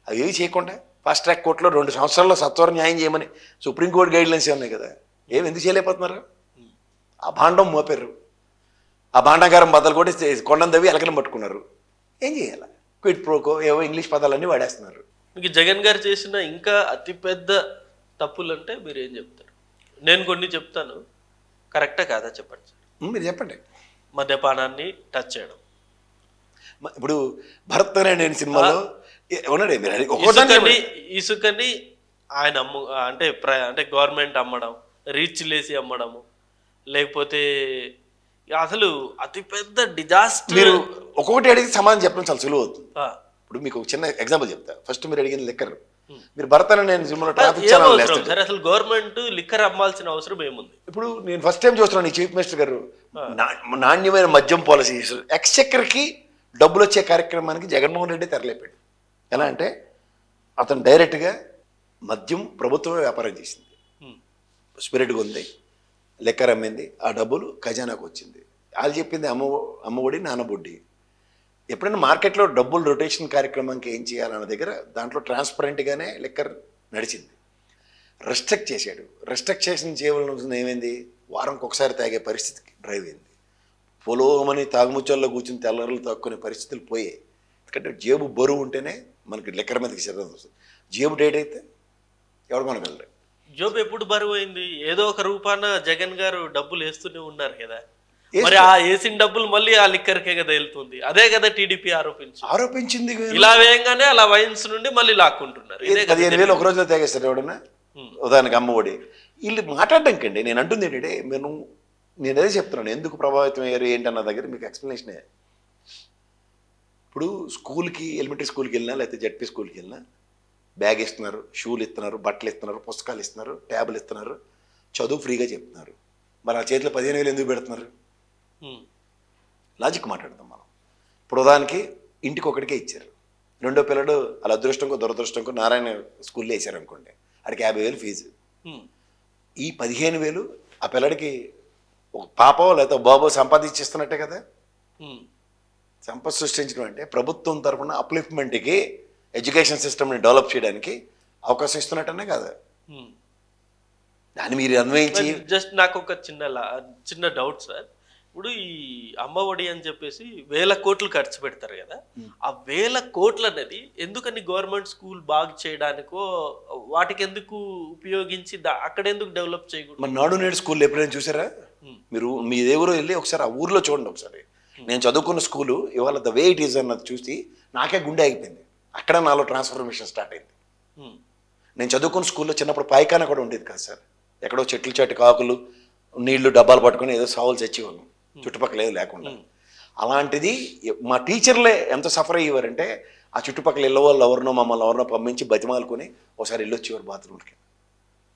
Speaker 2: అవి ఏవి చేయకుండా ఫాస్ట్ ట్రాక్ కోర్టులో 2 సంవత్సరాల్లో సత్వర న్యాయం చేయమని సుప్రీంకోర్టు గైడ్లైన్స్ ఉన్నాయి కదా. ఎందుకు చేయలేకపోతున్నారు? ఆ భాండం మోపారు, ఆ భాండాగారం బద్దలు కూడా కొండం దవ్వి ఎలకలం పట్టుకున్నారు. ఏం చేయాలి? క్విట్ ప్రోకో ఏవో ఇంగ్లీష్ పదాలన్నీ వాడేస్తున్నారు.
Speaker 1: మీకు జగన్ గారు చేసిన ఇంకా అతిపెద్ద తప్పులు అంటే మీరు ఏం చెప్తారు? నేను కొన్ని చెప్తాను, కరెక్టా కాదా చెప్పండి సార్.
Speaker 2: మీరు చెప్పండి.
Speaker 1: మద్యపానాన్ని టచ్ చేయడం.
Speaker 2: ఇప్పుడు భరత్ అనే సినిమాలో ఉన్నాడే
Speaker 1: ఇసుకని ఆయన అంటే గవర్నమెంట్ అమ్మడం, రీచ్ లేసి అమ్మడము, లేకపోతే అసలు అతిపెద్ద డిజాస్టర్.
Speaker 2: మీరు ఒక్కొక్కటి అడిగి సమాధానం చెప్పడం చాలా సులువు అవుతుంది. ఇప్పుడు మీకు చిన్న ఎగ్జాంపుల్ చెప్తా. ఫస్ట్ మీరు అడిగిన లిక్కర్. మీరు భరత్ నేను సినిమాలో ట్రాఫిక్ ఛానల్
Speaker 1: సరే, అసలు గవర్నమెంట్ లిక్కర్ అమ్మాల్సిన అవసరం ఏముంది?
Speaker 2: ఇప్పుడు నేను ఫస్ట్ టైం చూస్తున్నాను ఈ చీఫ్ మినిస్టర్ గారు నాణ్యమైన మద్యం పాలసీస్, ఎక్స్చెక్కర్కి డబ్బులు వచ్చే కార్యక్రమానికి జగన్మోహన్ రెడ్డి తెరలేపాడు. ఎలా అంటే అతను డైరెక్ట్గా మద్యం ప్రభుత్వమే వ్యాపారం చేసింది, స్పిరిట్గా ఉంది, లెక్కర్ అమ్మింది, ఆ డబ్బులు ఖజానాకు వచ్చింది. వాళ్ళు చెప్పింది అమ్మఒడి నాన్నబొడ్డి. ఎప్పుడైనా మార్కెట్లో డబ్బులు రొటేషన్ కార్యక్రమానికి ఏం చేయాలన్న దగ్గర దాంట్లో ట్రాన్స్పరెంట్గానే లిక్కర్ నడిచింది. రెస్ట్రిక్ట్ చేశాడు. రెస్ట్రిక్షన్ చేయవలసిన ఏమైంది, వారంకి ఒకసారి తాగే పరిస్థితికి డ్రైవ్ అయింది. పొలోమని తాగుముచ్చల్లో కూర్చుని తెల్లర్లు తాక్కునే పరిస్థితులు పోయాయి. ఎందుకంటే జేబు బరువు ఉంటేనే మనకి లిక్కర్ మీదకి శ్రద్ధ వస్తుంది. జేబు డేట్ అయితే ఎవడు మనగలరు.
Speaker 1: జోబు ఎప్పుడు బరువు అయింది? ఏదో ఒక రూపాన జగన్ గారు డబ్బులు వేస్తూనే ఉన్నారు కదా. మరి ఆ వేసిన డబ్బులు మళ్ళీ ఆ లిక్కర్కే కదా వెళ్తుంది. అదే కదా టీడీపీ
Speaker 2: ఆరోపించింది.
Speaker 1: ఇలా వేయంగానే అలా వైన్స్ నుండి మళ్ళీ లాక్కుంటున్నారు.
Speaker 2: 15,000 ఒక రోజులో తాగేస్తారు ఎవడన్నా. ఉదాహరణకు అమ్మఒడి వీళ్ళు మాట్లాడడానికండి. నేను అంటుంది ఏంటంటే నేను అదే చెప్తున్నాను, ఎందుకు ప్రభావితం అయ్యారు ఏంటన్న దగ్గర మీకు ఎక్స్ప్లెనేషనే. ఇప్పుడు స్కూల్కి, ఎలిమెంటరీ స్కూల్కి వెళ్ళినా లేకపోతే జడ్పీ స్కూల్కి వెళ్ళినా బ్యాగ్ ఇస్తున్నారు, షూలు ఇస్తున్నారు, బట్టలు ఇస్తున్నారు, పుస్తకాలు ఇస్తున్నారు, ట్యాబ్లు ఇస్తున్నారు, చదువు ఫ్రీగా చెప్తున్నారు. మరి ఆ చేతిలో 15,000 ఎందుకు పెడుతున్నారు? లాజిక్ మాట్లాడదాం మనం. ఇప్పుడు ఉదాహరణకి ఇంటికి ఒకటికే ఇచ్చారు. రెండో పిల్లడు అలా అదృష్టంకో దురదృష్టంకో నారాయణ స్కూల్లో వేసారు అనుకోండి, అడికి 50,000 ఫీజు. ఈ 15,000 ఆ పిల్లడికి ఒక పాపో లేకపోతే బాబో సంపాదించిస్తున్నట్టే కదా. సంపద సృష్టించడం అంటే ప్రభుత్వం తరఫున అప్లిఫ్ట్మెంట్కి, ఎడ్యుకేషన్ సిస్టమ్ని డెవలప్ చేయడానికి అవకాశం ఇస్తున్నట్టనే కదా. దాన్ని మీరు అన్వయించి
Speaker 1: జస్ట్ నాకు ఒక చిన్న డౌట్ సార్. ఇప్పుడు ఈ అమ్మఒడి అని చెప్పేసి 1,000 కోట్లు ఖర్చు పెడతారు కదా. ఆ 1,000 కోట్లు అనేది ఎందుకని గవర్నమెంట్ స్కూల్ బాగు చేయడానికో వాటికి ఎందుకు ఉపయోగించి అక్కడ ఎందుకు డెవలప్ చేయకూడదు?
Speaker 2: మన నాడు నేడు స్కూల్ ఎప్పుడైనా చూసారా మీరు? మీ దేవురో వెళ్ళి ఒకసారి ఆ ఊర్లో చూడండి ఒకసారి. నేను చదువుకున్న స్కూలు ఇవాళ ద వే ఇట్ ఈజ్ అన్నది చూసి నాకే గుండె ఆగిపోయింది. అక్కడ నాలో ట్రాన్స్ఫర్మేషన్ స్టార్ట్ అయింది. నేను చదువుకున్న స్కూల్లో చిన్నప్పుడు పాయికాన కూడా ఉండేది కాదు సార్. ఎక్కడో చెట్లు చెట్టు కాకులు నీళ్లు డబ్బాలు పట్టుకొని ఏదో సావులు చచ్చేవాళ్ళం, చుట్టుపక్కల ఏదో లేకుండా. అలాంటిది మా టీచర్లే ఎంత సఫర్ అయ్యేవారంటే ఆ చుట్టుపక్కల ఇళ్ళ వాళ్ళు మమ్మల్ని ఎవరినో పంపించి బతిమాలుకొని ఒకసారి ఇల్లు వచ్చేవారు బాత్రూమ్కి.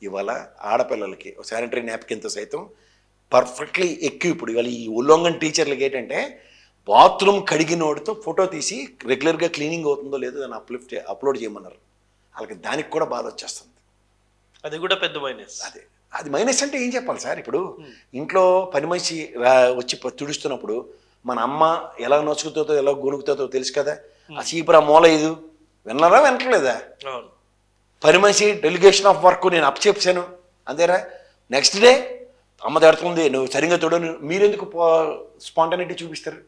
Speaker 2: ఇవాళ ఆడపిల్లలకి శానిటరీ నాప్కిన్తో సైతం పర్ఫెక్ట్లీ ఎక్కువ. ఇప్పుడు ఇవాళ ఈ ఉల్లంఘన టీచర్లకి ఏంటంటే బాత్రూమ్ కడిగినోడితో ఫోటో తీసి రెగ్యులర్గా క్లీనింగ్ అవుతుందో లేదో దాన్ని అప్లోడ్ చేయమన్నారు. వాళ్ళకి దానికి కూడా బాధ వచ్చేస్తుంది.
Speaker 1: అది కూడా పెద్ద మైనస్.
Speaker 2: అది మైనస్ అంటే ఏం చెప్పాలి సార్? ఇప్పుడు ఇంట్లో పని మనిషి వచ్చి తుడుస్తున్నప్పుడు మన అమ్మ ఎలా నొచ్చుకుతుందో ఎలా గొణుకుతుందో తెలుసు కదా. ఆ చీపురా మూల ఇది విన్నారా వినట్లేదా? పని మనిషి డెలిగేషన్ ఆఫ్ వర్క్ నేను అప్ చెప్పాను అంతేరా. నెక్స్ట్ డే అమ్మ తడుతుంది, నువ్వు సరిగ్గా తోడని మీరెందుకు స్పాంటానిటీ చూపిస్తారు?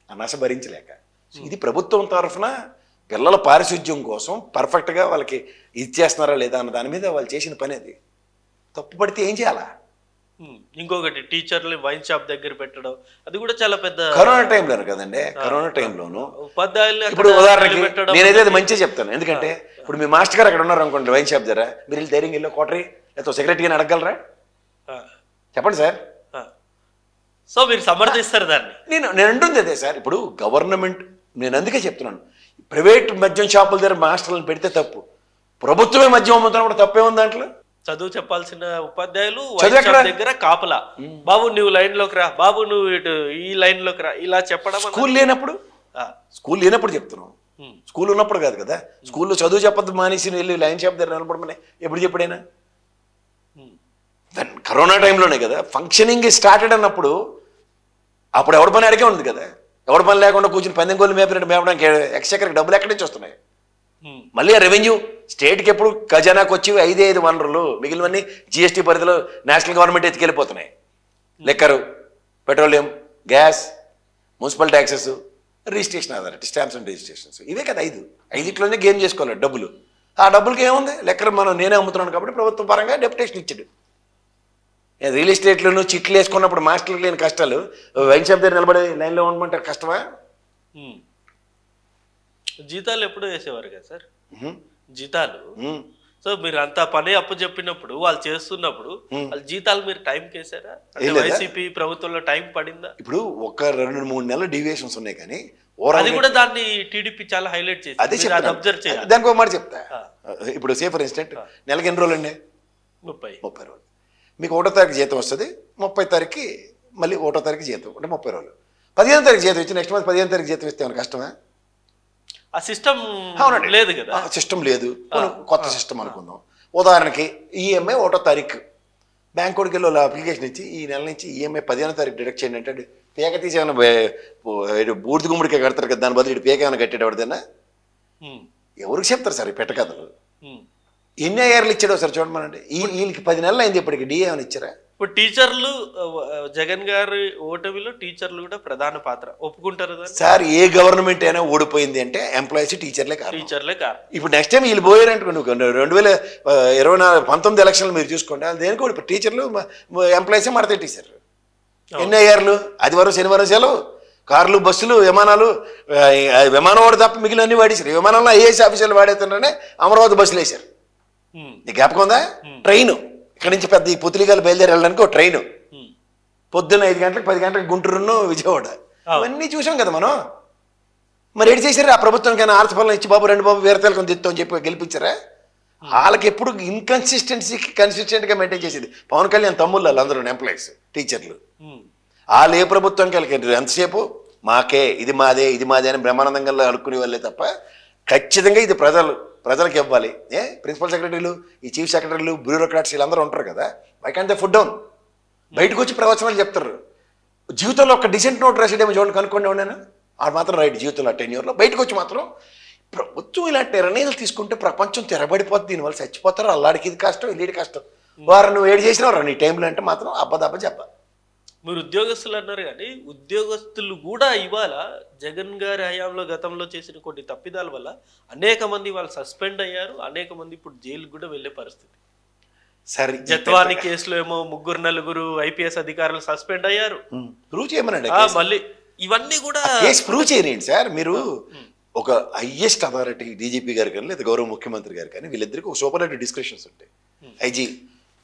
Speaker 2: అనాశ భరించలేక. ఇది ప్రభుత్వం తరఫున పిల్లల పారిశుద్ధ్యం కోసం పర్ఫెక్ట్గా వాళ్ళకి ఇచ్చేస్తున్నారా లేదా అన్న దాని మీద వాళ్ళు చేసిన పని. అది తప్పు పడితే ఏం చేయాలా?
Speaker 1: ఇంకొకటి టీచర్లు వైన్ షాప్ దగ్గర పెట్టడం, అది కూడా చాలా పెద్ద.
Speaker 2: కరోనా టైంలోనే కదండి. కరోనా టైంలోను
Speaker 1: ఉపాధ్యాయులు
Speaker 2: ఇప్పుడు ఉదాహరణకి నేనైతే మంచిగా చెప్తాను. ఎందుకంటే ఇప్పుడు మీ మాస్టర్ గారు అక్కడ ఉన్నారు అనుకోండి వైన్ షాప్ దగ్గర, మీరు వెళ్ళి ధైర్యంగా వెళ్ళి కోటరీ లేకపోతే సెక్రటరీ గారిని అడగలరా? చెప్పండి సార్.
Speaker 1: సో మీరు సమర్థిస్తారు దాన్ని.
Speaker 2: నేను అంటుంది అదే సార్. ఇప్పుడు గవర్నమెంట్, నేను అందుకే చెప్తున్నాను, ప్రైవేట్ మద్యం షాపుల దగ్గర మాస్టర్లను పెడితే తప్పు, ప్రభుత్వమే మద్యం అమ్ముతున్నప్పుడు తప్పే ఉంది దాంట్లో.
Speaker 1: చదువు చెప్పాల్సిన ఉపాధ్యాయులు దగ్గర కాపలా, బాబు నువ్వు లైన్ లోకి రా, బాబు నువ్వు ఇటు ఈ లైన్ లోకి రా, ఇలా చెప్పడం.
Speaker 2: స్కూల్ లేనప్పుడు చెప్తున్నాం. స్కూల్ ఉన్నప్పుడు కాదు కదా. స్కూల్లో చదువు చెప్పద్దు మానేసి వెళ్ళి లైన్ షాప్ దగ్గర నిలబడమని ఎప్పుడు చెప్పడైనా? కరోనా టైంలోనే కదా ఫంక్షనింగ్ స్టార్టెడ్ అన్నప్పుడు. అప్పుడు ఎవరి పని అడిగే ఉంది కదా. ఎవరి పని లేకుండా కూర్చుని పందెంగోళ్ళు మేపడానికి ఎక్స్చక్కర్కి డబ్బులు ఎక్కడి నుంచి వస్తున్నాయి? మళ్ళీ ఆ రెవెన్యూ స్టేట్కి ఎప్పుడు ఖజానాకు వచ్చి 5 వనరులు, మిగిలినవన్నీ జిఎస్టీ పరిధిలో నేషనల్ గవర్నమెంట్ ఎత్తుకెళ్ళిపోతున్నాయి. Liquor, petroleum, gas, municipal taxes, registration authority, stamps and registrations, ఇవే కదా 5 గేమ్ చేసుకోవాలి డబ్బులు. ఆ డబ్బులకి ఏముంది? లెక్కరు నేనే అమ్ముతున్నాను కాబట్టి ప్రభుత్వం పరంగా డెప్యుటేషన్ ఇచ్చాడు. రియల్ ఎస్టేట్లను చిట్లు వేసుకున్నప్పుడు మాస్టర్లకు లేని కష్టాలు వైన్ షాప్ దగ్గర నిలబడి లైన్లో ఉండమంటారు కష్టమా?
Speaker 1: జీతాలు ఎప్పుడు వేసేవారు కదా సార్ జీతాలు. సో మీరు అంత పని అప్పు చెప్పినప్పుడు వాళ్ళు చేస్తున్నప్పుడు వాళ్ళ జీతాలు మీరు టైంకి వేసారా? వైసీపీ ప్రభుత్వంలో టైం పడిందా?
Speaker 2: ఇప్పుడు ఒక 2-3 నెలల డీవియేషన్స్ ఉన్నాయి కానీ
Speaker 1: అది కూడా దాన్ని టీడీపీ చాలా హైలైట్ చేసి అబ్జర్వ్ చేయాలి.
Speaker 2: దానికి ఒక మాట చెప్తా. ఇప్పుడు సే ఫర్ ఇన్స్టెంట్ నెలకి ఎన్ని రోజులు అండి? 30 రోజులు. మీకు 1వ తారీఖు జీతం వస్తుంది, 30వ తారీఖుకి మళ్ళీ 1వ తారీఖు జీతం అంటే 30 రోజులు. 15వ తారీఖు జీతం ఇచ్చి నెక్స్ట్ మంత్ 15వ తారీఖు జీతం ఇస్తే ఏమైనా కష్టమా?
Speaker 1: ఆ సిస్టమ్ లేదు కదా.
Speaker 2: సిస్టమ్ లేదు. కొత్త సిస్టమ్ అనుకుందాం. ఉదాహరణకి ఈఎంఐ 1వ తారీఖు బ్యాంక్ కోడికి వెళ్ళి అప్లికేషన్ ఇచ్చి ఈ నెల నుంచి ఈఎంఐ 15వ తారీఖు డిడక్ట్ చేయండి అంటే పేక తీసి ఏమైనా బూడిద గుమ్మడికాయ కడతారు కదా, దాని బదులు ఇటు పేక ఏమైనా కట్టేటవాడిదేనా? ఎవరికి చెప్తారు సార్ ఈ పెట్టకథలు? ఎన్ని అయ్యారులు ఇచ్చాడో సార్ చూడమనండి. వీళ్ళకి 10 నెలలు అయింది, ఇప్పటికి డిఏ ఏమైనా ఇచ్చారా?
Speaker 1: ఇప్పుడు టీచర్లు, జగన్ గారి ఓటమిలో టీచర్లు కూడా ప్రధాన పాత్ర, ఒప్పుకుంటారు
Speaker 2: సార్? ఏ గవర్నమెంట్ అయినా ఓడిపోయింది అంటే ఎంప్లాయీస్ టీచర్లే కాదు. ఇప్పుడు నెక్స్ట్ టైం వీళ్ళు పోయారంటుకోండి, 2019 ఎలక్షన్లు మీరు చూసుకోండి, వాళ్ళు దేనికి ఓడిపోయి టీచర్లు ఎంప్లాయీసే మడతెట్టేశారు. ఎన్ని అయ్యారులు? ఆదివారం శనివారం సెలవు, కార్లు బస్సులు విమానం వాడు తప్ప మిగిలిన అన్ని వాడేశారు. విమానంలో ఐఏఎస్ ఆఫీసర్లు వాడేస్తున్నారనే అమరావతి బస్సులు వేశారు. నీకు జ్ఞాపకం ఉందా? ట్రైను ఇక్కడ నుంచి పెద్ద ఈ పుత్లికాలు బయలుదేరి వెళ్ళడానికి ఒక ట్రైను పొద్దున్న 5 గంటలకు 10 గంటలకు గుంటూరును విజయవాడ, ఇవన్నీ చూసాం కదా మనం. మరి ఏడు చేశారు? ఆ ప్రభుత్వానికైనా ఆర్థపలం ఇచ్చి బాబు 2 బాబు వేరే తెలకొని తెస్తాం అని చెప్పి గెలిపించారా? వాళ్ళకి ఎప్పుడు కన్సిస్టెంట్గా మెయింటైన్ చేసేది పవన్ కళ్యాణ్ తమ్ముళ్ళు వాళ్ళందరూ ఎంప్లాయీస్ టీచర్లు. వాళ్ళు ఏ ప్రభుత్వానికి వెళ్ళి ఎంతసేపు మాకే ఇది మాదే ఇది మాదే అని బ్రహ్మానందంగా అడుక్కునే వాళ్ళే తప్ప ఖచ్చితంగా ఇది ప్రజలకు ఇవ్వాలి. ప్రిన్సిపల్ సెక్రటరీలు, ఈ చీఫ్ సెక్రటరీలు, బ్యూరోక్రాట్స్ వీళ్ళందరూ ఉంటారు కదా, why can't they food down? బయటకు వచ్చి ప్రవచనాలు చెప్తారు. జీవితంలో ఒక డిసెంట్ నోట్ రాసేదేమో చూడండి, కనుక్కోండి ఉన్నాను. ఆడు మాత్రం రైట్ జీవితంలో 10 ఇయర్లో బయటకు వచ్చి మాత్రం ప్రభుత్వం ఇలాంటి నిర్ణయాలు తీసుకుంటే ప్రపంచం తెరబడిపోతుంది, దీనివల్ల చచ్చిపోతారు, అల్లాడికి ఇది కష్టం ఇల్లుడి కష్టం. వారు నువ్వు ఏడు చేసినావు నీ టైంలో అంటే మాత్రం అబ్బదబ్బ చెప్ప.
Speaker 1: మీరు ఉద్యోగస్తులు అన్నారు కానీ ఉద్యోగస్తులు కూడా ఇవాళ జగన్ గారి హయాంలో గతంలో చేసిన కొన్ని తప్పిదాల వల్ల అనేక మంది వాళ్ళు సస్పెండ్ అయ్యారు, అనేక మంది ఇప్పుడు జైలుకు కూడా వెళ్ళే పరిస్థితి.
Speaker 2: సరే,
Speaker 1: జత్వాని కేసులో ఏమో 3-4 ఐపీఎస్ అధికారులు సస్పెండ్ అయ్యారు.
Speaker 2: ప్రూవ్ చేయమనండి
Speaker 1: మళ్ళీ ఇవన్నీ కూడా
Speaker 2: ప్రూవ్ చేయలేండి సార్. మీరు ఒక హైయెస్ట్ అథారిటీ డీజీపీ గారు కానీ లేదా గౌరవ ముఖ్యమంత్రి గారు కానీ వీళ్ళిద్దరికి ఒక సూపర్లెటివ్ డిస్కషన్స్ ఉంటాయి. IG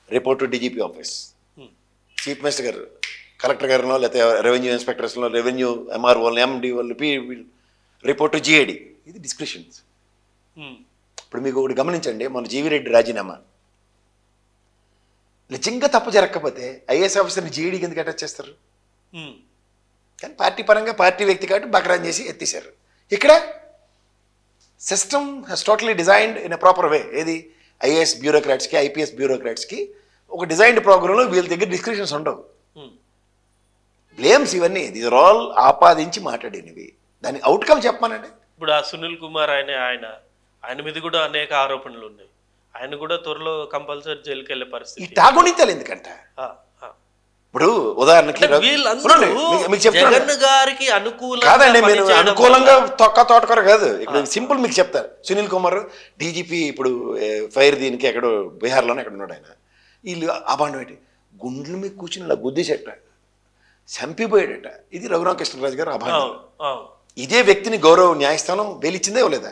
Speaker 2: report to DGP office, chief minister గారు కలెక్టర్ గారినో లేకపోతే రెవెన్యూ ఇన్స్పెక్టర్స్లో రెవెన్యూ ఎంఆర్ వాళ్ళు ఎండి వాళ్ళు రిపోర్ట్ టు జిఐడి, ఇది డిస్కషన్స్. ఇప్పుడు మీకు ఒకటి గమనించండి, మన జీవీ రెడ్డి రాజీనామా నిజంగా తప్పు జరగకపోతే ఐఏఎస్ ఆఫీసర్ని జీఈడీకి ఎందుకు అటాచ్ చేస్తారు? కానీ పార్టీ పరంగా పార్టీ వ్యక్తి కాబట్టి బకరాన్ చేసి ఎత్తేసారు. ఇక్కడ system has totally designed in a proper way. ఏది ఐఏఎస్ బ్యూరోక్రాట్స్కి ఐపీఎస్ బ్యూరోక్రాట్స్కి ఒక డిజైన్డ్ ప్రోగ్రాంలో వీళ్ళ దగ్గర డిస్క్రిప్షన్స్ ఉండవు. బ్లేమ్స్ ఇవన్నీ దీస్ ఆర్ ఆల్ ఆపాదించి మాట్లాడినవి, దాని అవుట్కమ్ చెప్పానండి.
Speaker 1: ఇప్పుడు ఆ సునీల్ కుమార్ ఆయన మీద కూడా అనేక ఆరోపణలు ఉన్నాయి, ఆయన కూడా త్వరలో కంపల్సరీ జైలుకి వెళ్ళే పరిస్థితి.
Speaker 2: ఈ తాగునితలు ఎందుకంట? ఇప్పుడు ఉదాహరణకి మీకు చెప్తాను
Speaker 1: గారికి
Speaker 2: కాదండి, మీరు అనుకూలంగా తోటకూర కాదు, ఇక్కడ సింపుల్ మీకు చెప్తారు. సునీల్ కుమార్ డీజీపీ ఇప్పుడు ఫైర్ దీనికి ఎక్కడో బీహార్లోనే ఎక్కడ ఉన్నాడు ఆయన. వీళ్ళు అబాండం ఏంటి గుండ్ల మీద కూర్చుని ఇలా గుద్దేసేట చంపిపోయాడట. ఇది రఘురామకృష్ణరాజు గారు అభాండం. ఇదే వ్యక్తిని గౌరవ న్యాయస్థానం బెయిలిచ్చిందే ఇవ్వలేదా?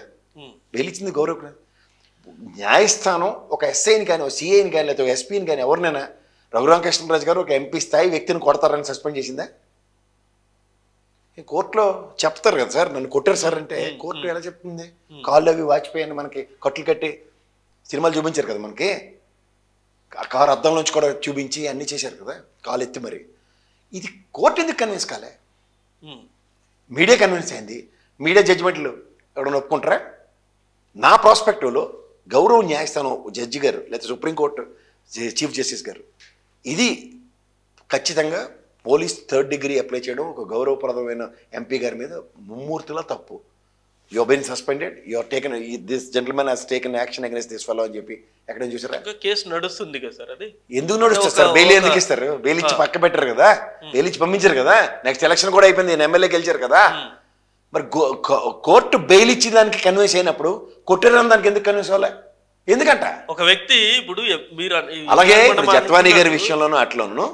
Speaker 2: బెయిలిచ్చింది గౌరవ న్యాయస్థానం ఒక ఎస్ఐని కానీ ఒక సిఐని కానీ లేకపోతే ఎస్పీని కానీ ఎవరినైనా రఘురామకృష్ణరాజు గారు ఒక ఎంపీ స్థాయి వ్యక్తిని కొడతారని సస్పెండ్ చేసిందా? కోర్టులో చెప్తారు కదా సార్, నన్ను కొట్టారు సార్ అంటే కోర్టు ఎలా చెప్తుంది? కాళ్ళు అవి వాచిపోయాను మనకి కట్లు కట్టి సినిమాలు చూపించారు కదా, మనకి కారు అద్దంలోంచి కూడా చూపించి అన్నీ చేశారు కదా కాలు ఎత్తి. మరి ఇది కోర్టు ఎందుకు కన్విన్స్ కాలే? మీడియా కన్విన్స్ అయింది. మీడియా జడ్జిమెంట్లు ఎవరైనా ఒప్పుకుంటారా? నా ప్రాస్పెక్టివ్లో గౌరవ న్యాయస్థానం జడ్జి గారు లేకపోతే సుప్రీంకోర్టు చీఫ్ జస్టిస్ గారు ఇది ఖచ్చితంగా పోలీస్ 3rd డిగ్రీ అప్లై చేయడం ఒక గౌరవప్రదమైన ఎంపీ గారి మీద ముమ్మూర్తిలో తప్పు. You have been suspended, you have taken this gentlemen has taken action against this fellow అని చెప్పి ఎక్కడ చూసారా?
Speaker 1: కేసు నడుస్తుంది కదా సార్. అది ఎందుకు
Speaker 2: నడుస్తుంది సార్? బెయిల్ ఎందుకు ఇస్తారు? బెయిల్ ఇచ్చి పక్క పెట్టారు కదా, బెయిల్ ఇచ్చి పంపించారు కదా. నెక్స్ట్ ఎలక్షన్ కూడా అయిపోయింది, నేను ఎమ్మెల్యే గెలిచారు కదా. మరి కోర్టు బెయిల్ ఇచ్చి దానికి కన్విన్స్ అయినప్పుడు కొట్టారని దానికి ఎందుకు కన్విన్స్ అవ్వలే? ఎందుకంట ఒక వ్యక్తి ఇప్పుడు మీరు అలాగే జత్వానీ గారి విషయంలోనూ అట్లోనూ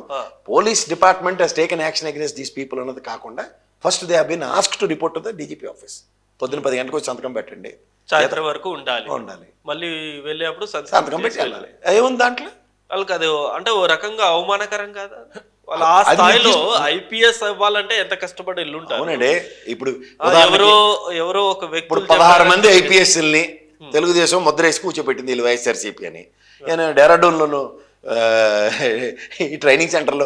Speaker 2: police department has taken action against these people అన్నది కాకుండా first they have been asked to report to the DGP office. పొద్దున 10 గంటలకు వచ్చి సంతకం పెట్టండి,
Speaker 1: సాయంత్రం వరకు ఉండాలి, మళ్ళీ వెళ్ళేప్పుడు
Speaker 2: సంతకం పెట్టి వెళ్ళాలి. ఏముంది దాంట్లో?
Speaker 1: వాళ్ళకి అది అంటే ఓ రకంగా అవమానకరం కాదా? వాళ్ళ ఆ స్థాయిలో ఐపీఎస్ అవ్వాలంటే ఎంత కష్టపడి వెళ్ళుంటారు.
Speaker 2: అవునండి. ఇప్పుడు
Speaker 1: ఎవరో ఒక వ్యక్తి
Speaker 2: 16 మంది ఐపీఎస్ని తెలుగుదేశం ముద్ర వేసి కూర్చోబెట్టింది వీళ్ళు వైఎస్ఆర్సీపీ అని. నేను డెరాడూన్లోను ఈ ట్రైనింగ్ సెంటర్లో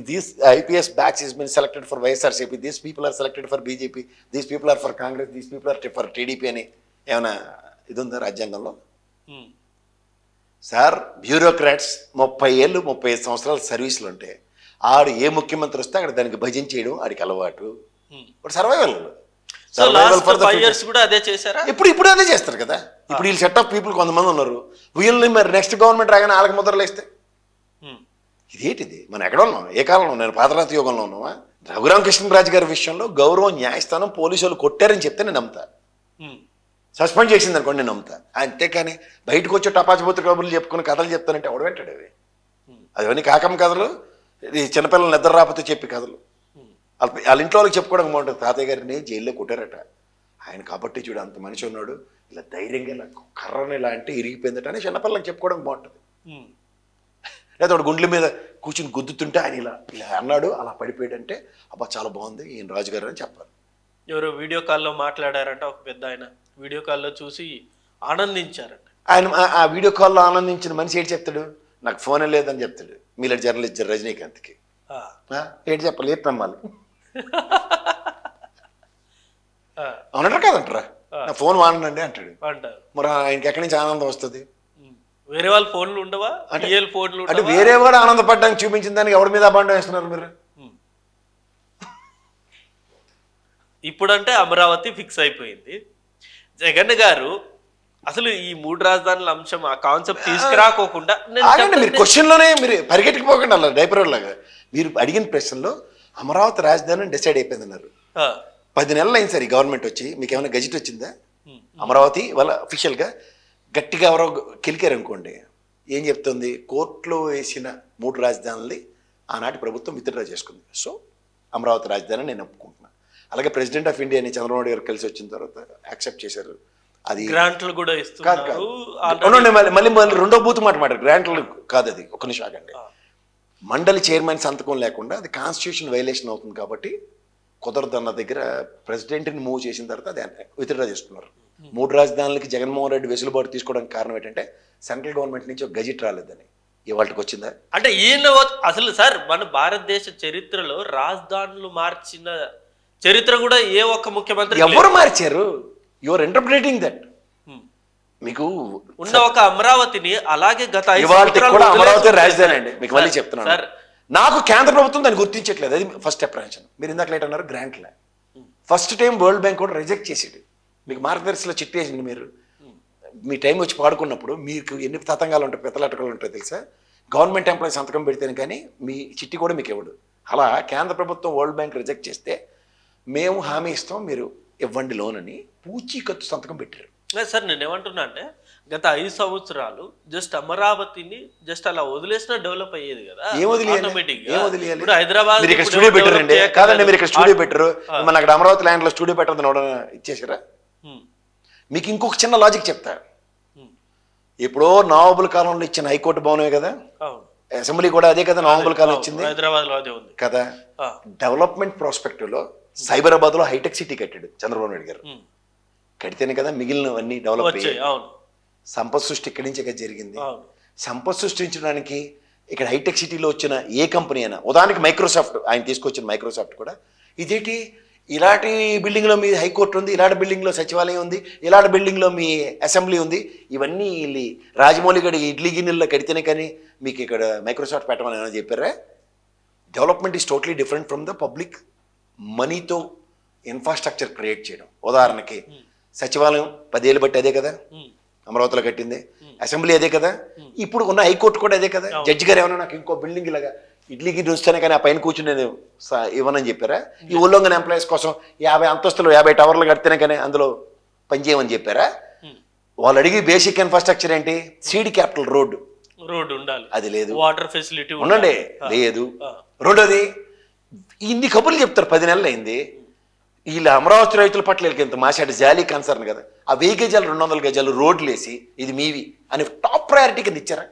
Speaker 2: these IPS batch is been selected for YSRCP, these people are selected for BJP, these people are for Congress, these people are for TDP అని ఏమైనా ఇది ఉందా రాజ్యాంగంలో? సార్ బ్యూరోక్రాట్స్ 30 ఏళ్ళు 35 సంవత్సరాల సర్వీసులు ఉంటే ఆడు ఏ ముఖ్యమంత్రి వస్తే అక్కడ దానికి భజన చేయడం ఆడికి అలవాటు. ఇప్పుడు సర్వైవల్
Speaker 1: సో లాస్ట్ 5 years కూడా అదే చేశారా?
Speaker 2: ఇప్పుడు అదే చేస్తారు కదా. ఇప్పుడు వీళ్ళు సెట్ ఆఫ్ పీపుల్ కొంతమంది ఉన్నారు. వీళ్ళని మరి నెక్స్ట్ గవర్నమెంట్ రాగానే వాళ్ళకి ముద్రలు వేస్తే ఇదేంటిది? మనం ఎక్కడ ఉన్నాం? ఏ కాలంలో? నేను పాతరాతి యుగంలో ఉన్నావా? రఘురామకృష్ణరాజు గారి విషయంలో గౌరవం, న్యాయస్థానం, పోలీసు వాళ్ళు కొట్టారని చెప్తే నేను నమ్ముతా. సస్పెండ్ చేసింది అనుకోండి నేను నమ్ముతా. అంతేకాని బయటకు వచ్చి టపాచిపోతు కబుర్లు చెప్పుకుని కథలు చెప్తానంటే ఎవడు వెంటాడు? అవన్నీ కాకమ్మ కథలు, ఈ చిన్నపిల్లలు నిద్ర రాకపోతే చెప్పి కథలు. వాళ్ళ ఇంట్లో వాళ్ళకి చెప్పుకోవడం బాగుంటుంది. తాతయ్య గారిని జైల్లో కొట్టారట ఆయన కాబట్టి చూడు అంత మనిషి ఉన్నాడు, ఇలా ధైర్యంగా ఇలా కర్రని ఇలా అంటే ఇరిగిపోయిందట అని చిన్నపిల్లలకు చెప్పుకోవడం బాగుంటుంది. లేదా వాడు గుండెల మీద కూర్చుని గుద్దుతుంటే ఆయన ఇలా ఇలా అన్నాడు, అలా పడిపోయాడంటే అబ్బా చాలా బాగుంది ఈయన రాజుగారు అని చెప్పాలి.
Speaker 1: ఎవరో వీడియో కాల్లో మాట్లాడారంట, ఒక పెద్ద ఆయన వీడియో కాల్లో చూసి ఆనందించారంట.
Speaker 2: ఆయన ఆ వీడియో కాల్లో ఆనందించిన మనిషి ఏంటి చెప్తాడు? నాకు ఫోనే లేదని చెప్తాడు. మీలా జర్నలిస్ట్ రజనీకాంత్కి ఏంటి చెప్పాలి? ఏంటి నమ్మాలి? అవునంటారా కాదంటారా? నా ఫోన్ వాడండి అంటాడు. మరి ఆయనకి ఎక్కడి నుంచి ఆనందం వస్తుంది?
Speaker 1: వేరే వాళ్ళ ఫోన్లు ఉండవా?
Speaker 2: అంటే వేరే వాడు ఆనందపడ్డానికి చూపించిన దానికి ఎవరి మీద అబాండం వేస్తున్నారు మీరు?
Speaker 1: ఇప్పుడంటే అమరావతి ఫిక్స్ అయిపోయింది. జగన్ గారు అసలు ఈ 3 రాజధానుల అంశం ఆ కాన్సెప్ట్ తీసుకురాకోకుండా
Speaker 2: మీరు క్వశ్చన్ లోనే మీరు పరిగెట్టుకుపోకండి అలా డైపర్ లాగా. మీరు అడిగిన ప్రశ్నలో అమరావతి రాజధాని డిసైడ్ అయిపోయింది అన్నారు. 10 నెలలు అయింది సార్ ఈ గవర్నమెంట్ వచ్చి. మీకు ఏమైనా గజెట్ వచ్చిందా? అమరావతి వాళ్ళ అఫీషియల్గా గట్టిగా ఎవరో కిలికారు అనుకోండి ఏం చెప్తుంది? కోర్టులో వేసిన 3 రాజధానుల్ని ఆనాటి ప్రభుత్వం విత్డ్రా చేసుకుంది. సో అమరావతి రాజధాని నేను ఒప్పుకుంటున్నాను. అలాగే ప్రెసిడెంట్ ఆఫ్ ఇండియాని చంద్రబాబు గారు కలిసి వచ్చిన తర్వాత యాక్సెప్ట్ చేశారు. అది
Speaker 1: గ్రాంట్లు కూడా ఇస్తున్నారు.
Speaker 2: మళ్ళీ రెండో బూత్ మాట గ్రాంట్లు కాదు, అది ఒక నిమిషం ఆగండి. మండలి చైర్మన్ సంతకం లేకుండా అది కాన్స్టిట్యూషన్ వైలేషన్ అవుతుంది కాబట్టి కుదరదన్న దగ్గర ప్రెసిడెంట్ని మూవ్ చేసిన తర్వాత అది విత్డ్రా చేసుకున్నారు. 3 రాజధానులకి జగన్మోహన్ రెడ్డి వెసులుబాటు తీసుకోవడానికి కారణం ఏంటంటే సెంట్రల్ గవర్నమెంట్ నుంచి ఒక గజెట్ రాలేదని. ఇవాళకి వచ్చిందా?
Speaker 1: అంటే ఈయన అసలు సార్ మన భారతదేశ చరిత్రలో రాజధానులు మార్చిన చరిత్ర కూడా ఏ ఒక్క ముఖ్యమంత్రి
Speaker 2: ఎవరు మార్చారు? You are interpreting that. మీకు
Speaker 1: ఉన్న ఒక అమరావతిని అలాగే గత 5
Speaker 2: సంవత్సరాలు అమరావతి రాజధాని అండి. మీకు మళ్ళీ చెప్తున్నాను, నాకు కేంద్ర ప్రభుత్వం దాన్ని గుర్తించట్లేదు. అది ఫస్ట్ అప్రహెన్షన్. మీరు ఇందాక లేట్ అన్నారు గ్రాంట్లే. ఫస్ట్ టైం వరల్డ్ బ్యాంక్ కూడా రిజెక్ట్ చేసేది. మీకు మార్గదర్శిలో చిట్టి వేసింది. మీరు మీ టైం వచ్చి పాడుకున్నప్పుడు మీకు ఎన్ని తతంగాలు ఉంటాయి, పెత్తలటకాలు ఉంటాయి తెలుసా? గవర్నమెంట్ ఎంప్లాయీ సంతకం పెడితేనే కానీ మీ చిట్టి కూడా మీకు ఇవ్వడు. అలా కేంద్ర ప్రభుత్వం వరల్డ్ బ్యాంక్ రిజెక్ట్ చేస్తే మేము హామీ ఇస్తాం మీరు ఇవ్వండి లోన్ అని పూచీకత్తు సంతకం పెట్టారు.
Speaker 1: సార్ నేను ఏమంటున్నా అంటే గత 5 సంవత్సరాలు జస్ట్ అమరావతిని జస్ట్ అలా వదిలేసినా డెవలప్ అయ్యేది కదా.
Speaker 2: ఇప్పుడు హైదరాబాద్ స్టూడియో పెట్టారండి. కాదండి మీరు ఇక్కడ స్టూడియో పెట్టరు, మన అక్కడ అమరావతి ల్యాండ్ లో స్టూడియో పెట్టద్దని ఎవడన్నా ఇచ్చేసారా? మీకు ఇంకొక చిన్న లాజిక్ చెప్తా. ఎప్పుడో నవాబుల కాలంలో ఇచ్చిన హైకోర్టు భవనమే కదా, అసెంబ్లీ కూడా అదే కదా, నవాబుల కాలం ఇచ్చింది
Speaker 1: హైదరాబాద్ లో అదే ఉంది
Speaker 2: కదా. డెవలప్మెంట్ ప్రాస్పెక్టివ్ లో సైబరాబాద్ లో హైటెక్ సిటీ కట్టాడు చంద్రబాబు నాయుడు గారు. కడితేనే కదా మిగిలినవన్నీ డెవలప్ అయ్యాయి. సంపద సృష్టి ఇక్కడి నుంచే కదా జరిగింది. సంపద సృష్టించడానికి ఇక్కడ హైటెక్ సిటీలో వచ్చిన ఏ కంపెనీ అయినా, ఉదాహరణకి మైక్రోసాఫ్ట్, ఆయన తీసుకొచ్చిన మైక్రోసాఫ్ట్ కూడా ఇదేంటి ఇలాంటి బిల్డింగ్లో మీ హైకోర్టు ఉంది, ఇలాంటి బిల్డింగ్లో సచివాలయం ఉంది, ఇలాంటి బిల్డింగ్లో మీ అసెంబ్లీ ఉంది. ఇవన్నీ వెళ్ళి రాజమౌళి గడి ఇడ్లీ గిన్నెల్లో కడితేనే కానీ మీకు ఇక్కడ మైక్రోసాఫ్ట్ పెట్టమని ఏమైనా చెప్పారా? Development is totally different from the public మనీతో ఇన్ఫ్రాస్ట్రక్చర్ క్రియేట్ చేయడం. ఉదాహరణకి సచివాలయం 10 ఏళ్ళు బట్టి అదే కదా అమరావతిలో కట్టింది, అసెంబ్లీ అదే కదా, ఇప్పుడు ఉన్న హైకోర్టు కూడా అదే కదా. జడ్జి గారు ఏమన్నా నాకు ఇంకో బిల్డింగ్ ఇలాగా ఇడ్లీకి చూస్తేనే కానీ ఆ పైన కూర్చుని నేను ఇవ్వనని చెప్పారా? ఈ ఉల్లంఘన ఎంప్లాయీస్ కోసం 50 అంతస్తులు 50 టవర్లు కడితేనే కానీ అందులో పనిచేయమని చెప్పారా? వాళ్ళు అడిగి బేసిక్ ఇన్ఫ్రాస్ట్రక్చర్ ఏంటి? సీడ్ క్యాపిటల్ రోడ్డు
Speaker 1: ఉండాలి,
Speaker 2: అది లేదు.
Speaker 1: వాటర్ ఫెసిలిటీ
Speaker 2: ఉండండి, లేదు. రెండోది ఇన్ని కబుర్లు చెప్తారు, 10 నెలలు అయింది. వీళ్ళ అమరావతి రైతుల పట్ల వీళ్ళకి ఇంత మాసాడు జాలీ కన్సర్న్ కదా. ఆ 1000 గజాలు 200 గజాలు రోడ్లు వేసి ఇది మీవి అని టాప్ ప్రయారిటీ కింద ఇచ్చారా?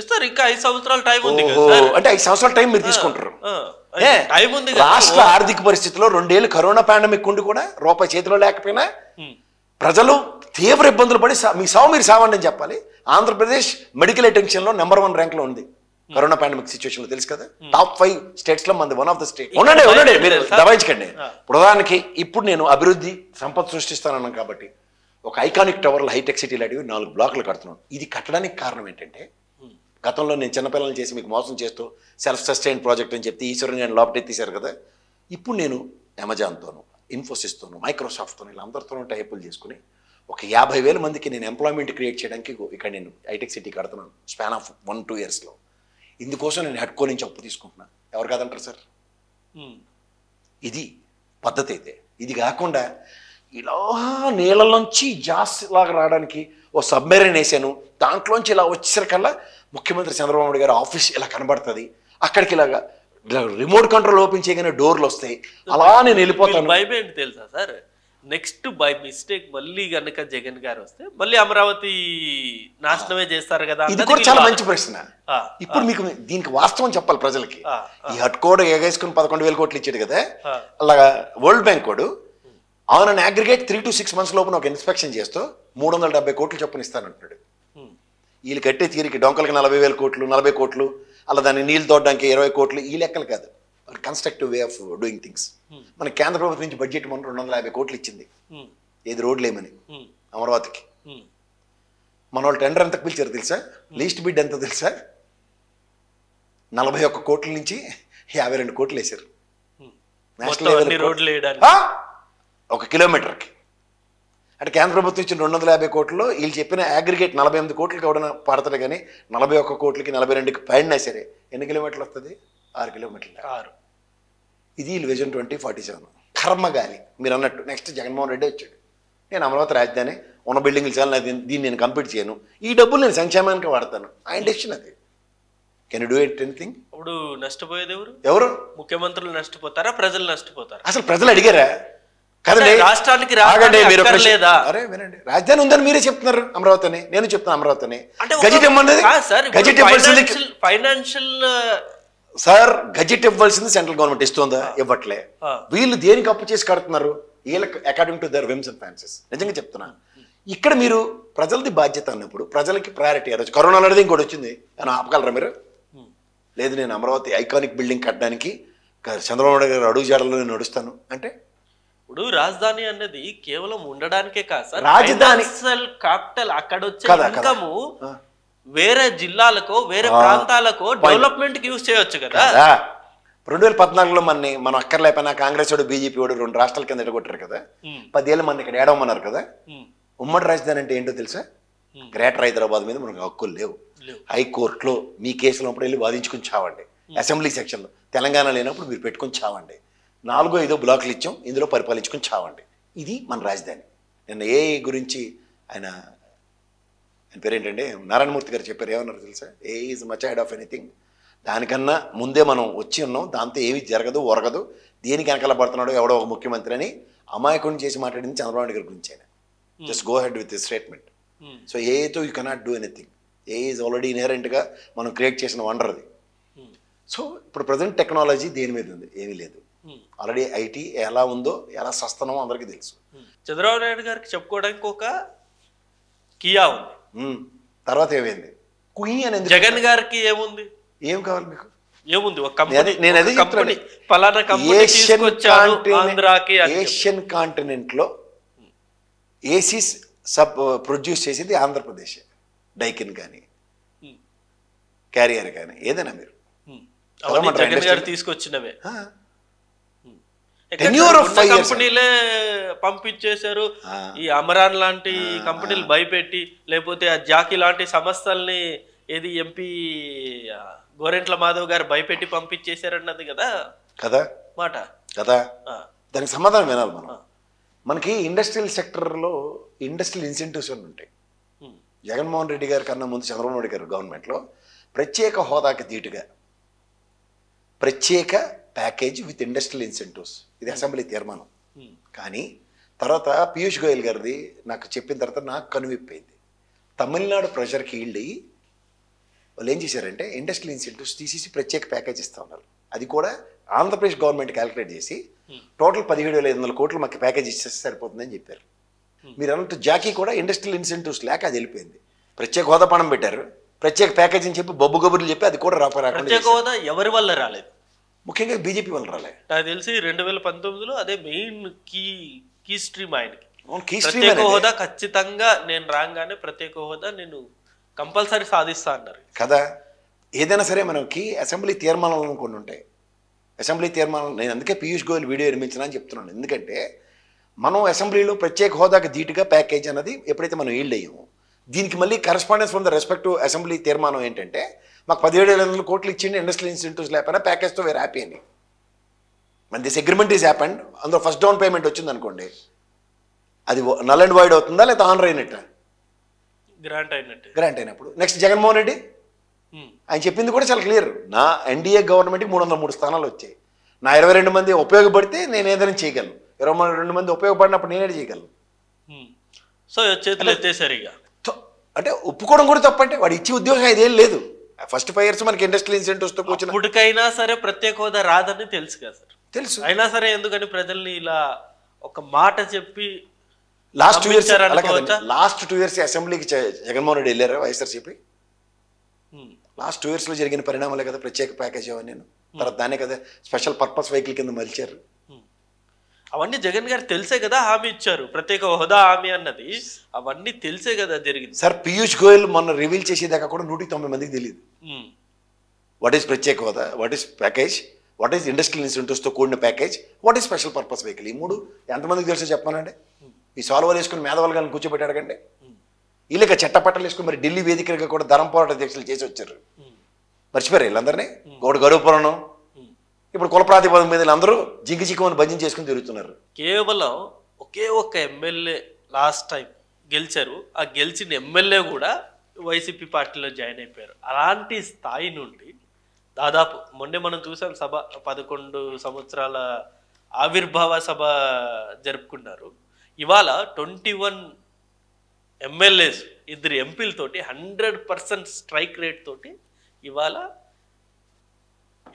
Speaker 1: ఇస్తారు. ఇంకా 5 సంవత్సరాల టైం ఉంది.
Speaker 2: అంటే 5 సంవత్సరాల టైం మీరు తీసుకుంటారు. రాష్ట్ర ఆర్థిక పరిస్థితిలో 2 ఏళ్ళు కరోనా పాండమిక్ ఉండి కూడా రూపాయి చేతిలో లేకపోయినా ప్రజలు తీవ్ర ఇబ్బందులు పడి మీ సావు మీరు సావండి అని చెప్పాలి. ఆంధ్రప్రదేశ్ మెడికల్ అటెన్షన్ లో నెంబర్ 1 ర్యాంక్ లో ఉంది కరోనా పాండమిక్ సిచ్యువేషన్ లో, తెలుసు కదా. టాప్ 5 స్టేట్స్ లో మంది 1 ఆఫ్ ద స్టేట్. ఉండండి మీరు దబాయించకండి. ప్రధానికి ఇప్పుడు నేను అభివృద్ధి సంపద సృష్టిస్తానన్నాను కాబట్టి ఒక ఐకానిక్ టవర్లు హైటెక్ సిటీలు అడిగి 4 బ్లాకులు కడుతున్నాను. ఇది కట్టడానికి కారణం ఏంటంటే గతంలో నేను చిన్నపిల్లలు చేసి మీకు మోసం చేస్తూ సెల్ఫ్ సస్టైన్ ప్రాజెక్ట్ అని చెప్తే ఈశ్వరుని నేను లోపటెత్తేసారు కదా. ఇప్పుడు నేను అమెజాన్తోనూ, ఇన్ఫోసిస్తోనూ, మైక్రోసాఫ్ట్తోనూ ఇలా అందరితోనూ టైపులు చేసుకుని ఒక 50,000 మందికి నేను ఎంప్లాయ్మెంట్ క్రియేట్ చేయడానికి ఇక్కడ నేను హైటెక్ సిటీ కడుతున్నాను స్పాన్ ఆఫ్ 1-2 ఇయర్స్లో. ఇందుకోసం నేను హెడ్కో నుంచి అప్పు తీసుకుంటున్నా. ఎవరు కాదంటారు సార్? ఇది పద్ధతి అయితే. ఇది కాకుండా ఇలా నీళ్ళలోంచి జాస్ లాగా రావడానికి ఓ సబ్మెరైన్ వేసాను, దాంట్లోంచి ఇలా వచ్చేసరికల్లా ముఖ్యమంత్రి చంద్రబాబు నాయుడు గారి ఆఫీస్ ఇలా కనబడుతుంది. అక్కడికి ఇలాగా రిమోట్ కంట్రోల్ ఓపెన్ చేయగానే డోర్లు వస్తాయి. అలా నేను వెళ్ళిపోతాను.
Speaker 1: భయం ఏంటి తెలుసా సార్? నెక్స్ట్ బై మిస్టేక్ మళ్ళీ కనుక జగన్ గారు వస్తే మళ్ళీ అమరావతి నాశనమే చేస్తారు కదా.
Speaker 2: ఇది కూడా చాలా మంచి ప్రశ్న. ఇప్పుడు మీకు దీనికి వాస్తవం చెప్పాలి ప్రజలకి. ఈ హట్ కోడ్ ఎగేసుకుని 11,000 కోట్లు ఇచ్చాడు కదా, అలాగా world bank code on an aggregate 3 to 6 months లోపల ఒక ఇన్స్పెక్షన్ చేస్తూ 370 కోట్లు చొప్పున ఇస్తానంటున్నాడు. వీళ్ళు కట్టే తీరికి డొంకలకి 40,000 కోట్లు, 40 కోట్లు, అలా దాన్ని నీళ్ళు తోడడానికి 20 కోట్లు, ఈ లెక్కలు కాదు. Constructive way of doing things. మన కేంద్ర ప్రభుత్వం నుంచి బడ్జెట్ మనం 250 కోట్లు ఇచ్చింది. ఏది రోడ్లు ఏమని అమరావతికి. మన వాళ్ళు టెండర్ ఎంతకు పిలిచారు తెలుసా? లీస్ట్ బిడ్ ఎంత తెలుసా? 41 కోట్ల నుంచి 52 కోట్లు వేశారు. ఒక కిలోమీటర్కి. అంటే కేంద్ర ప్రభుత్వం ఇచ్చిన 250 కోట్లలో వీళ్ళు చెప్పిన అగ్రిగేట్ 48 కోట్లకి ఎవడన్నా పడతాడు, కానీ 41 కోట్లకి 42కి పైన సరే ఎన్ని కిలోమీటర్లు వస్తుంది? 6 కిలోమీటర్లు. 6. ఇది వీళ్ళు విజన్ 2047. కర్మగాలి మీరు అన్నట్టు. నెక్స్ట్ జగన్మోహన్ రెడ్డి వచ్చాడు. నేను అమరావతి రాజధాని ఉన్న బిల్డింగ్లు చాలా, దీన్ని నేను కంప్లీట్ చేయను, ఈ డబ్బులు నేను సంక్షేమానికి వాడతాను. ఆయన డెసిషన్ అది. Can you do it anything?
Speaker 1: ఇప్పుడు నష్టపోయేది ఎవరు?
Speaker 2: ఎవరు?
Speaker 1: ముఖ్యమంత్రులు నష్టపోతారా, ప్రజలు నష్టపోతారా?
Speaker 2: అసలు ప్రజలు అడిగారా? కదండి.
Speaker 1: రాష్ట్రానికి
Speaker 2: అరే వినండి, రాజధాని ఉందని మీరే చెప్తున్నారు అమరావతి అని, నేను చెప్తున్నా అమరావతి అని. గజెట్ ఇవ్వండి. గజెట్ ఇవ్వాల్సింది
Speaker 1: ఫైనాన్షియల్
Speaker 2: సార్, గజెట్ ఇవ్వాల్సింది సెంట్రల్ గవర్నమెంట్ ఇస్తుందా? ఇవ్వట్లే. వీళ్ళు దేనికి అప్పు చేసి కడుతున్నారు? వీళ్ళకి according to their whims and fancies. నిజంగా చెప్తున్నా. ఇక్కడ మీరు ప్రజలది బాధ్యత అన్నప్పుడు ప్రజలకి ప్రయారిటీ. ఆ రోజు కరోనా అనేది ఇంకోటి వచ్చింది, అని ఆపగలరా మీరు? లేదు, నేను అమరావతి ఐకానిక్ బిల్డింగ్ కట్టడానికి చంద్రబాబు నాయుడు గారు అడుగు జాడలో నేను నడుస్తాను అంటే. ఇప్పుడు
Speaker 1: రాజధాని అన్నది కేవలం ఉండడానికే కాదు సార్,
Speaker 2: రాజధాని
Speaker 1: క్యాపిటల్. అక్కడ వచ్చే ఇన్కమ్ వేరే జిల్లాలకు, వేరే ప్రాంతాలకు డెవలప్మెంట్ కి యూజ్ చేయొచ్చు కదా.
Speaker 2: 2014లో మనం అక్కర్లేకపోయినా కాంగ్రెస్ వాడు, బీజేపీ వాడు 2 రాష్ట్రాల కింద ఎడగొట్టారు కదా. 10 ఏళ్ళు మన ఇక్కడ ఏడవమన్నారు కదా. ఉమ్మడి రాజధాని అంటే ఏంటో తెలుసా? గ్రేటర్ హైదరాబాద్ మీద మనకు హక్కులు లేవు. హైకోర్టులో మీ కేసులో వెళ్ళి వాదించుకుని చావండి. అసెంబ్లీ సెక్షన్లో తెలంగాణ లేనప్పుడు మీరు పెట్టుకుని చావండి. 4-5 బ్లాకులు ఇచ్చాం, ఇందులో పరిపాలించుకుని చావండి. ఇది మన రాజధాని. నిన్న ఏ గురించి ఆయన పేరేంటంటే నారాయణమూర్తి గారు చెప్పారు. ఏమన్నారు తెలుసా? He is much ahead of anything. దానికన్నా ముందే మనం వచ్చి ఉన్నాం, దాంతో ఏమి జరగదు, ఒరగదు, దేనికి వెనకాల పడుతున్నాడో ఎవడో ఒక ముఖ్యమంత్రి అని అమాయకుడిని చేసి మాట్లాడింది చంద్రబాబు నాయుడు గారి గురించి. ఆయన just go ahead with this statement. So ఏతో you cannot do anything. He is already ఇన్హెరెంట్గా మనం క్రియేట్ చేసిన వండర్ అది. సో ఇప్పుడు ప్రజెంట్ టెక్నాలజీ దేని మీద ఉంది? ఏమీ లేదు. ఆల్రెడీ ఐటీ ఎలా ఉందో, ఎలా సస్తనమో అందరికీ తెలుసు.
Speaker 1: చంద్రబాబు నాయుడు గారికి చెప్పుకోవడానికి ఒక కియా ఉంది.
Speaker 2: తర్వాత ఏమైంది? కుయి అని.
Speaker 1: జగన్ గారికి ఏముంది?
Speaker 2: ఏం కావాలి మీకు?
Speaker 1: ఏముంది? ఒక కంపెనీ. నేను అదే కంపెనీ, ఫలానా కంపెనీ తీసుకొచ్చాను ఆంధ్రాకి.
Speaker 2: ఏషియన్ కాంటినెంట్ లో ఏసీస్ ప్రొడ్యూస్ చేసింది ఆంధ్రప్రదేశ్. డైకిన్ కానీ, క్యారియర్ కానీ, ఏదైనా మీరు
Speaker 1: జగన్ గారు తీసుకొచ్చినవే.
Speaker 2: కంపెనీలే
Speaker 1: పంపించేశారు. ఈ అమరాన్ లాంటి కంపెనీలు భయపెట్టి, లేకపోతే ఆ జాకీ లాంటి సంస్థల్ని ఏది ఎంపీ గోరెంట్ల మాధవ్ గారు భయపెట్టి పంపించేశారన్నది కదా మాట
Speaker 2: కదా. దానికి సమాధానం వినాలి మనం. మనకి ఇండస్ట్రియల్ సెక్టర్లో ఇండస్ట్రియల్ ఇన్సెంటివ్స్ అని ఉంటాయి. జగన్మోహన్ రెడ్డి గారి కన్నా ముందు చంద్రబాబు నాయుడు గారు గవర్నమెంట్లో ప్రత్యేక హోదాకి ధీటుగా ప్రత్యేక ప్యాకేజ్ విత్ ఇండస్ట్రియల్ ఇన్సెంటివ్స్, ఇది అసెంబ్లీ తీర్మానం. కానీ తర్వాత పీయూష్ గోయల్ గారిది నాకు చెప్పిన తర్వాత నాకు కనువిప్పైంది. తమిళనాడు ప్రెషర్కి ఈల్డ్ వాళ్ళు ఏం చేశారంటే ఇండస్ట్రియల్ ఇన్సెంటివ్స్ తీసేసి ప్రత్యేక ప్యాకేజ్ ఇస్తూ ఉన్నారు. అది కూడా ఆంధ్రప్రదేశ్ గవర్నమెంట్ క్యాలిక్యులేట్ చేసి టోటల్ 17,500 కోట్లు మాకు ప్యాకేజ్ ఇచ్చేస్తే సరిపోతుందని చెప్పారు. మీరు అన్నట్టు జాకీ కూడా ఇండస్ట్రియల్ ఇన్సెంటివ్స్ లేక అది వెళ్ళిపోయింది. ప్రత్యేక హోదా పణం పెట్టారు, ప్రత్యేక ప్యాకేజ్ అని చెప్పి బొబ్బు గబుర్లు చెప్పి అది కూడా
Speaker 1: ప్రత్యేక హోదా ఎవరి వల్ల రాలేదు?
Speaker 2: ముఖ్యంగా బీజేపీ వల్ల రాలేదు.
Speaker 1: నాకు తెలిసి 2019లో అదే మెయిన్ కీ స్ట్రీమ్ ఆయనకి. ప్రత్యేక హోదా ఖచ్చితంగా నేను రాగానే ప్రత్యేక హోదా నేను కంపల్సరీ సాధిస్తా అన్నారు
Speaker 2: కదా. ఏదైనా సరే మనకి అసెంబ్లీ తీర్మానాలు కొన్ని ఉంటాయి. అసెంబ్లీ తీర్మానాలు నేను అందుకే పీయూష్ గోయల్ వీడియో నిర్మించిన అని చెప్తున్నాను. ఎందుకంటే మనం అసెంబ్లీలో ప్రత్యేక హోదాకి ధీటుగా ప్యాకేజ్ అన్నది ఎప్పుడైతే మనం ఈల్డ్ అయ్యామో, దీనికి మళ్ళీ correspondence from the respective assembly తీర్మానం ఏంటంటే మాకు 17,700 కోట్లు ఇచ్చిండి, ఇండస్ట్రియల్ ఇన్సెంటివ్స్ లేకపోయినా ప్యాకేజ్తో వేరే హ్యాపీ అని. మన దిస్ అగ్రిమెంట్ ఈజ్ హ్యాపెండ్, అందులో ఫస్ట్ డౌన్ పేమెంట్ వచ్చింది అనుకోండి, అది నల్ అండ్ వైడ్ అవుతుందా లేదా ఆనర్ అయినట్ట? గ్రాంట్ అయినప్పుడు నెక్స్ట్ జగన్మోహన్ రెడ్డి ఆయన చెప్పింది కూడా చాలా క్లియర్. నా ఎన్డీఏ గవర్నమెంట్కి 303 స్థానాలు వచ్చాయి. నా 22 మంది ఉపయోగపడితే నేను ఏదైనా చేయగలను, 22 మంది ఉపయోగపడినప్పుడు నేనే చేయగలను.
Speaker 1: సో చేతులు ఎత్తేసరిగా
Speaker 2: అంటే ఒప్పుకోవడం కూడా తప్పంటే వాడు ఇచ్చే ఉద్యోగం ఇదేం లేదు. ఫస్ట్ 5 years మనకి ఇండస్ట్రియల్ ఇన్సెంటివ్స్తో కూర్చుని
Speaker 1: ఇప్పటికైనా సరే ప్రత్యేక హోదా రాదని తెలుసు కదా సార్.
Speaker 2: తెలుసు,
Speaker 1: అయినా సరే ఎందుకని ప్రజల్ని ఇలా ఒక మాట చెప్పి
Speaker 2: లాస్ట్ 2 years అసెంబ్లీకి జగన్మోహన్ రెడ్డి వెళ్ళారా వైఎస్ఆర్సీపీ? లాస్ట్ 2 yearsలో జరిగిన పరిణామాలే కదా ప్రత్యేక ప్యాకేజ్ అవన్నీ. తర్వాత దానే కదా స్పెషల్ పర్పస్ వెహికల్ కింద మలిచారు.
Speaker 1: అవన్నీ జగన్ గారు తెలిసే కదా హామీ ఇచ్చారు, ప్రత్యేక హోదా హామీ అన్నది అవన్నీ తెలిసే కదా జరిగింది.
Speaker 2: సార్ పీయూష్ గోయల్ మొన్న రివీల్ చేసేదాకా కూడా 190 మందికి తెలియదు వాట్ ఈస్ ప్రత్యేక హోదా, what is package, what is industrial ఇన్సెంటివ్స్తో కూడిన package, what is special purpose vehicle. ఈ 3 ఎంతమందికి తెలుసో చెప్పానండి. ఈ సాల్వర్ వేసుకుని మేధావులు కానీ కూర్చోబెట్టాడు కంటే వీళ్ళకి చట్టపట్టలు వేసుకుని మరి ఢిల్లీ వేదికగా కూడా ధరం పోరాట దీక్షలు చేసి వచ్చారు. మర్చిపోయారు వీళ్ళందరినీ. గౌడ గౌరవపురం ఇప్పుడు కుల ప్రాతిపదిక మీద అందరూ జింకి చిక్కమని భజన చేసుకుని తిరుగుతున్నారు.
Speaker 1: కేవలం ఒకే ఒక్క ఎమ్మెల్యే లాస్ట్ టైం గెలిచారు, ఆ గెలిచిన ఎమ్మెల్యే కూడా వైసీపీ పార్టీలో జాయిన్ అయిపోయారు. అలాంటి స్థాయి నుండి దాదాపు మొన్నే మనం చూసాం సభ 11 సంవత్సరాల ఆవిర్భావ సభ జరుపుకున్నారు. ఇవాళ 21 ఎమ్మెల్యేస్ 2 ఎంపీలతోటి 100% స్ట్రైక్ రేట్ తోటి ఇవాళ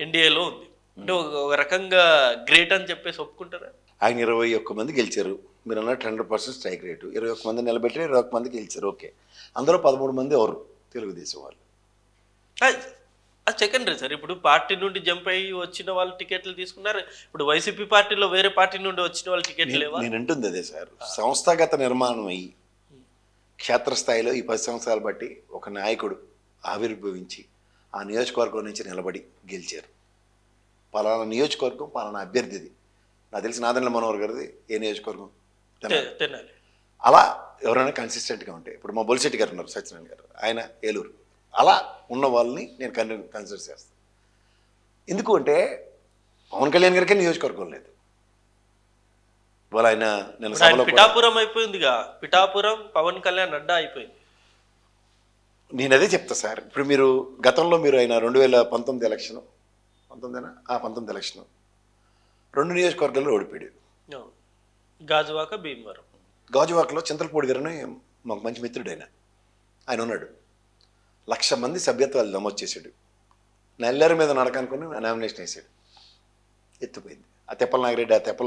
Speaker 1: ఎన్డీఏలో ఉంది. అంటే ఒక రకంగా గ్రేట్ అని చెప్పేసి ఒప్పుకుంటారా?
Speaker 2: ఆయన 21 మంది గెలిచారు, మీరు అన్నట్టు 100% స్ట్రైక్ రేటు. 21 మంది నిలబెట్టి 21 మంది గెలిచారు. ఓకే, అందులో 13 మంది ఎవరు తెలుగుదేశం వాళ్ళు.
Speaker 1: అది సెకండరీ సార్. ఇప్పుడు పార్టీ నుండి జంప్ అయ్యి వచ్చిన వాళ్ళు టికెట్లు తీసుకున్నారు. ఇప్పుడు వైసీపీ పార్టీలో వేరే పార్టీ నుండి వచ్చిన వాళ్ళు టికెట్లు లేవా?
Speaker 2: నేను అంటుంది అదే సార్, సంస్థాగత నిర్మాణం అయ్యి క్షేత్రస్థాయిలో ఈ 10 సంవత్సరాలు బట్టి ఒక నాయకుడు ఆవిర్భవించి ఆ నియోజకవర్గం నుంచి నిలబడి గెలిచారు. పలానా నియోజకవర్గం పలానా అభ్యర్థిది. నాకు తెలిసి నాదెండ్ల మనోహర్ గారిది ఏ నియోజకవర్గం
Speaker 1: తెనాలి.
Speaker 2: అలా ఎవరైనా కన్సిస్టెంట్గా ఉంటే, ఇప్పుడు మా బొలిశెట్టి గారు ఉన్నారు, సత్యనారాయణ గారు, ఆయన ఏలూరు, అలా ఉన్న వాళ్ళని నేను కన్సిడర్ చేస్తాను. ఎందుకు అంటే పవన్ కళ్యాణ్ గారికే నియోజకవర్గం లేదు. ఆయన
Speaker 1: పిఠాపురం అయిపోయిందిగా, పిఠాపురం పవన్ కళ్యాణ్ అడ్డా అయిపోయింది.
Speaker 2: నేను అదే చెప్తా సార్. ఇప్పుడు మీరు గతంలో మీరు ఆయన 2019 ఎలక్షన్ 19 ఎలక్షన్ 2 నియోజకవర్గాల్లో ఓడిపోయాడు.
Speaker 1: గాజువాక భీమవరం.
Speaker 2: గాజువాకలో చింతలపూడి గారిని మాకు మంచి మిత్రుడు ఆయన ఉన్నాడు. 1,00,000 మంది సభ్యత్వాలు నమోదు చేశాడు. నల్లేరు మీద నడకనుకుని నామినేషన్ వేసాడు, ఎత్తుపోయింది. ఆ తెప్పల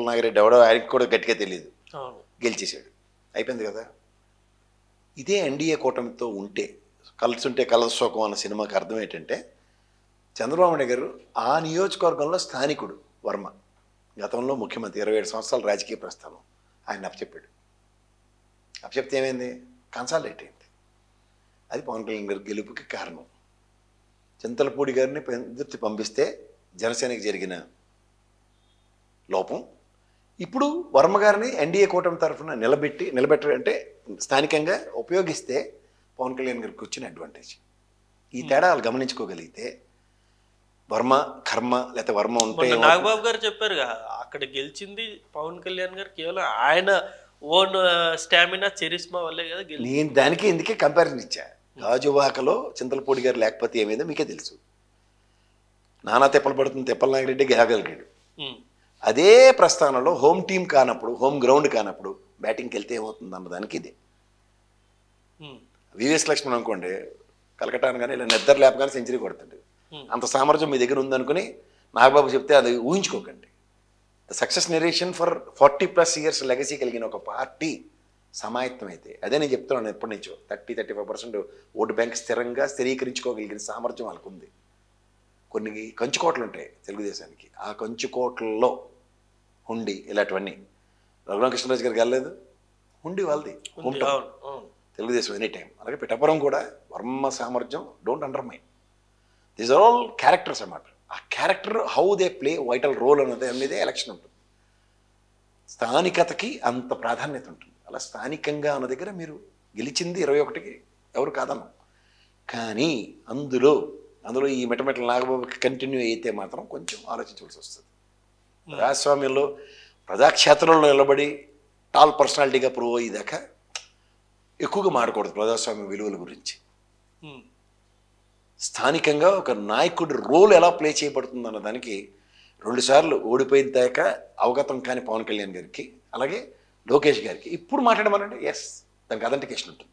Speaker 2: నాగిరెడ్డి ఎవడో ఆయనకి కూడా గట్టిగా తెలియదు, గెలిచేశాడు, అయిపోయింది కదా. ఇదే ఎన్డీఏ కూటమితో ఉంటే కలిసి ఉంటే కలసోకం అన్న సినిమాకి అర్థం ఏంటంటే చంద్రబాబు నాయుడు గారు ఆ నియోజకవర్గంలో స్థానికుడు వర్మ, గతంలో ముఖ్యమంత్రి, 27 సంవత్సరాల రాజకీయ ప్రస్థానం, ఆయన అప్పచెప్పాడు. అప్పచెప్తే ఏమైంది? కన్సాలిడేట్ అయింది. అది పవన్ కళ్యాణ్ గారి గెలుపుకి కారణం. చింతలపూడి గారిని ఎదుర్తి పంపిస్తే జనసేనకి జరిగిన లోపం. ఇప్పుడు వర్మ గారిని ఎన్డీఏ కూటమి తరఫున నిలబెట్టారంటే స్థానికంగా ఉపయోగిస్తే పవన్ కళ్యాణ్ గారికి వచ్చిన అడ్వాంటేజ్. ఈ తేడా వాళ్ళు గమనించుకోగలిగితే వర్మ కర్మ లేకపోతే వర్మ ఉంటే
Speaker 1: నాగబాబు గారు చెప్పారుగా, అక్కడ గెలిచింది పవన్ కళ్యాణ్ గారు కేవలం ఆయన ఓన్ స్టామినా చెరిస్మా వల్లే కదా.
Speaker 2: నేను దానికి ఎందుకే కంపారిజన్ ఇచ్చా. గాజువాకలో చింతలపూడి గారు లేకపోతే ఏమైందో మీకే తెలుసు. నానా తెప్పలు పడుతుంది, తెప్పల నాగిరెడ్డి గెలగలిగాడు. అదే ప్రస్థానంలో హోమ్ టీం కానప్పుడు, హోమ్ గ్రౌండ్ కానప్పుడు బ్యాటింగ్కి వెళ్తే ఏమవుతుంది అన్నదానికి ఇదే. వివిఎస్ లక్ష్మణ్ అనుకోండి, కలకట్టా అనగానే ఇలా నిద్ర లేపగానే సెంచరీ కొడుతుంది. అంత సామర్థ్యం మీ దగ్గర ఉందనుకుని నాగబాబు చెప్తే అది ఊహించుకోకండి. The success narration for 40+ years legacy కలిగిన ఒక పార్టీ సమాయత్తం అయితే, అదే నేను చెప్తున్నాను ఎప్పటి నుంచో, 30-35% ఓటు బ్యాంక్ స్థిరంగా స్థిరీకరించుకోగలిగిన సామర్థ్యం వాళ్ళకు ఉంది. కొన్ని కంచుకోట్లు ఉంటాయి తెలుగుదేశానికి, ఆ కంచుకోట్లలో హుండి ఇలాంటివన్నీ. రఘురామకృష్ణరాజు గారికి వెళ్ళలేదు, హుండి వాళ్ళది ఉంటుంది తెలుగుదేశం ఎనీ టైం. అలాగే పిఠాపురం కూడా వర్మ సామర్థ్యం don't undermine. These are all characters అన్నమాట. ఆ character how they play vital role అనేదే ఎలక్షన్ ఉంటుంది. స్థానికతకి అంత ప్రాధాన్యత ఉంటుంది. అలా స్థానికంగా అన్న దగ్గర మీరు గెలిచింది 21కి ఎవరు కాదన్నాం. కానీ అందులో ఈ మెటమెటల నాగబాబుకి కంటిన్యూ అయితే మాత్రం కొంచెం ఆలోచించవలసి వస్తుంది. ప్రజాస్వామ్యంలో ప్రజాక్షేత్రంలో నిలబడి టాల్ పర్సనాలిటీగా ప్రూవ్ అయ్యేదాకా ఎక్కువగా మాడకూడదు ప్రజాస్వామ్య విలువల గురించి. స్థానికంగా ఒక నాయకుడి రోల్ ఎలా ప్లే చేయబడుతుంది అన్న దానికి 2 సార్లు ఓడిపోయిన దాకా అవగతం కాని పవన్ కళ్యాణ్ గారికి, అలాగే లోకేష్ గారికి ఇప్పుడు మాట్లాడమనండి, ఎస్ దానికి అథెంటికేషన్ ఉంటుంది.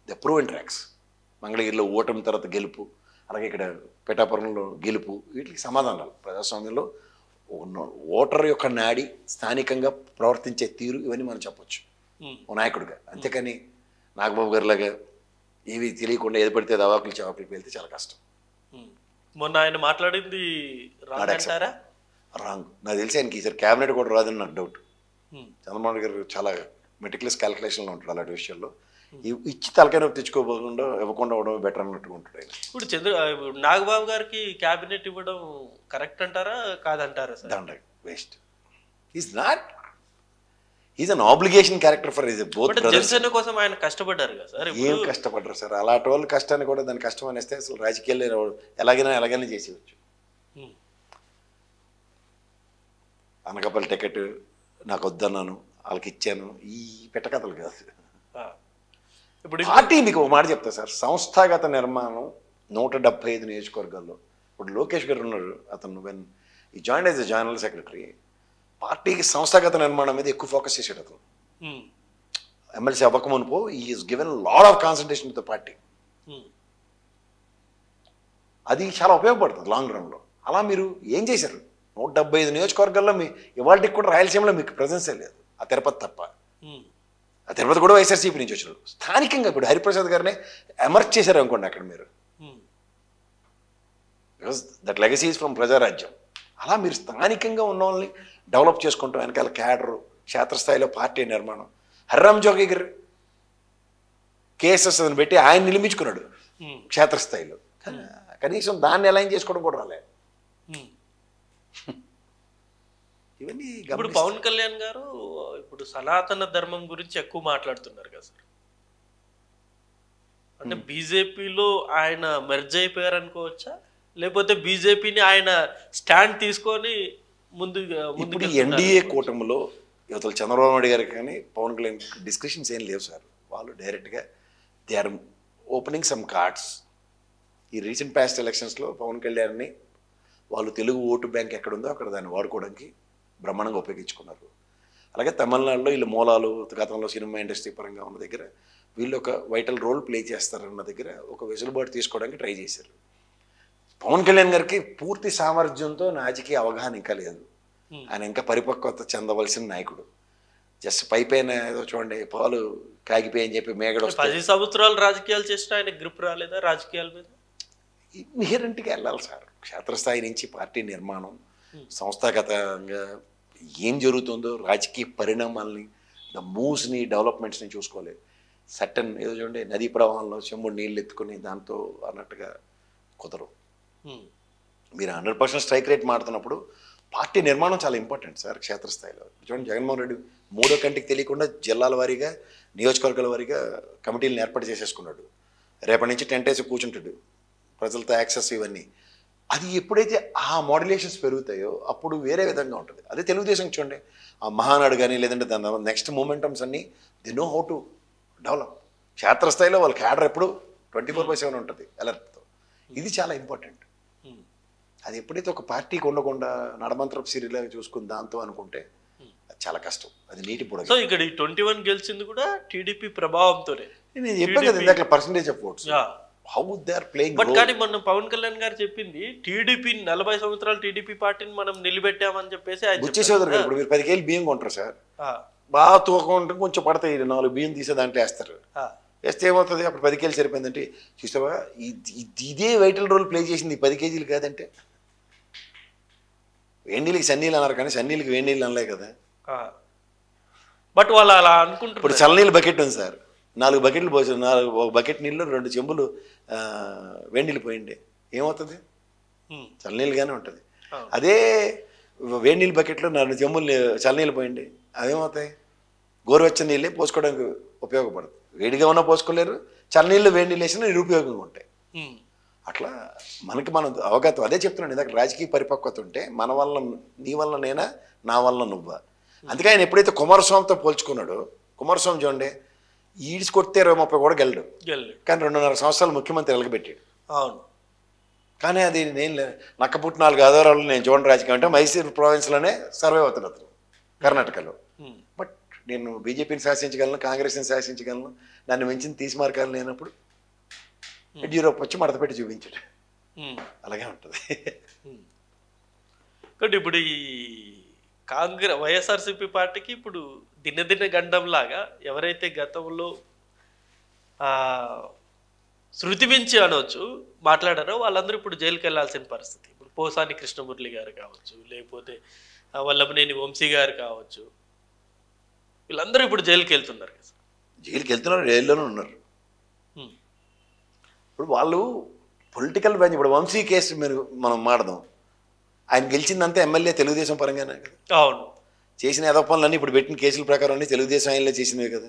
Speaker 2: The proven tracks. మంగళగిరిలో ఓటమి తర్వాత గెలుపు, అలాగే ఇక్కడ పిఠాపురంలో గెలుపు, వీటికి సమాధానాలు. ప్రజాస్వామ్యంలో ఓటర్ యొక్క నాడి, స్థానికంగా ప్రవర్తించే తీరు, ఇవన్నీ మనం చెప్పొచ్చు ఓ నాయకుడిగా. అంతేకాని నాగబాబు గారిలాగా ఏవి తెలియకుండా ఏది పడితే అవాకులు చవాకులు వెళ్తే చాలా కష్టం.
Speaker 1: మొన్న ఆయన మాట్లాడింది
Speaker 2: రాంగ్. నాకు తెలిసి ఆయనకి ఈసారి క్యాబినెట్ కూడా రాదని నాకు డౌట్. చంద్రబాబు గారు చాలా మెటిక్యులస్ క్యాలిక్యులేషన్లో ఉంటాడు అలాంటి విషయాల్లో. ఇచ్చి తలకాయ నొప్పి తెచ్చుకోకుండా ఇవ్వకుండా ఇవ్వడం బెటర్ అన్నట్టుగా ఉంటాడు ఆయన.
Speaker 1: ఇప్పుడు నాగబాబు గారికి క్యాబినెట్ ఇవ్వడం కరెక్ట్ అంటారా కాదంటారా సార్?
Speaker 2: దండగ waste. Is not, is an obligation character for is both brothers.
Speaker 1: Janasena కోసం ఆయన కష్టపడ్డారు కదా సార్.
Speaker 2: ఏం కష్టపడ్డారు సార్? అలాంటి వాళ్ళు కష్టాన్ని కూడా దాని కష్టం అనేస్తే అసలు రాజకీయాల్లో ఎలాగైనా చేసేవచ్చు. అనకాపల్లి టికెట్ నాకు వద్దన్నాను, వాళ్ళకి ఇచ్చాను, ఈ పెట్టకథలు కాదు. ఇప్పుడు పార్టీ మీకు ఒక మాట చెప్తా సార్, సంస్థాగత నిర్మాణం 175 నియోజకవర్గాల్లో. ఇప్పుడు లోకేష్ గారు ఉన్నారు, అతను when he join as a general secretary, పార్టీకి సంస్థాగత నిర్మాణం మీద ఎక్కువ ఫోకస్ చేశాడు అతను. ఎమ్మెల్సీ అవ్వకమునుపో is given lot of concentration with the party. అది చాలా ఉపయోగపడుతుంది లాంగ్ రన్లో. అలా మీరు ఏం చేశారు? 175 నియోజకవర్గాల్లో ఇవాళకి కూడా రాయలసీమలో మీకు ప్రజెన్సే లేదు, ఆ తిరుపతి తప్ప. ఆ తిరుపతి కూడా వైఎస్ఆర్సీపీ నుంచి వచ్చినారు. స్థానికంగా ఇప్పుడు హరిప్రసాద్ గారిని ఎమర్జ్ చేశారు అనుకోండి అక్కడ మీరు, because that legacy is from Prajarajyam. అలా మీరు స్థానికంగా ఉన్న వాళ్ళని డెవలప్ చేసుకుంటూ వెనకాల క్యాడరు, క్షేత్రస్థాయిలో పార్టీ నిర్మాణం. హర్రామ్ జోగి గారు కేఎస్ఎస్ అని పెట్టి ఆయన నిలిపించుకున్నాడు క్షేత్రస్థాయిలో. కనీసం దాన్ని అలైన్ చేసుకోవడం కూడా రాలే. ఇవన్నీ
Speaker 1: ఇప్పుడు పవన్ కళ్యాణ్ గారు ఇప్పుడు సనాతన ధర్మం గురించి ఎక్కువ మాట్లాడుతున్నారు కదా సార్. అంటే బీజేపీలో ఆయన మెర్జ్ అయిపోయారు అనుకోవచ్చా, లేకపోతే బీజేపీని ఆయన స్టాండ్ తీసుకొని ముందు
Speaker 2: ఎన్డీఏ కూటమిలో యువతలు చంద్రబాబు నాయుడు గారికి కానీ పవన్ కళ్యాణ్ డిస్కషన్స్ ఏం లేవు సార్. వాళ్ళు డైరెక్ట్గా they are opening some cards. ఈ రీసెంట్ పాస్ట్ ఎలక్షన్స్లో పవన్ కళ్యాణ్ని వాళ్ళు తెలుగు ఓటు బ్యాంక్ ఎక్కడుందో అక్కడ దాన్ని వాడుకోవడానికి బ్రహ్మాండంగా ఉపయోగించుకున్నారు. అలాగే తమిళనాడులో వీళ్ళు మూలాలు గతంలో సినిమా ఇండస్ట్రీ పరంగా ఉన్న దగ్గర వీళ్ళు ఒక వైటల్ రోల్ ప్లే చేస్తారన్న దగ్గర ఒక వెసులుబాటు తీసుకోవడానికి ట్రై చేశారు. పవన్ కళ్యాణ్ గారికి పూర్తి సామర్థ్యంతో రాజకీయ అవగాహన ఇంకా లేదు. ఆయన ఇంకా పరిపక్వత చెందవలసిన నాయకుడు. జస్ట్ పైపైన ఏదో చూడండి పాలు కాగిపోయని చెప్పి మేగడ
Speaker 1: 10 సంవత్సరాలు రాజకీయాలు చేసిన ఆయన గ్రిప్ రాలేదా రాజకీయాల మీద?
Speaker 2: ఇన్హెరెంట్గా వెళ్ళాలి సార్. క్షేత్రస్థాయి నుంచి పార్టీ నిర్మాణం, సంస్థాగతంగా ఏం జరుగుతుందో రాజకీయ పరిణామాలని, ద మూవ్స్ని, డెవలప్మెంట్స్ని చూసుకోవాలి. సటన్ ఏదో చూడండి నదీ ప్రవాహంలో చెంబుడు నీళ్ళు ఎత్తుకుని దాంతో అన్నట్టుగా కుదరవు. మీరు 100% స్ట్రైక్ రేట్ మాడుతున్నప్పుడు పార్టీ నిర్మాణం చాలా ఇంపార్టెంట్ సార్ క్షేత్రస్థాయిలో. చూడండి జగన్మోహన్ రెడ్డి 3వ కంటికి తెలియకుండా జిల్లాల వారీగా, నియోజకవర్గాల వారీగా కమిటీలను ఏర్పాటు చేసేసుకున్నాడు. రేపటి నుంచి 10 days కూర్చుంటాడు, ప్రజలతో యాక్సెస్ ఇవన్నీ. అది ఎప్పుడైతే ఆ మోడ్యులేషన్స్ పెరుగుతాయో అప్పుడు వేరే విధంగా ఉంటుంది. అదే తెలుగుదేశం చూడండి, ఆ మహానాడు కానీ లేదంటే దాని నెక్స్ట్ మూమెంటమ్స్ అన్నీ they know how to develop. క్షేత్రస్థాయిలో వాళ్ళ క్యాడర్ ఎప్పుడు 24/7 ఉంటుంది అలర్ట్తో. ఇది చాలా ఇంపార్టెంట్. అది ఎప్పుడైతే ఒక పార్టీకి ఉండకుండా నడమంత్రపు సిరిలాగా చూసుకుని దాంతో అనుకుంటే అది చాలా కష్టం. అది నీటి పొడ.
Speaker 1: సో ఇక్కడ ఈ 21 గెలిచింది కూడా టీడీపీ ప్రభావంతోనే.
Speaker 2: నేను చెప్పాను కదా ఇందాక percentage of votes. How they are playing.
Speaker 1: But కానీ మొన్న పవన్ కళ్యాణ్ గారు చెప్పింది టీడీపీ 40 సంవత్సరాలు టీడీపీ పార్టీని మనం నిలబెట్టామని చెప్పేసి
Speaker 2: బుచ్చి సోదరు గారు ఇప్పుడు మీరు 10 కేజీలు బియ్యం కొంటారు సార్, బాగా తూకం ఉంటుంది, కొంచెం పడతాయి, 4 బియ్యం తీసే దాంట్లో వేస్తారు. వేస్తే ఏమవుతుంది? అప్పుడు 10 కేజీలు సరిపోయిందంటే చూసావా ఇదే వైటల్ రోల్ ప్లే చేసింది 10 కేజీలు కాదంటే. వేడినీళ్ళకి సన్నీళ్ళు అన్నారు కానీ సన్నీళ్ళకి వేడినీళ్ళు అనలే కదా.
Speaker 1: బట్ వాళ్ళు అలా అనుకుంటారు.
Speaker 2: ఇప్పుడు చల్లనీళ్ళు బకెట్ ఉంది సార్, 4 బకెట్లు పోసారు, 1 బకెట్ నీళ్ళు 2 చెంబులు వేడినీళ్ళు పోయిండే. ఏమవుతుంది?
Speaker 1: ఉమ్,
Speaker 2: చల్లనీళ్ళుగానే ఉంటుంది.
Speaker 1: అవును.
Speaker 2: అదే వేడి నీళ్ళు బకెట్లో 4 చెంబులు చల్లనీళ్ళు పోయండి, అవేమవుతాయి? గోరువెచ్చని నీళ్ళే పోసుకోవడానికి ఉపయోగపడదు. వేడిగా ఉన్నా పోసుకోలేరు, చల్లనీళ్ళు వేడి నీళ్ళు వేసినా నిరుపయోగంగా ఉంటాయి.
Speaker 1: ఉమ్,
Speaker 2: అట్లా మనకి మనం అవగతం. అదే చెప్తున్నాను ఇందాక, రాజకీయ పరిపక్వత ఉంటే మన వల్ల నీ వల్ల నేనా, నా వల్ల నువ్వా. అందుకే ఆయన ఎప్పుడైతే కుమారస్వామితో పోల్చుకున్నాడో, కుమారస్వామి చూడండి ఈడ్చి కొడితే 20-30 కూడా గెలడు, కానీ 2.5 సంవత్సరాలు ముఖ్యమంత్రి ఎలగబెట్టాడు.
Speaker 1: అవును.
Speaker 2: కానీ అది నేను నక్కపుట్టి 4 ఆధారాలు నేను చూడండి రాజకీయం అంటే మైసూర్ ప్రావిన్స్లోనే సర్వే అవుతాడు అతను, కర్ణాటకలో.
Speaker 1: ఉమ్,
Speaker 2: బట్ నేను బీజేపీని శాసించగలను, కాంగ్రెస్ని శాసించగలను, నన్ను మించిన తీసిమార్కాలు లేనప్పుడు యడ్యూరప్ప వచ్చి మడత పెట్టి చూపించాడు.
Speaker 1: ఉమ్,
Speaker 2: అలాగే ఉంటుంది.
Speaker 1: ఉమ్. కాబట్టి ఇప్పుడు ఈ వైఎస్ఆర్సీపీ పార్టీకి ఇప్పుడు దినదిన గండంలాగా ఎవరైతే గతంలో శృతి మించి అనవచ్చు మాట్లాడారో వాళ్ళందరూ ఇప్పుడు జైలుకి వెళ్ళాల్సిన పరిస్థితి. ఇప్పుడు పోసాని కృష్ణమురళి గారు కావచ్చు, లేకపోతే వల్లభనేని వంశీ గారు కావచ్చు, వీళ్ళందరూ ఇప్పుడు జైలుకి వెళ్తున్నారు కదా.
Speaker 2: జైలుకి వెళ్తున్నారు, జైల్లోనే ఉన్నారు. ఇప్పుడు వాళ్ళు పొలిటికల్ బెంచ్, ఇప్పుడు వంశీ కేసు మనం మాడదాం, ఆయన గెలిచిందంతా ఎమ్మెల్యే తెలుగుదేశం పరంగానే కదా.
Speaker 1: అవును.
Speaker 2: చేసిన ఏదో పనులన్నీ ఇప్పుడు పెట్టిన కేసుల ప్రకారం అన్ని తెలుగుదేశం ఆయనలో చేసినవి కదా.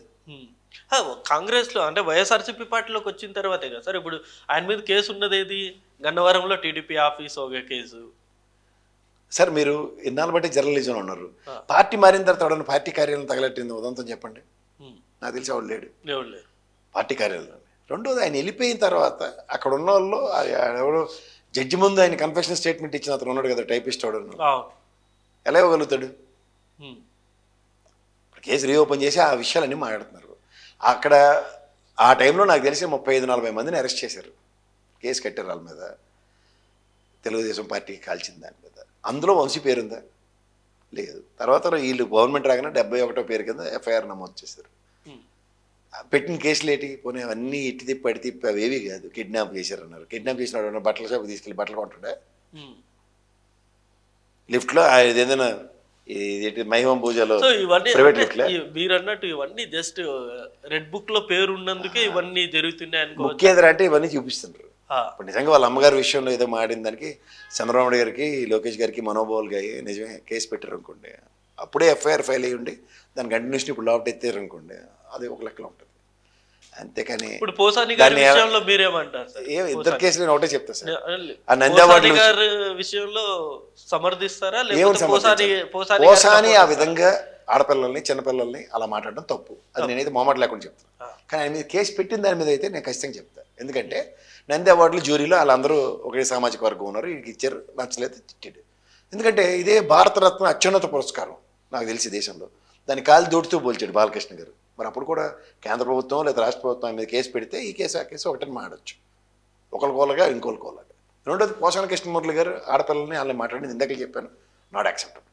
Speaker 1: కాంగ్రెస్లో అంటే వైఎస్ఆర్సీపీ పార్టీలోకి వచ్చిన తర్వాతే కదా సార్ ఇప్పుడు ఆయన మీద కేసు ఉన్నది. ఏది గన్నవరంలో టీడీపీ ఆఫీస్ ఒక కేసు.
Speaker 2: సార్ మీరు ఇన్నాళ్ళు బట్టి జర్నలిజంలో ఉన్నారు, పార్టీ మారిన తర్వాత ఎవడన్నా పార్టీ కార్యాలయం తగలట్టింది ఉదంతం చెప్పండి. నాకు తెలిసి వాడు లేడు పార్టీ కార్యాలయం. రెండోది ఆయన వెళ్ళిపోయిన తర్వాత అక్కడ ఉన్న వాళ్ళు ఎవడో జడ్జి ముందు ఆయన కన్ఫెషన్ స్టేట్మెంట్ ఇచ్చిన అతను ఉన్నాడు కదా, టైపిస్ట్ వాడు, ఎలా ఇవ్వగలుగుతాడు? కేసు రీఓపెన్ చేసి ఆ విషయాలన్నీ మాట్లాడుతున్నారు. అక్కడ ఆ టైంలో నాకు తెలిసి 35-40 మందిని అరెస్ట్ చేశారు, కేసు కట్టారు వాళ్ళ మీద, తెలుగుదేశం పార్టీకి కాల్చిన దాని మీద. అందులో వంశీ పేరుందా? లేదు. తర్వాత వీళ్ళు గవర్నమెంట్ రాగానే 71వ పేరు కింద ఎఫ్ఐఆర్ నమోదు చేశారు. పెట్టిన కేసులు ఏంటి? పోనీ అవన్నీ ఇటు తిప్పి అడి తిప్పి అవేవి కాదు, కిడ్నాప్ చేశారన్నారు. కిడ్నాప్ చేసిన బట్టల షాప్ తీసుకెళ్ళి బట్టలు కొంటుండే, లిఫ్ట్లో ఏదైనా మహిమం పూజలో ప్రైవేట్ లిఫ్ట్లో.
Speaker 1: మీరు అన్నట్టు ఇవన్నీ జస్ట్ రెడ్ బుక్ లో పేరు ఉన్నందుకే ఇవన్నీ జరుగుతున్నాయి అనుకో.
Speaker 2: ముఖ్యంగా అంటే ఇవన్నీ చూపిస్తున్నారు. ఇప్పుడు నిజంగా వాళ్ళ అమ్మగారి విషయంలో ఏదో మాడిన దానికి చంద్రబాబు గారికి, లోకేష్ గారికి మనోభావాలుగా నిజమే కేసు పెట్టారు అనుకోండి, అప్పుడే ఎఫ్ఐఆర్ ఫైల్ అయ్యి ఉండి దాని కంటిన్యూషన్ ఇప్పుడు లాట్ ఎత్తారు అనుకోండి, అది ఒక లెక్కలో ఉంటుంది. అంతేకాని
Speaker 1: ఇప్పుడు పోసాని గారి విషయంలో మీరేమంటారు సార్?
Speaker 2: ఇద్దరు కేసులు నేను ఒకటే చెప్తా సార్, ఆ
Speaker 1: నంద్యాల గారి విషయంలో సమర్థిస్తారా?
Speaker 2: పోసాని ఆ విధంగా ఆడపిల్లల్ని చిన్నపిల్లల్ని అలా మాట్లాడడం తప్పు, అది నేనైతే మొహమాట లేకుండా చెప్తాను. కానీ ఆయన మీద కేసు పెట్టిన దాని మీద అయితే నేను ఖచ్చితంగా చెప్తాను. ఎందుకంటే నంది అవార్డులు జ్యూరీలో వాళ్ళందరూ ఒకే సామాజిక వర్గం ఉన్నారు, వీడికి ఇచ్చారు, నచ్చలేదు, తిట్టాడు. ఎందుకంటే ఇదే భారతరత్న అత్యున్నత పురస్కారం నాకు తెలిసి దేశంలో, దాన్ని కాలు దోడుతూ పోల్చాడు బాలకృష్ణ గారు. మరి అప్పుడు కూడా కేంద్ర ప్రభుత్వం లేదా రాష్ట్ర ప్రభుత్వం మీద కేసు పెడితే ఈ కేసు ఆ కేసు ఒకటని మాడచ్చు, ఒకరి కోలగా ఇంకోరి కోలగా. రెండోది పోసాని కృష్ణమురళి గారు ఆడపిల్లల్ని వాళ్ళని మాట్లాడింది ఇందాక చెప్పాను, నాట్ యాక్సెప్టబుల్.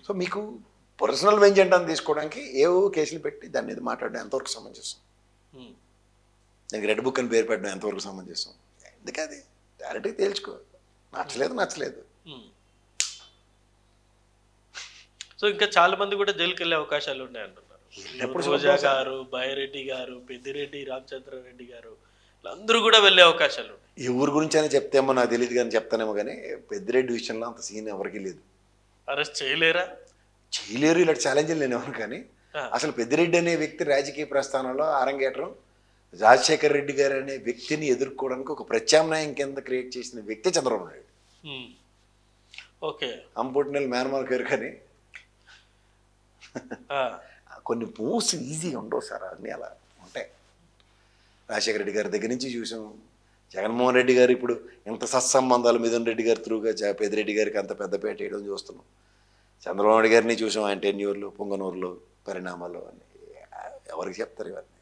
Speaker 2: సో మీకు పర్సనల్ వెంజెంటాన్ని తీసుకోవడానికి ఏవో కేసులు పెట్టి దాని మీద మాట్లాడడం ఎంతవరకు సమంజసం? దానికి రెడ్ బుక్ అని పేరు పెట్టడం ఎంతవరకు సమంజసం? ఎందుకు అది డైరెక్ట్గా తేల్చుకో, నచ్చలేదు.
Speaker 1: సో ఇంకా చాలా మంది కూడా జైలుకి వెళ్ళే అవకాశాలు ఉన్నాయంటున్నారు. రోజా గారు, బైరెడ్డి గారు, పెద్దిరెడ్డి రామచంద్రారెడ్డి గారు, అందరూ కూడా వెళ్ళే అవకాశాలు ఉన్నాయి.
Speaker 2: ఈ ఊరు గురించి అయినా చెప్తేమో నాకు తెలియదు కానీ చెప్తానేమో, కానీ పెద్దిరెడ్డి విషయంలో అంత సీన్ ఎవరికి లేదు.
Speaker 1: అరెస్ట్ చేయలేరు,
Speaker 2: ఇలాంటి ఛాలెంజ్లు నేను ఎవరు. కానీ అసలు పెద్దిరెడ్డి అనే వ్యక్తి రాజకీయ ప్రస్థానంలో అరంగేట్రం, రాజశేఖర్ రెడ్డి గారు అనే వ్యక్తిని ఎదుర్కోవడానికి ఒక ప్రత్యామ్నాయం కింద క్రియేట్ చేసిన వ్యక్తి చంద్రబాబు నాయుడు.
Speaker 1: ఓకే,
Speaker 2: అంపుట్టిన మేనమాల పేరు. కానీ కొన్ని మూవ్స్ ఈజీగా ఉండవు సార్, అన్నీ అలా ఉంటాయి. రాజశేఖర రెడ్డి గారి దగ్గర నుంచి చూసాం, జగన్మోహన్ రెడ్డి గారు ఇప్పుడు ఇంత సత్సంబంధాలు మిథున్ రెడ్డి గారి త్రూగా పెద్దిరెడ్డి గారికి అంత పెద్దపేట వేయడం చూస్తున్నాం. చంద్రబాబు నాయుడు గారిని చూసాం ఆయన టెన్యూర్లు, పొంగనూరులో పరిణామాలు అని. ఎవరికి చెప్తారు ఇవన్నీ?